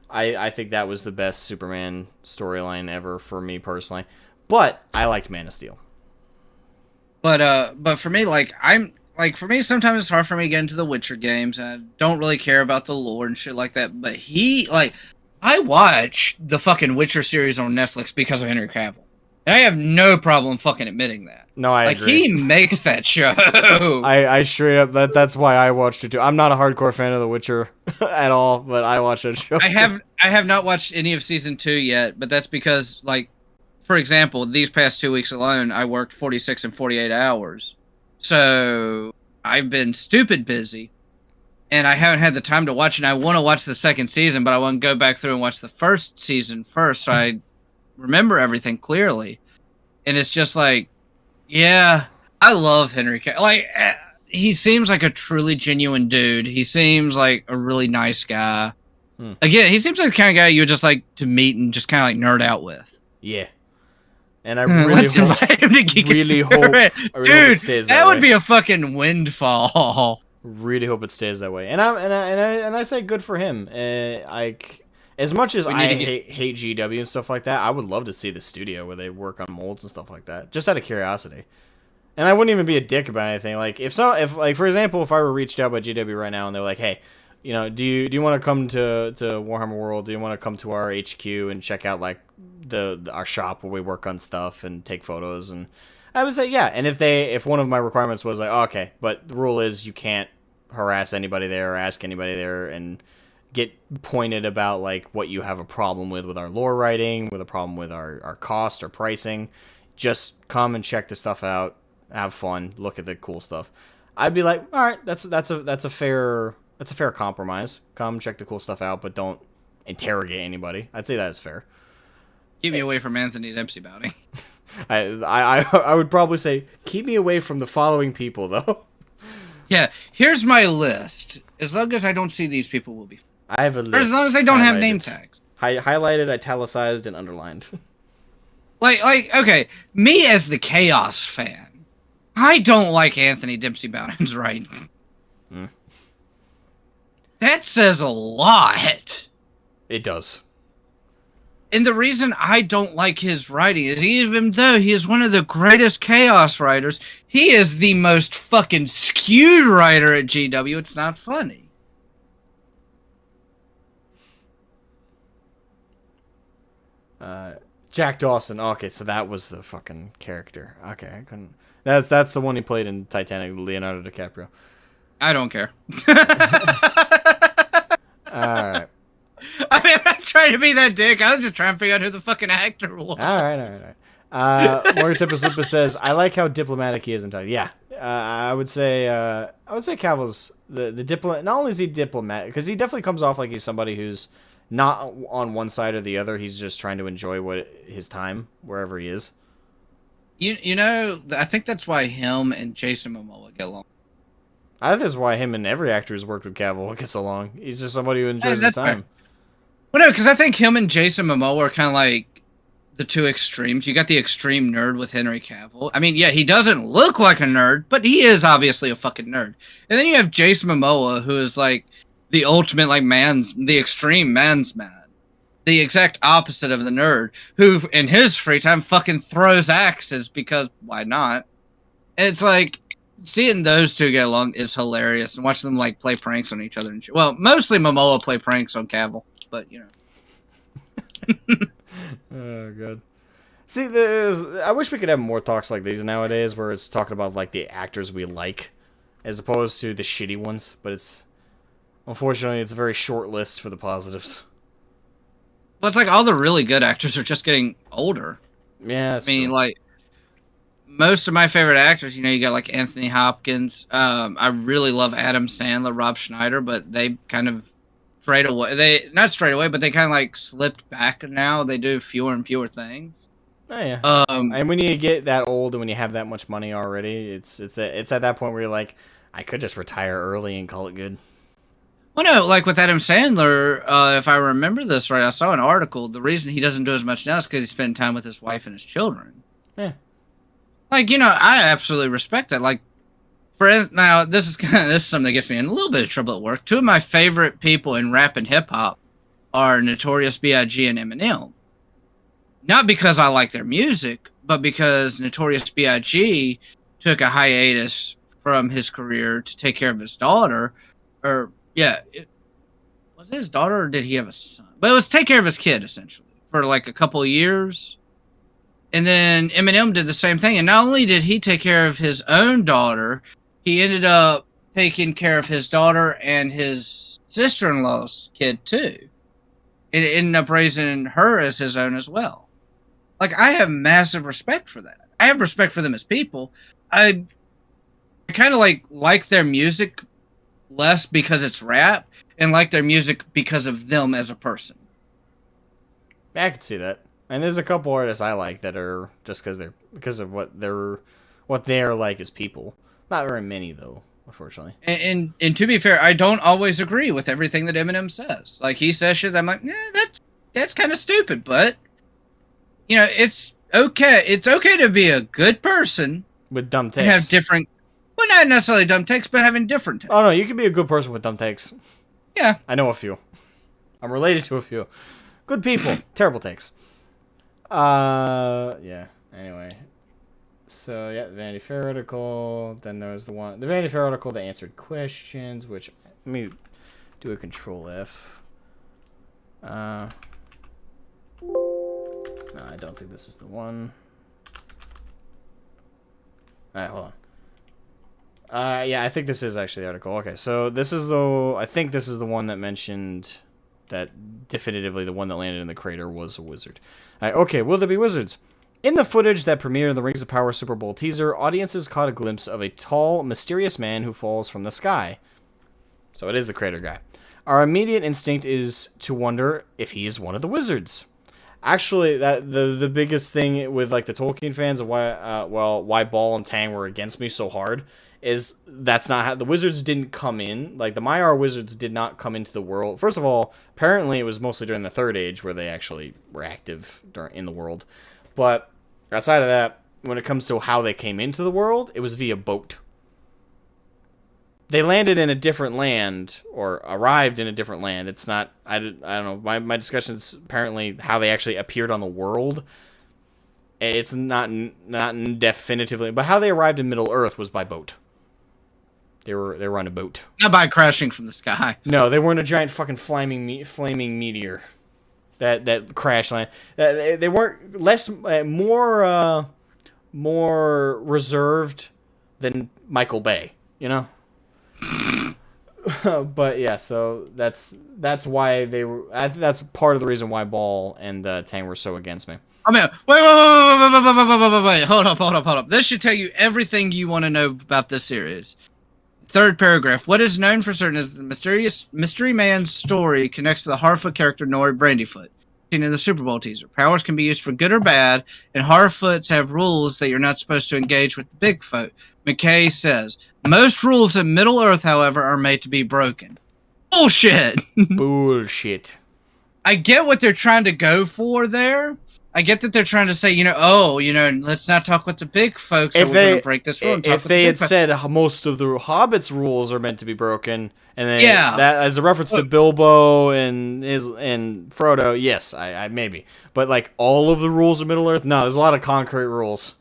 I think that was the best Superman storyline ever for me personally. But I liked Man of Steel. But for me, for me, sometimes it's hard for me to get into the Witcher games, and I don't really care about the lore and shit like that. But I watched the fucking Witcher series on Netflix because of Henry Cavill. And I have no problem fucking admitting that. No, I agree. He makes that show. I straight up that's why I watched it too. I'm not a hardcore fan of The Witcher at all, but I watched that show. I have not watched any of season 2 yet, but that's because for example, these past 2 weeks alone, I worked 46 and 48 hours. So I've been stupid busy, and I haven't had the time to watch it. And I want to watch the second season, but I want to go back through and watch the first season first, so I remember everything clearly. And it's just I love Henry Cavill. He seems like a truly genuine dude. He seems like a really nice guy. Again, he seems like the kind of guy you would just like to meet and just kind of nerd out with. Yeah. And I really hope that would be a fucking windfall. Really hope it stays that way. And I say good for him. As much as I hate GW and stuff like that, I would love to see the studio where they work on molds and stuff like that, just out of curiosity. And I wouldn't even be a dick about anything. If for example, if I were reached out by GW right now and they're like, hey, do you want to come to Warhammer World? Do you want to come to our HQ and check out our shop where we work on stuff and take photos? And I would say yeah. And if one of my requirements was like, oh, okay, but the rule is you can't harass anybody there or ask anybody there and get pointed about what you have a problem with our lore writing, with a problem with our cost or pricing. Just come and check the stuff out, have fun, look at the cool stuff. I'd be like, all right, that's a fair compromise. Come check the cool stuff out, but don't interrogate anybody. I'd say that is fair. Keep me away from Anthony Dempsey bounty. I would probably say keep me away from the following people though. Yeah, here's my list. As long as I don't see these people, we'll be fine. I have a list. Or as long as they don't have name tags. Highlighted, italicized, and underlined. Like, okay, me as the Chaos fan, I don't like Anthony Dempsey Bowden's writing. That says a lot. It does. And the reason I don't like his writing is even though he is one of the greatest Chaos writers, he is the most fucking skewed writer at GW. It's not funny. Jack Dawson. Okay, so that was the fucking character. Okay, I couldn't. That's the one he played in Titanic, Leonardo DiCaprio. I don't care. Alright. I mean, I'm not trying to be that dick. I was just trying to figure out who the fucking actor was. Alright. Morgan Tipper says, I like how diplomatic he is in Titan. Yeah. I would say Cavill's the diplomat. Not only is he diplomatic, because he definitely comes off like he's somebody who's not on one side or the other. He's just trying to enjoy his time wherever he is. You know, I think that's why him and Jason Momoa get along. I think that's why him and every actor who's worked with Cavill gets along. He's just somebody who enjoys his time. Fair. Well, no, because I think him and Jason Momoa are kind of like the two extremes. You got the extreme nerd with Henry Cavill. I mean, yeah, he doesn't look like a nerd, but he is obviously a fucking nerd. And then you have Jason Momoa, who is like the ultimate, like, the extreme man's man. The exact opposite of the nerd, who in his free time fucking throws axes because why not? It's like, seeing those two get along is hilarious, and watching them like play pranks on each other and shit. Well, mostly Momoa play pranks on Cavill, but you know. Oh god. See, I wish we could have more talks like these nowadays, where it's talking about like the actors we like, as opposed to the shitty ones. But unfortunately, it's a very short list for the positives. Well, it's like all the really good actors are just getting older. Yeah, I mean, like, most of my favorite actors, you know, you got like Anthony Hopkins. I really love Adam Sandler, Rob Schneider, but they kind of not straight away, but they kind of like slipped back now. They do fewer and fewer things. Oh yeah. And when you get that old and when you have that much money already, it's at that point where you're like, I could just retire early and call it good. Well, no, like with Adam Sandler, if I remember this right, I saw an article. The reason he doesn't do as much now is because he's spending time with his wife and his children. Yeah. Like, you know, I absolutely respect that. Like, now this is something that gets me in a little bit of trouble at work. Two of my favorite people in rap and hip hop are Notorious B.I.G. and Eminem. Not because I like their music, but because Notorious B.I.G. took a hiatus from his career to take care of his daughter, or was it his daughter or did he have a son? But it was take care of his kid essentially for like a couple of years. And then Eminem did the same thing. And not only did he take care of his own daughter, he ended up taking care of his daughter and his sister-in-law's kid too. And it ended up raising her as his own as well. Like, I have massive respect for that. I have respect for them as people. I kind of like their music less because it's rap and like their music because of them as a person. I can see that. And there's a couple artists I like that are just because of what they're like as people. Not very many though, unfortunately. And to be fair, I don't always agree with everything that Eminem says. Like, he says shit that I'm like, that's kind of stupid, but you know, it's okay. It's okay to be a good person with dumb takes. And have different, well, not necessarily dumb takes, but having different takes. Oh no, you can be a good person with dumb takes. Yeah, I know a few. I'm related to a few. Good people, terrible takes. Yeah. Anyway, so yeah, the Vanity Fair article. Then there was the Vanity Fair article that answered questions. Which let me do a Control F. No, I don't think this is the one. All right, hold on. Yeah, I think this is actually the article. Okay, so I think this is the one that mentioned that definitively the one that landed in the crater was a wizard. Okay, will there be wizards? In the footage that premiered the Rings of Power Super Bowl teaser, audiences caught a glimpse of a tall, mysterious man who falls from the sky. So it is the crater guy. Our immediate instinct is to wonder if he is one of the wizards. Actually, that the biggest thing with like the Tolkien fans of why Ball and Tang were against me so hard is that's not how the wizards didn't come in. Like the Maiar wizards did not come into the world. First of all, apparently it was mostly during the Third Age where they actually were active in the world. But outside of that, when it comes to how they came into the world, it was via boat. They landed in a different land, or arrived in a different land. It's not, I don't know, my discussion's apparently how they actually appeared on the world. It's not definitively, but how they arrived in Middle-earth was by boat. They were on a boat. Not by crashing from the sky. No, they weren't a giant fucking flaming meteor that crash land. They weren't more reserved than Michael Bay, you know? But yeah, so that's why they were. I think that's part of the reason why Ball and Tang were so against me. I mean, wait, hold up. This should tell you everything you want to know about this series. Third paragraph. What is known for certain is the mysterious Mystery Man's story connects to the Harfoot character Nori Brandyfoot, seen in the Super Bowl teaser. Powers can be used for good or bad, and Harfoots have rules that you're not supposed to engage with the Bigfoot. McKay says, most rules in Middle-earth, however, are made to be broken. Bullshit! Bullshit. I get what they're trying to go for there. I get that they're trying to say, let's not talk with the big folks, or we're going to break this rule. If they had said most of the Hobbit's rules are meant to be broken, and that as a reference to Bilbo and Frodo, yes, I maybe. But like all of the rules of Middle-earth, no, there's a lot of concrete rules.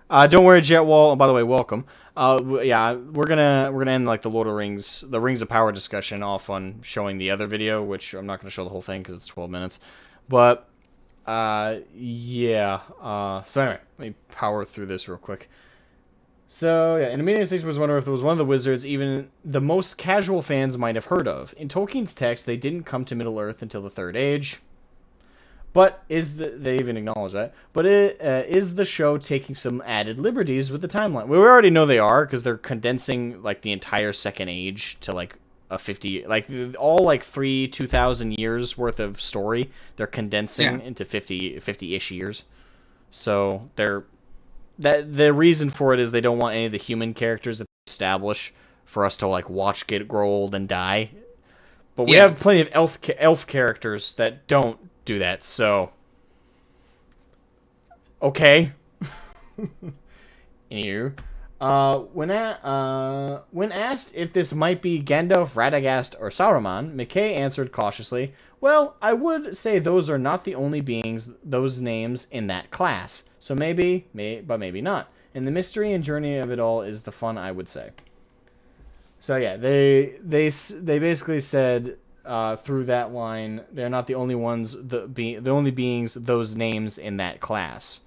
Don't worry, Jetwall. Oh, by the way, welcome. Yeah, we're gonna end like the Lord of the Rings of Power discussion off on showing the other video, which I'm not gonna show the whole thing because it's 12 minutes. But yeah. So anyway, let me power through this real quick. So yeah, in the media station was wondering if there was one of the wizards even the most casual fans might have heard of. In Tolkien's text, they didn't come to Middle-earth until the Third Age. But they even acknowledge that? But is the show taking some added liberties with the timeline? We already know they are because they're condensing like the entire Second Age to like a 50, like all like 2,000 years worth of story. They're condensing into 50-ish years. So the reason for it is they don't want any of the human characters to establish for us to like watch get grow old and die. But we have plenty of elf characters that don't do that, so okay. Anywho, when asked if this might be Gandalf, Radagast, or Saruman, McKay answered cautiously, "Well, I would say those are not the only beings, those names in that class. So maybe, but maybe not. And the mystery and journey of it all is the fun, I would say." So yeah, they basically said. Through that line, they're not the only ones, the only beings, those names in that class.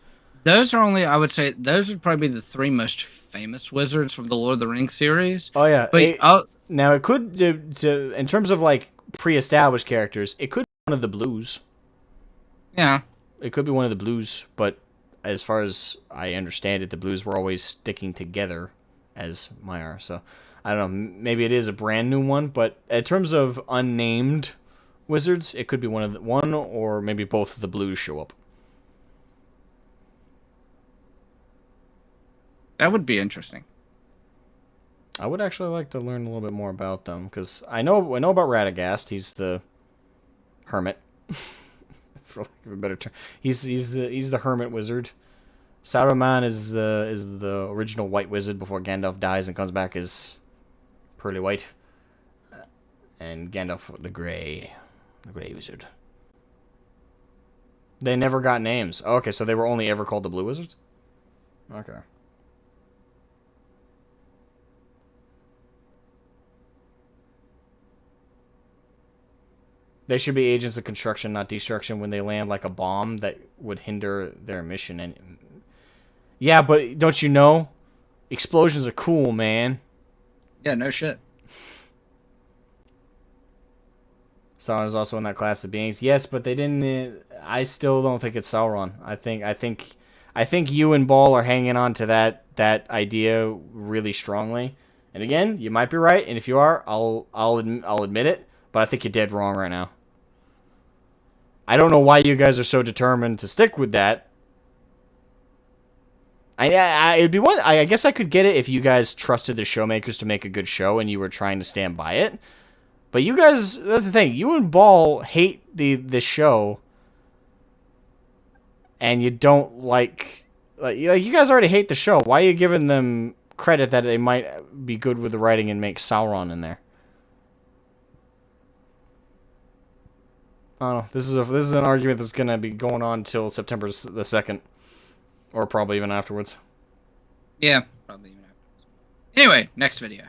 Those are only, I would say, those would probably be the three most famous wizards from the Lord of the Rings series. Oh yeah, but now it could, in terms of like pre-established characters, it could be one of the Blues. Yeah, it could be one of the Blues, but as far as I understand it, the Blues were always sticking together as Maiar, so. I don't know, maybe it is a brand new one, but in terms of unnamed wizards, it could be one or maybe both of the Blues show up. That would be interesting. I would actually like to learn a little bit more about them, because I know about Radagast. He's the hermit, for lack of a better term. He's the hermit wizard. Saruman is the original white wizard before Gandalf dies and comes back as Pearly White, and Gandalf the Grey Wizard. They never got names. Okay, so they were only ever called the Blue Wizards? Okay. They should be agents of construction, not destruction, when they land like a bomb that would hinder their mission. And yeah, but don't you know? Explosions are cool, man. Yeah, no shit. Sauron is also in that class of beings. Yes, but they didn't. I still don't think it's Sauron. I think you and Ball are hanging on to that idea really strongly, And again, you might be right, and if you are, I'll admit it, but I think you're dead wrong right now. I don't know why you guys are so determined to stick with that. It'd be one. I guess I could get it if you guys trusted the showmakers to make a good show and you were trying to stand by it. But you guys, that's the thing. You and Ball hate the show, and you don't like you guys already hate the show. Why are you giving them credit that they might be good with the writing and make Sauron in there? I don't know. This is an argument that's gonna be going on till September the 2nd, or probably even afterwards. Yeah, probably even afterwards. Anyway, next video.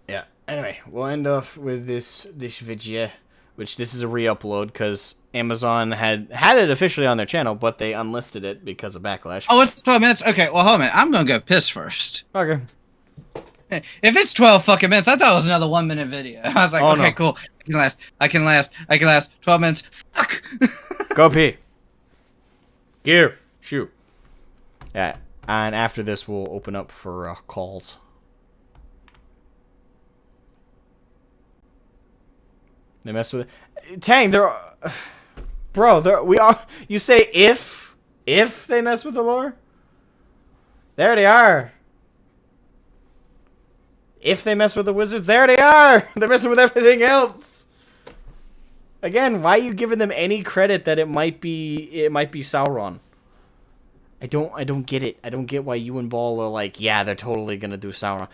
Yeah. Anyway, we'll end off with this video, which this is a re-upload because Amazon had it officially on their channel, but they unlisted it because of backlash. Oh, it's 12 minutes? Okay, well, hold on a minute. I'm going to go piss first. Okay. If it's 12 fucking minutes, I thought it was another 1 minute video. I was like, oh, okay, no. cool. I can last 12 minutes. Fuck. Go pee. Gear. Shoot. Yeah. And after this, we'll open up for calls. They mess with it. Tang, they're... Bro, we are... You say if they mess with the lore? There they are. If they mess with the wizards, there they are. They're messing with everything else. Again, why are you giving them any credit that it might be Sauron? I don't get it. I don't get why you and Ball are like, yeah, they're totally gonna do Sauron.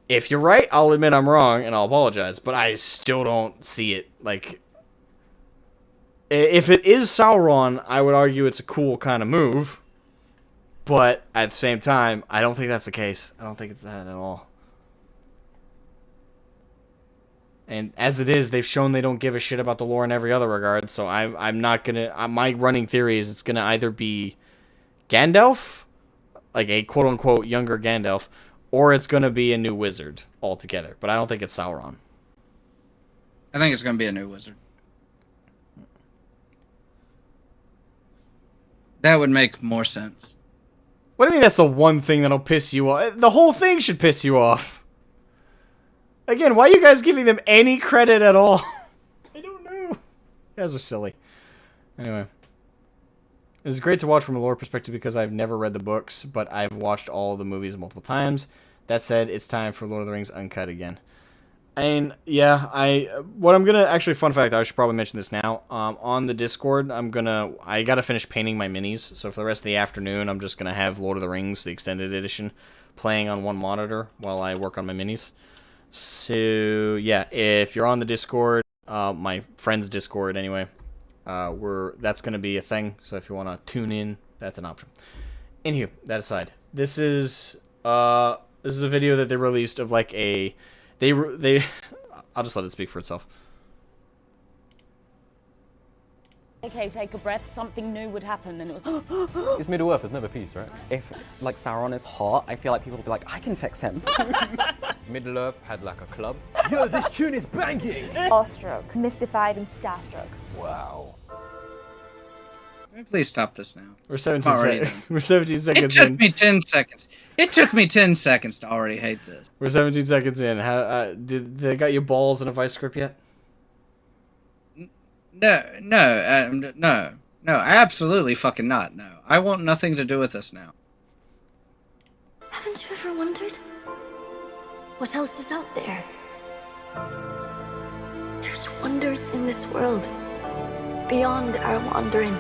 If you're right, I'll admit I'm wrong and I'll apologize, but I still don't see it. Like, if it is Sauron, I would argue it's a cool kind of move, but at the same time, I don't think that's the case. I don't think it's that at all. And as it is, they've shown they don't give a shit about the lore in every other regard, so I'm not gonna... my running theory is it's gonna either be Gandalf, like a quote-unquote younger Gandalf, or it's gonna be a new wizard altogether. But I don't think it's Sauron. I think it's going to be a new wizard. That would make more sense. What do you mean that's the one thing that'll piss you off? The whole thing should piss you off. Again, why are you guys giving them any credit at all? I don't know. You guys are silly. Anyway. This is great to watch from a lore perspective because I've never read the books, but I've watched all the movies multiple times. That said, it's time for Lord of the Rings Uncut again. And, yeah, what I'm gonna... Actually, fun fact, I should probably mention this now. On the Discord, I gotta finish painting my minis, so for the rest of the afternoon, I'm just gonna have Lord of the Rings, the extended edition, playing on one monitor while I work on my minis. So, yeah, if you're on the Discord, my friend's Discord anyway, that's going to be a thing, so if you want to tune in, that's an option. Anywho, that aside, this is a video that they released of like I'll just let it speak for itself. Okay, take a breath, something new would happen, and it was... It's Middle-earth, there's never peace, right? If, like, Sauron is hot, I feel like people will be like, I can fix him. Middle-earth had, like, a club. Yo, this tune is banging! Awestruck, mystified, and starstruck. Wow. Can we please stop this now? We're 17 seconds in. It took me 10 seconds. It took me 10 seconds to already hate this. We're 17 seconds in. How did they got your balls in a vice grip yet? No, absolutely fucking not, no. I want nothing to do with this now. Haven't you ever wondered what else is out there? There's wonders in this world beyond our wandering.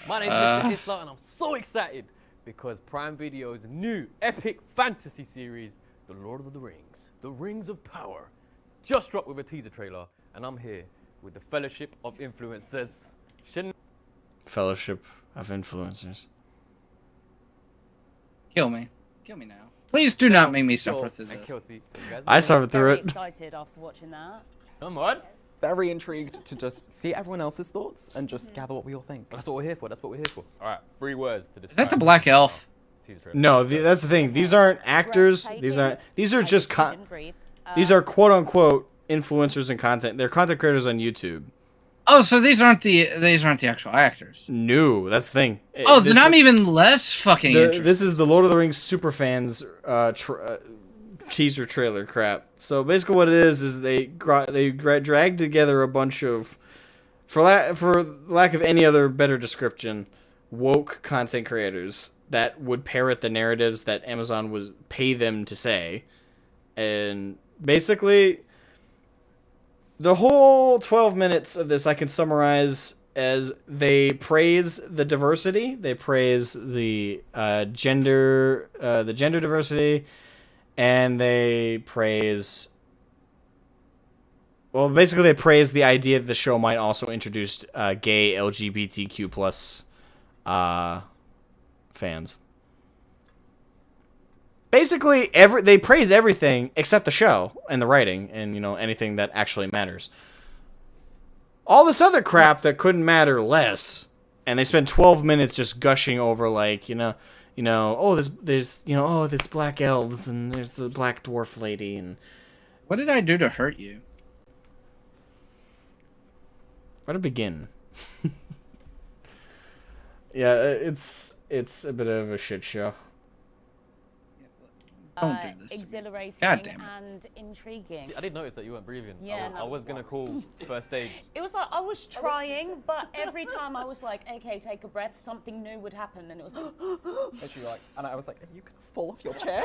My name's Mr. Isla, and I'm so excited because Prime Video's new epic fantasy series, The Lord of the Rings, The Rings of Power, just dropped with a teaser trailer, and I'm here with the Fellowship of Influencers. Fellowship of Influencers. Kill me now. Please do not make me suffer through this. Kelsey, I suffered through Very it. excited after watching that. Come on. Very intrigued to just see everyone else's thoughts and just gather what we all think. That's what we're here for. That's what we're here for. All right, 3 words to describe. Is that the Black Elf? Teaser trailer. No, that's the thing. These aren't actors. These are just these are quote unquote influencers and content. They're content creators on YouTube. Oh, so these aren't the actual actors. No, that's the thing. Oh, then I'm even less fucking interested. This is the Lord of the Rings superfans teaser trailer crap. So basically, what it is they dragged together a bunch of, for lack of any other better description, woke content creators that would parrot the narratives that Amazon would pay them to say, and basically, the whole 12 minutes of this I can summarize as they praise the diversity, they praise the gender diversity, and they praise. Well, basically, they praise the idea that the show might also introduce gay LGBTQ plus fans. Basically, they praise everything except the show and the writing and, anything that actually matters. All this other crap that couldn't matter less, and they spend 12 minutes just gushing over, like, there's black elves and there's the black dwarf lady and. What did I do to hurt you? Where to begin? Yeah, it's a bit of a shit show. Don't do this. Exhilarating God damn it. and intriguing. I did notice that you weren't breathing. Yeah, I was gonna call first stage. It was like I was trying, but every time I was like, okay, take a breath, something new would happen, and it was. And she and I was like, are you gonna fall off your chair?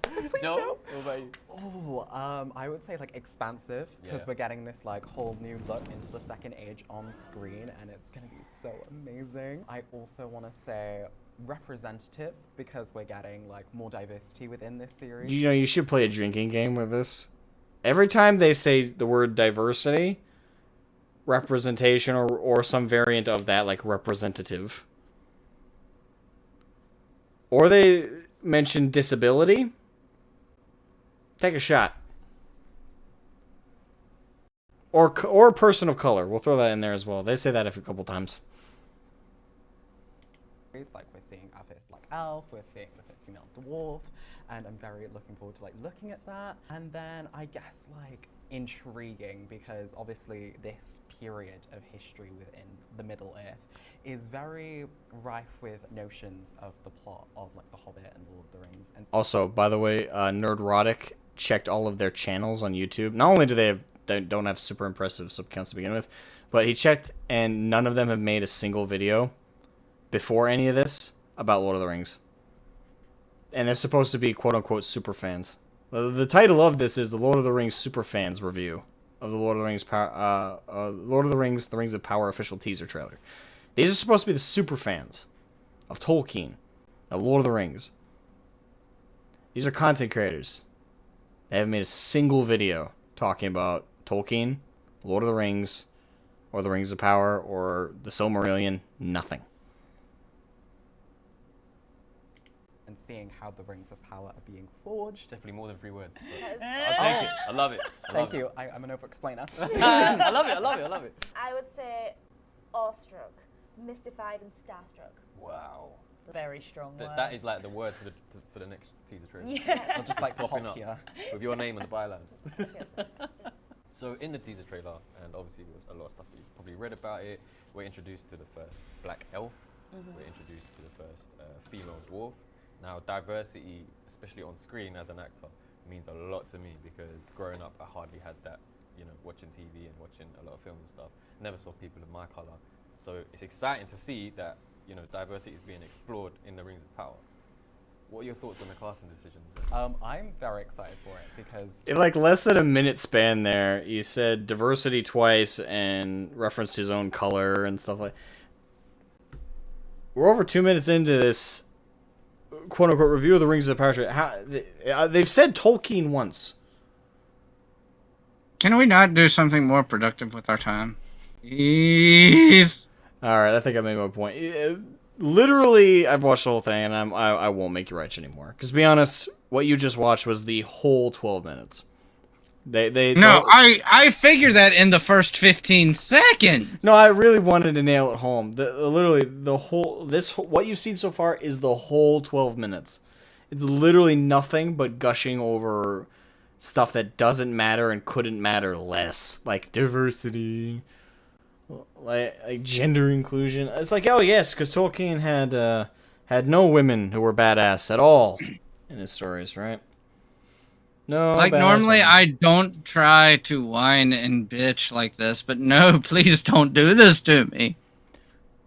Please No. What about you? Oh, I would say like expansive, because Yeah. we're getting this like whole new look into the second age on screen, and it's gonna be so amazing. I also want to say representative, because we're getting like more diversity within this series. You should play a drinking game with this. Every time they say the word diversity, representation, or some variant of that, like representative, or they mention disability, take a shot. Or a person of color. We'll throw that in there as well. They say that a couple times. Like we're seeing our first black elf, we're seeing the first female dwarf, and I'm very looking forward to like looking at that. And then I guess like intriguing, because obviously this period of history within the Middle Earth is very rife with notions of the plot of like The Hobbit and Lord of the Rings. And Also, by the way, Nerdrotic checked all of their channels on YouTube. Not only do they don't have super impressive sub counts to begin with, but he checked and none of them have made a single video before any of this about Lord of the Rings. And they're supposed to be quote-unquote super fans. The title of this is the Lord of the Rings Super Fans Review of the Lord of the Rings The Rings of Power official teaser trailer. These are supposed to be the super fans of Tolkien, of Lord of the Rings. These are content creators. They haven't made a single video talking about Tolkien, Lord of the Rings, or the Rings of Power, or the Silmarillion. Nothing. and seeing how the Rings of Power are being forged. Definitely more than 3 words. I'll take it. I love it. Thank you. I'm an over-explainer. I love it. I love it. I love it. I would say awestruck, mystified, and starstruck. Wow. Very strong words. That is like the word for the next teaser trailer. Yeah. Or just like Popping pop up here. with your name on the byline. So in the teaser trailer, and obviously with a lot of stuff that you've probably read about it, we're introduced to the first black elf. We're introduced to the first female dwarf. Now diversity, especially on screen as an actor, means a lot to me because growing up I hardly had that, you know, watching TV and watching a lot of films and stuff. Never saw people of my colour. So it's exciting to see that, you know, diversity is being explored in the Rings of Power. What are your thoughts on the casting decisions? I'm very excited for it because In like less than a minute span there, he said diversity twice and referenced his own color and stuff like. We're over 2 minutes into this quote-unquote review of the Rings of Power. They've said Tolkien once. Can we not do something more productive with our time? Please. All right, I think I made my point. Literally, I've watched the whole thing, and I won't make you right anymore. Because to be honest, what you just watched was the whole 12 minutes. I figured that in the first 15 seconds. No, I really wanted to nail it home. What you've seen so far is the whole 12 minutes. It's literally nothing but gushing over stuff that doesn't matter and couldn't matter less, like diversity, like gender inclusion. It's like, oh yes, because Tolkien had no women who were badass at all in his stories, right? No. Like badass normally women. I don't try to whine and bitch like this, but no, please don't do this to me.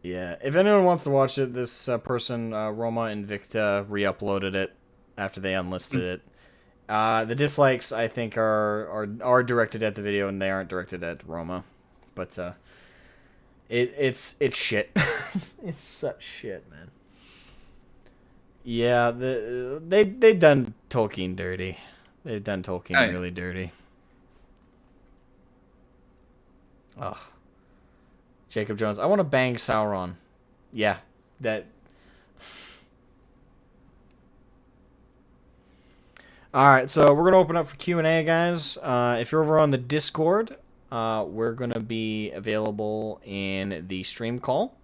Yeah, if anyone wants to watch it, this person, Roma Invicta, re-uploaded it after they unlisted it. The dislikes, I think, are directed at the video, and they aren't directed at Roma. But it's shit. It's such shit, man. Yeah, they done Tolkien dirty. They've done Tolkien really dirty. Ugh. Jacob Jones, I want to bang Sauron. Yeah, that. All right, so we're gonna open up for Q&A, guys. If you're over on the Discord, we're gonna be available in the stream call.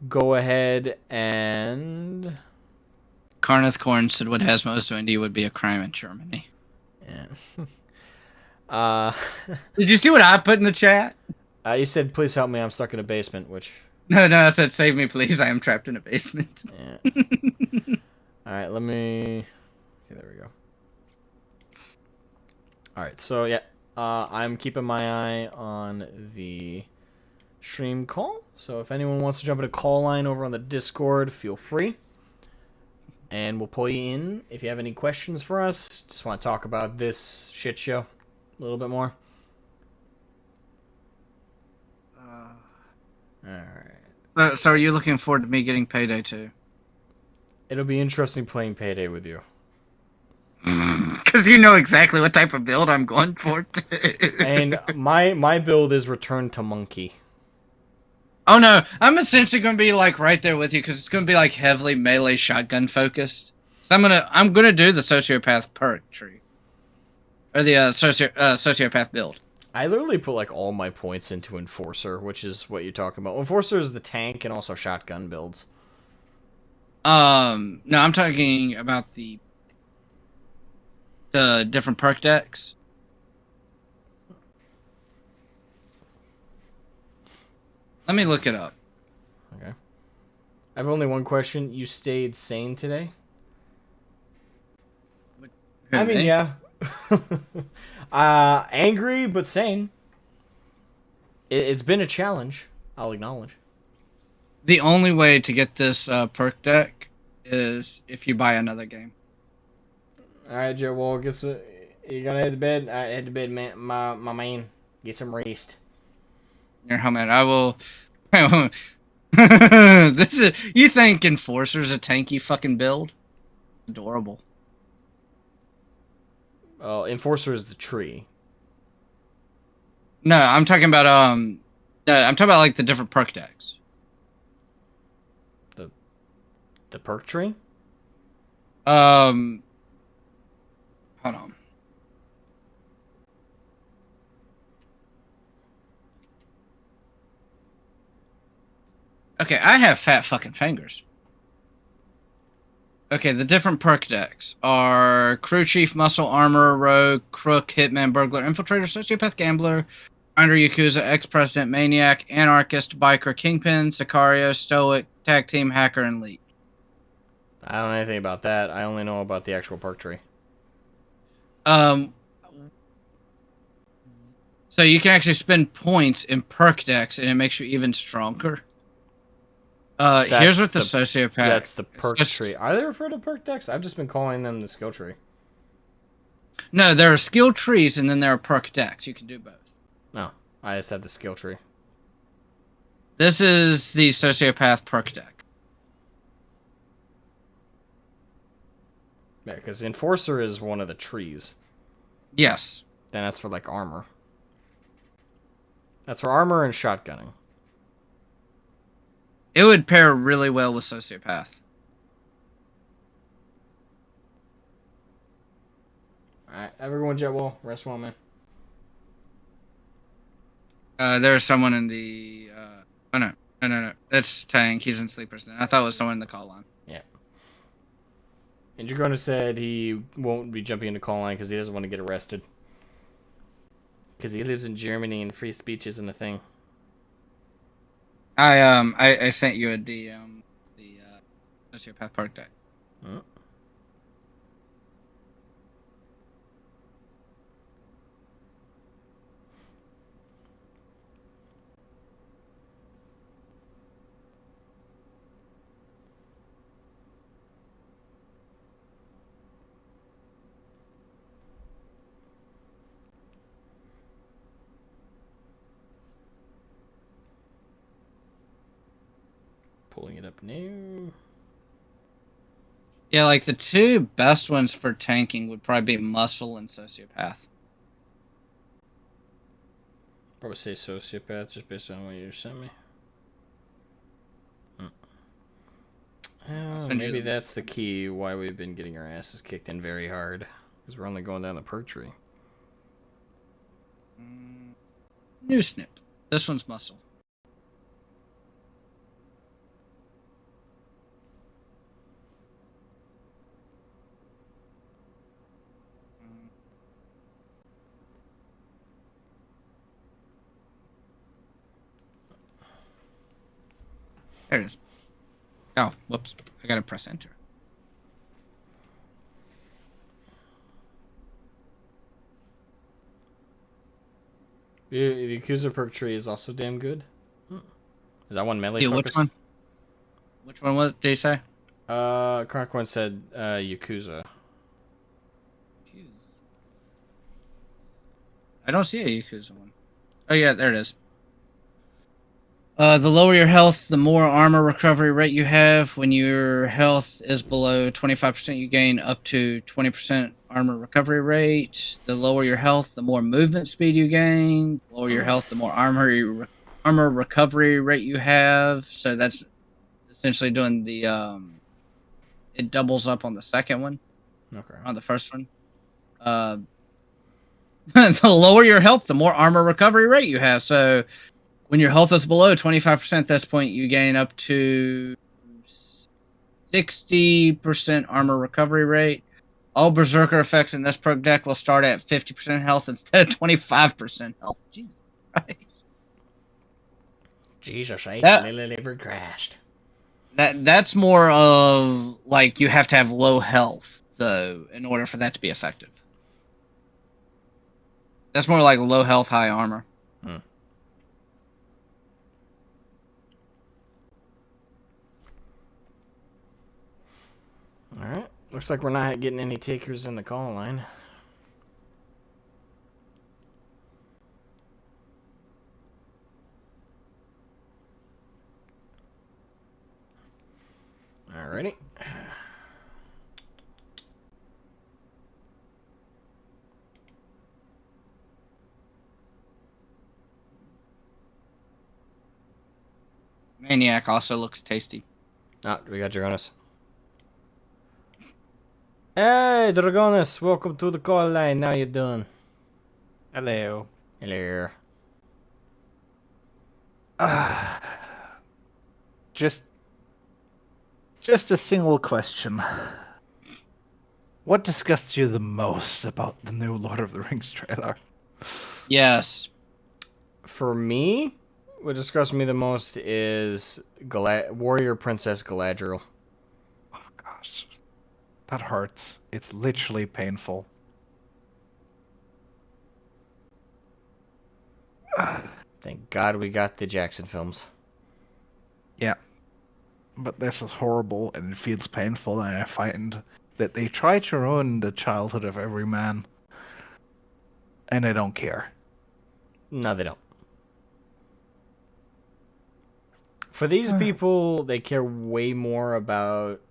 Go ahead and. Carneth Korn said what has most to India would be a crime in Germany. Yeah. Did you see what I put in the chat? You said, please help me, I'm stuck in a basement, which... No, I said, save me, please. I am trapped in a basement. Yeah. Alright, let me... Okay, there we go. Alright, so, yeah. I'm keeping my eye on the stream call. So if anyone wants to jump in a call line over on the Discord, feel free. And we'll pull you in if you have any questions for us. Just want to talk about this shit show a little bit more. Alright. So are you looking forward to me getting Payday too? It'll be interesting playing Payday with you. Because you know exactly what type of build I'm going for. And my build is Return to Monkey. Oh no, I'm essentially going to be like right there with you because it's going to be like heavily melee shotgun focused. So I'm gonna do the sociopath perk tree, or the sociopath build. I literally put like all my points into Enforcer, which is what you're talking about. Enforcer is the tank and also shotgun builds. No, I'm talking about the different perk decks. Let me look it up. Okay. I have only one question. You stayed sane today? I mean, yeah. Angry, but sane. It's been a challenge. I'll acknowledge. The only way to get this perk deck is if you buy another game. All right, Joe. Well, you gonna head to bed? I head to bed, man. My man. Get some rest. Your helmet. I will. This is. You think Enforcer's a tanky fucking build? Adorable. Oh, Enforcer is the tree. No, I'm talking about No, I'm talking about like the different perk decks. The perk tree? Hold on. Okay, I have fat fucking fingers. Okay, the different perk decks are Crew Chief, Muscle, Armor, Rogue, Crook, Hitman, Burglar, Infiltrator, Sociopath, Gambler, Grinder, Yakuza, Ex-President, Maniac, Anarchist, Biker, Kingpin, Sicario, Stoic, Tag Team, Hacker, and Leak. I don't know anything about that. I only know about the actual perk tree. So you can actually spend points in perk decks, and it makes you even stronger. Here's what the sociopath. That's the perk tree. Are they referred to perk decks? I've just been calling them the skill tree. No, there are skill trees, and then there are perk decks. You can do both. No, I just have the skill tree. This is the sociopath perk deck. Yeah, because Enforcer is one of the trees. Yes. Then that's for like armor. That's for armor and shotgunning. It would pair really well with sociopath. Alright, everyone jet well. Rest well, man. There's someone in the... Oh, no. No. That's Tank. He's in Sleepers now. I thought it was someone in the call line. Yeah. And Dragona said he won't be jumping into call line because he doesn't want to get arrested. Because he lives in Germany and free speech isn't a thing. I sent you a DM. The Sociopath Park deck. Huh? Pulling it up now. Yeah, like the two best ones for tanking would probably be Muscle and Sociopath. Probably say Sociopath just based on what you sent me. Maybe that's the key why we've been getting our asses kicked in very hard. Because we're only going down the perk tree. New snip. This one's Muscle. There it is. Oh, whoops. I gotta press enter. The Yakuza perk tree is also damn good. Is that one melee Yeah, focused? which one? Which one was? Did you say? Carcardons said Yakuza. I don't see a Yakuza one. Oh yeah, there it is. The lower your health, the more armor recovery rate you have. When your health is below 25%, you gain up to 20% armor recovery rate. The lower your health, the more movement speed you gain. Lower your health, the more armor recovery rate you have. So that's essentially doing the it doubles up on the second one. Okay. On the first one. The lower your health, the more armor recovery rate you have. So when your health is below 25%, at this point you gain up to 60% armor recovery rate. All berserker effects in this perk deck will start at 50% health instead of 25% health. Jesus Christ. Jesus, I liver crashed. That's more of like you have to have low health though in order for that to be effective. That's more like low health, high armor. Alright. Looks like we're not getting any takers in the call line. Alrighty. Maniac also looks tasty. Ah, we got Dragonus. Hey, Dragonus, welcome to the call line. How you doing? Hello. Hello. Just a single question. What disgusts you the most about the new Lord of the Rings trailer? Yes. For me, what disgusts me the most is Warrior Princess Galadriel. Oh gosh. That hurts. It's literally painful. Thank God we got the Jackson films. Yeah. But this is horrible and it feels painful, and I find that they try to ruin the childhood of every man. And I don't care. No, they don't. For these people, they care way more about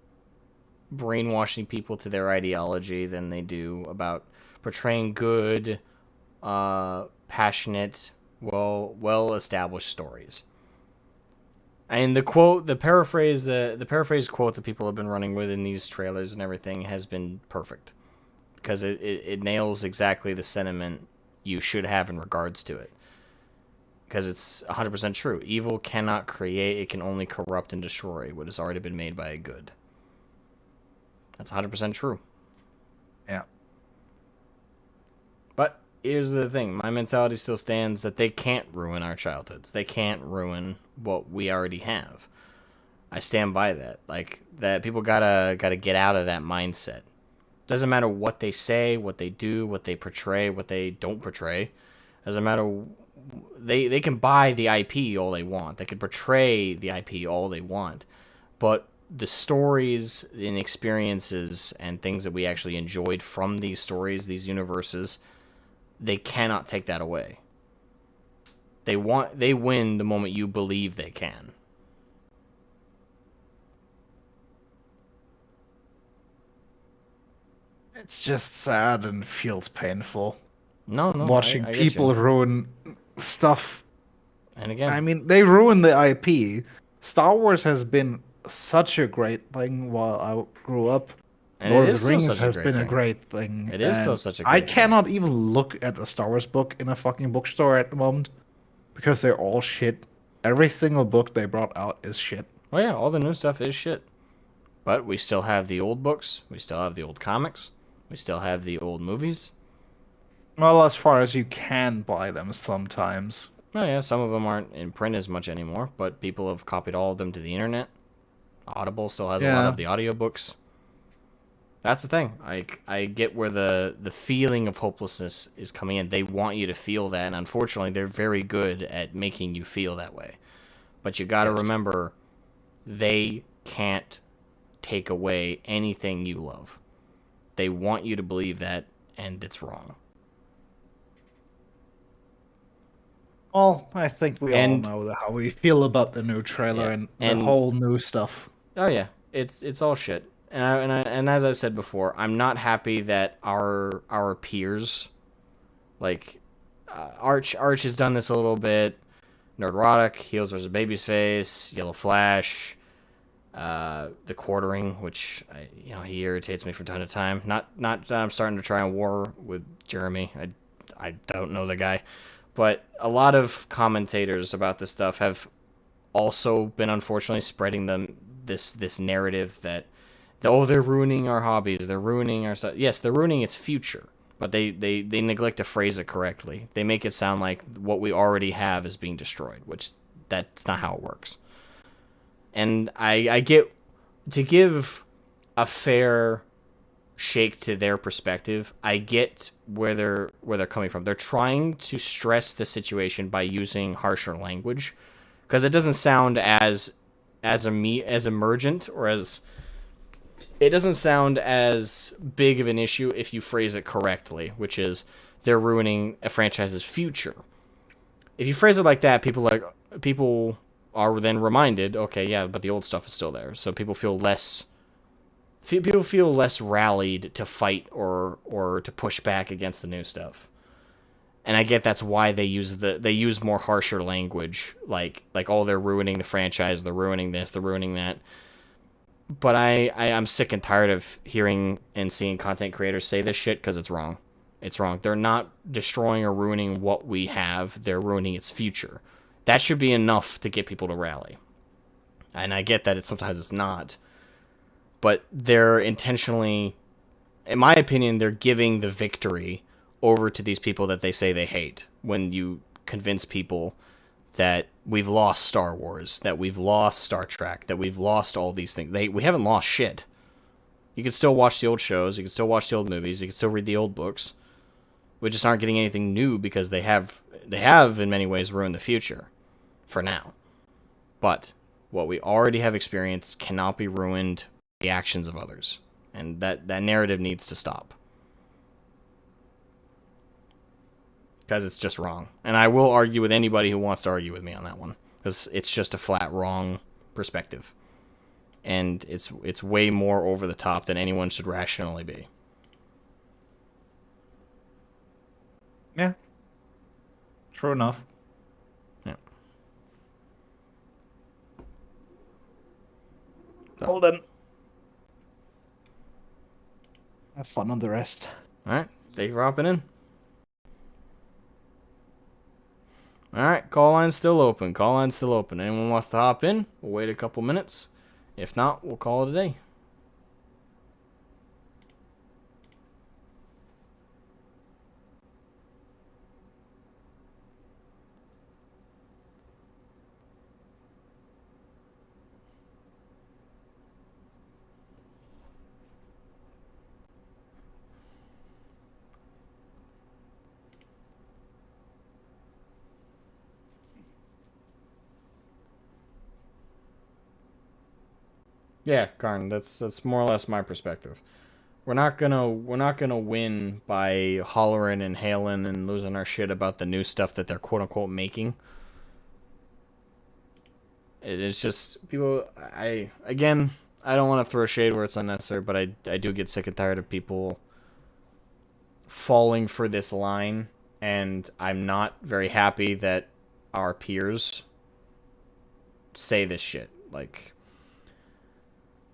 brainwashing people to their ideology than they do about portraying good, passionate, well-established stories. And the paraphrase quote that people have been running with in these trailers and everything has been perfect, because it nails exactly the sentiment you should have in regards to it. Because it's 100% true. Evil cannot create; it can only corrupt and destroy what has already been made by a good. That's 100% true. Yeah. But here's the thing. My mentality still stands that they can't ruin our childhoods. They can't ruin what we already have. I stand by that. Like, that people gotta get out of that mindset. Doesn't matter what they say, what they do, what they portray, what they don't portray. Doesn't matter. They can buy the IP all they want. They can portray the IP all they want. But the stories and experiences and things that we actually enjoyed from these stories, these universes, they cannot take that away. They win the moment you believe they can. It's just sad and feels painful. No, Watching I get people you. ruin stuff. And again, I mean, they ruin the IP. Star Wars has been such a great thing while I grew up. and Lord it of is the still Rings such a has great been a thing. great thing. It is still and such a I great thing. cannot even look at a Star Wars book in a fucking bookstore at the moment because they're all shit. Every single book they brought out is shit. Oh yeah, all the new stuff is shit. But we still have the old books. We still have the old comics. We still have the old movies. Well, as far as you can buy them sometimes. Oh yeah, some of them aren't in print as much anymore, but people have copied all of them to the internet. Audible still has a lot Yeah. of the audiobooks. That's the thing. I get where the feeling of hopelessness is coming in. They want you to feel that, and unfortunately, they're very good at making you feel that way. But you got to Yes. remember, they can't take away anything you love. They want you to believe that, and it's wrong. Well, I think we And- all know how we feel about the new trailer Yeah, and and- the whole new stuff. Oh yeah, it's all shit. And as I said before, I'm not happy that our peers, like Arch has done this a little bit. Nerdrotic, Heels vs. Baby's Face, Yellow Flash, the Quartering, which he irritates me from time to time. Not that I'm starting to try and war with Jeremy. I don't know the guy, but a lot of commentators about this stuff have also been unfortunately spreading this narrative that they're ruining our hobbies, they're ruining our stuff. Yes, they're ruining its future, but they neglect to phrase it correctly. They make it sound like what we already have is being destroyed, which that's not how it works. And I get, to give a fair shake to their perspective, I get where they're coming from. They're trying to stress the situation by using harsher language, because it doesn't sound as emergent, or as it doesn't sound as big of an issue if you phrase it correctly, which is they're ruining a franchise's future. If you phrase it like that, people are then reminded, okay, yeah, but the old stuff is still there, so people feel less rallied to fight or to push back against the new stuff. And I get that's why they use more harsher language, like oh, they're ruining the franchise, they're ruining this, they're ruining that. But I'm sick and tired of hearing and seeing content creators say this shit, because it's wrong. It's wrong. They're not destroying or ruining what we have, they're ruining its future. That should be enough to get people to rally. And I get that sometimes it's not. But they're intentionally, in my opinion, they're giving the victory over to these people that they say they hate, when you convince people that we've lost Star Wars, that we've lost Star Trek, that we've lost all these things. We haven't lost shit. You can still watch the old shows, you can still watch the old movies, you can still read the old books. We just aren't getting anything new, because they have in many ways ruined the future for now. But what we already have experienced cannot be ruined by the actions of others, and that narrative needs to stop. Because it's just wrong. And I will argue with anybody who wants to argue with me on that one, because it's just a flat wrong perspective. And it's way more over the top than anyone should rationally be. Yeah. True enough. Yeah. Hold on. Have fun on the rest. Alright, thank you for hopping in. Alright, call line's still open. Call line's still open. Anyone wants to hop in? We'll wait a couple minutes. If not, we'll call it a day. Yeah, Karn, that's more or less my perspective. We're not gonna win by hollering and hailing and losing our shit about the new stuff that they're quote unquote making. It's just people. I don't want to throw shade where it's unnecessary, but I do get sick and tired of people falling for this line, and I'm not very happy that our peers say this shit.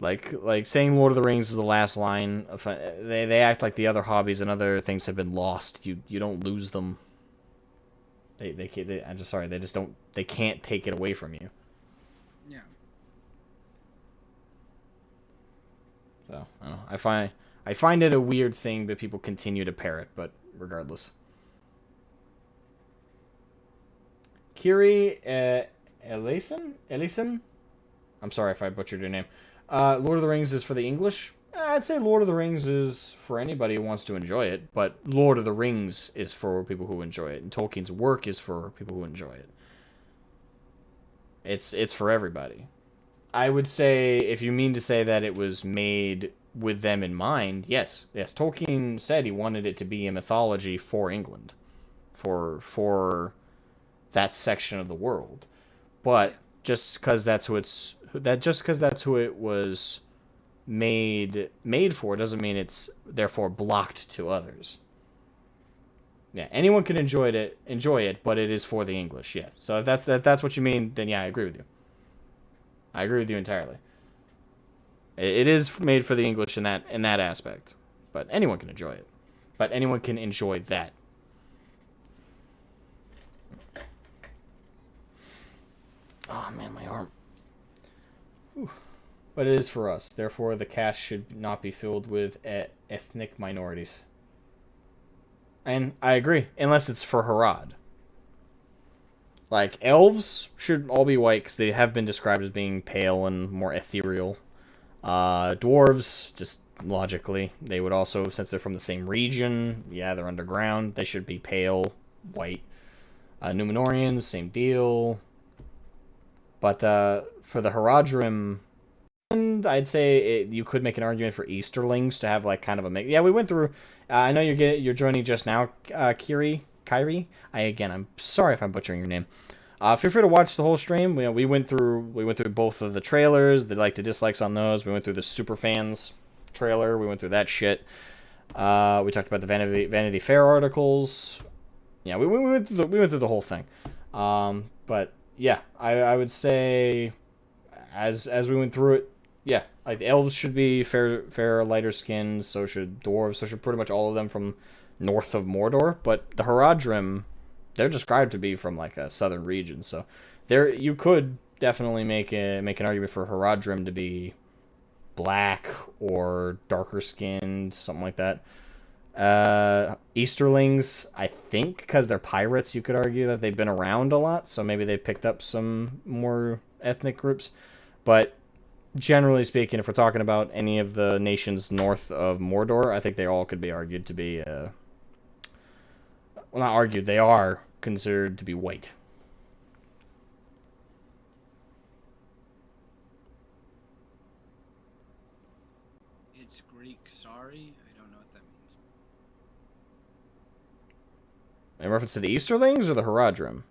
Like saying Lord of the Rings is the last line. They act like the other hobbies and other things have been lost. You don't lose them. They can't. I'm just sorry. They just don't. They can't take it away from you. Yeah. So I don't know. I find it a weird thing that people continue to parrot, but regardless. Kiri Elison? I'm sorry if I butchered your name. Lord of the Rings is for the English? I'd say Lord of the Rings is for anybody who wants to enjoy it, but Lord of the Rings is for people who enjoy it, and Tolkien's work is for people who enjoy it. It's for everybody. I would say, if you mean to say that it was made with them in mind, yes. Tolkien said he wanted it to be a mythology for England, for that section of the world. But just because that's who it was made for doesn't mean it's therefore blocked to others. Yeah, anyone can enjoy it, but it is for the English. Yeah, so if that's what you mean, then yeah, I agree with you. I agree with you entirely. It is made for the English in that aspect, but anyone can enjoy it. But anyone can enjoy that. Oh man, my arm. Whew. But it is for us. Therefore, the cast should not be filled with ethnic minorities. And I agree, unless it's for Harad. Like, elves should all be white because they have been described as being pale and more ethereal. Dwarves, just logically, they would also, since they're from the same region, yeah, they're underground, they should be pale, white. Numenorians, same deal. But for the Haradrim, I'd say you could make an argument for Easterlings to have like kind of a mix. Yeah, we went through. I know you're joining just now, Kyrie. I'm sorry if I'm butchering your name. Feel free to watch the whole stream. We went through both of the trailers, the like to dislikes on those. We went through the Superfans trailer. We went through that shit. We talked about the Vanity Fair articles. Yeah, we went through the whole thing. But yeah, I would say as we went through it, yeah, like the elves should be fair, lighter skinned. So should dwarves. So should pretty much all of them from north of Mordor. But the Haradrim, they're described to be from like a southern region. So there, you could definitely make an argument for Haradrim to be black or darker skinned, something like that. Easterlings, I think, because they're pirates, you could argue that they've been around a lot, so maybe they picked up some more ethnic groups. But generally speaking, if we're talking about any of the nations north of Mordor, I think they all could be argued to be, well, not argued, they are considered to be white. It's Greek, sorry. I don't know what that means. In reference to the Easterlings or the Haradrim?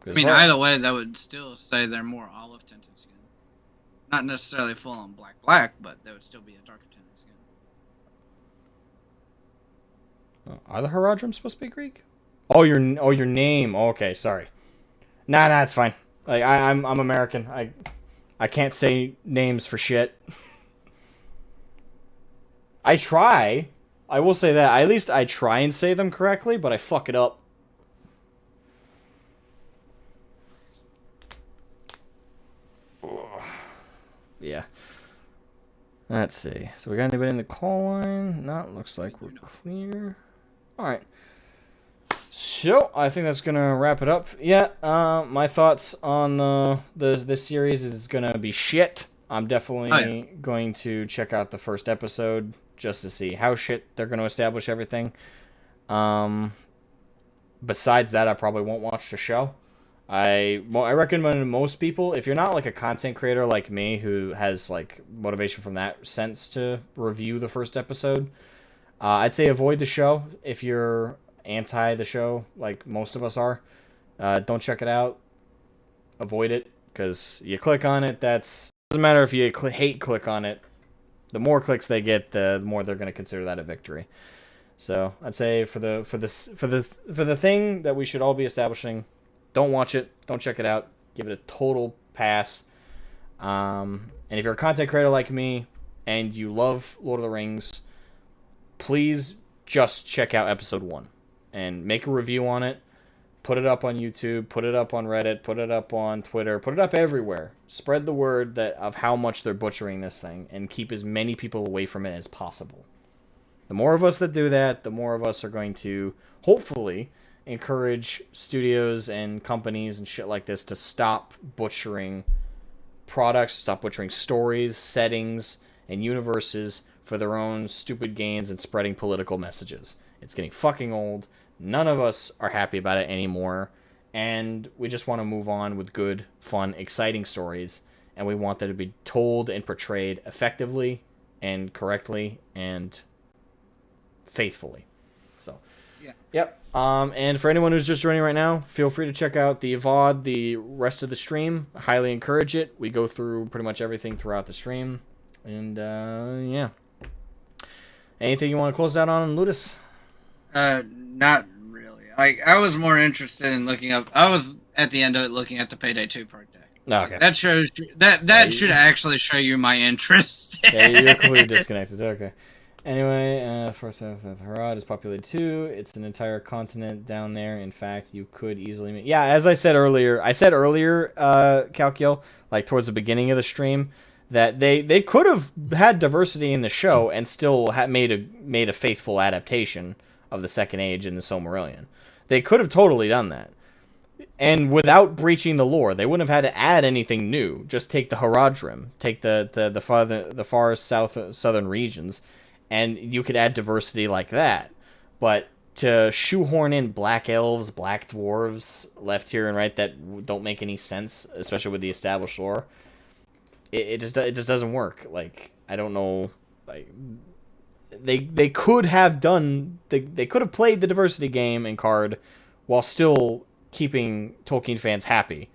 I mean, either way, that would still say they're more olive-tinted skin. Not necessarily full-on black, but they would still be a darker-tinted skin. Are the Haradrim supposed to be Greek? Oh, your name. Oh, okay, sorry. Nah, it's fine. Like I'm American. I can't say names for shit. I try. I will say that. At least I try and say them correctly, but I fuck it up. Yeah. Let's see. So we got anybody in the call line? Not looks like we're clear. Alright. So, I think that's going to wrap it up. Yeah, my thoughts on this series is it's going to be shit. I'm definitely going to check out the first episode just to see how shit they're going to establish everything. Besides that, I probably won't watch the show. I recommend to most people, if you're not like a content creator like me who has like motivation from that sense to review the first episode, I'd say avoid the show. If you're anti the show, like most of us are, don't check it out. Avoid it, because you click on it. Doesn't matter if you hate click on it. The more clicks they get, the more they're going to consider that a victory. So I'd say for the thing that we should all be establishing, don't watch it, don't check it out, give it a total pass. And if you're a content creator like me and you love Lord of the Rings, please just check out episode 1 and make a review on it. Put it up on YouTube, put it up on Reddit, put it up on Twitter, put it up everywhere. Spread the word of how much they're butchering this thing and keep as many people away from it as possible. The more of us that do that, the more of us are going to hopefully encourage studios and companies and shit like this to stop butchering products, stop butchering stories, settings, and universes for their own stupid gains and spreading political messages. It's getting fucking old. None of us are happy about it anymore, and we just want to move on with good, fun, exciting stories, and we want them to be told and portrayed effectively and correctly and faithfully. So, yeah. Yep. And for anyone who's just joining right now, feel free to check out the VOD, the rest of the stream. I highly encourage it. We go through pretty much everything throughout the stream. And, yeah. Anything you want to close out on, Ludus? Not really. I was more interested in looking up. I was at the end of it looking at the Payday 2 part deck. Okay. That shows that should actually show you my interest. Yeah, you're completely disconnected. Okay. Anyway, first half of the Harad is populated 2. It's an entire continent down there. In fact, you could easily... Yeah, as I said earlier, Calciel, like towards the beginning of the stream, that they could have had diversity in the show and still made a faithful adaptation of the Second Age in the Silmarillion. They could have totally done that. And without breaching the lore, they wouldn't have had to add anything new. Just take the Haradrim, take the far southern regions, and you could add diversity like that. But to shoehorn in black elves, black dwarves, left here and right that don't make any sense, especially with the established lore, it just doesn't work. Like, I don't know, like they could have done they could have played the diversity game in card while still keeping Tolkien fans happy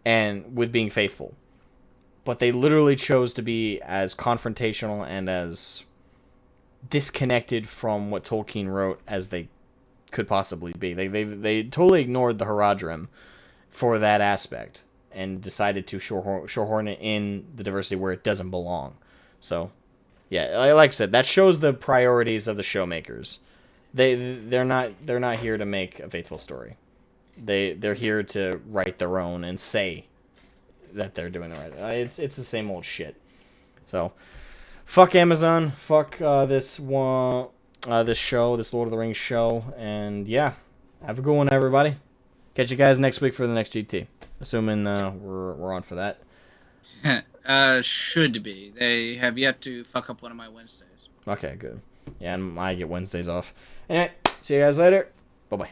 and with being faithful. But they literally chose to be as confrontational and as disconnected from what Tolkien wrote as they could possibly be. They totally ignored the Haradrim for that aspect and decided to shoehorn it in the diversity where it doesn't belong. So, yeah, like I said, that shows the priorities of the showmakers. They're not here to make a faithful story. They're here to write their own and say that they're doing the right thing. It's the same old shit. So, fuck Amazon. Fuck this show, this Lord of the Rings show, and yeah, have a good one, everybody. Catch you guys next week for the next GT. Assuming we're on for that. Should be. They have yet to fuck up one of my Wednesdays. Okay, good. Yeah, and I get Wednesdays off. Anyway, see you guys later. Bye-bye.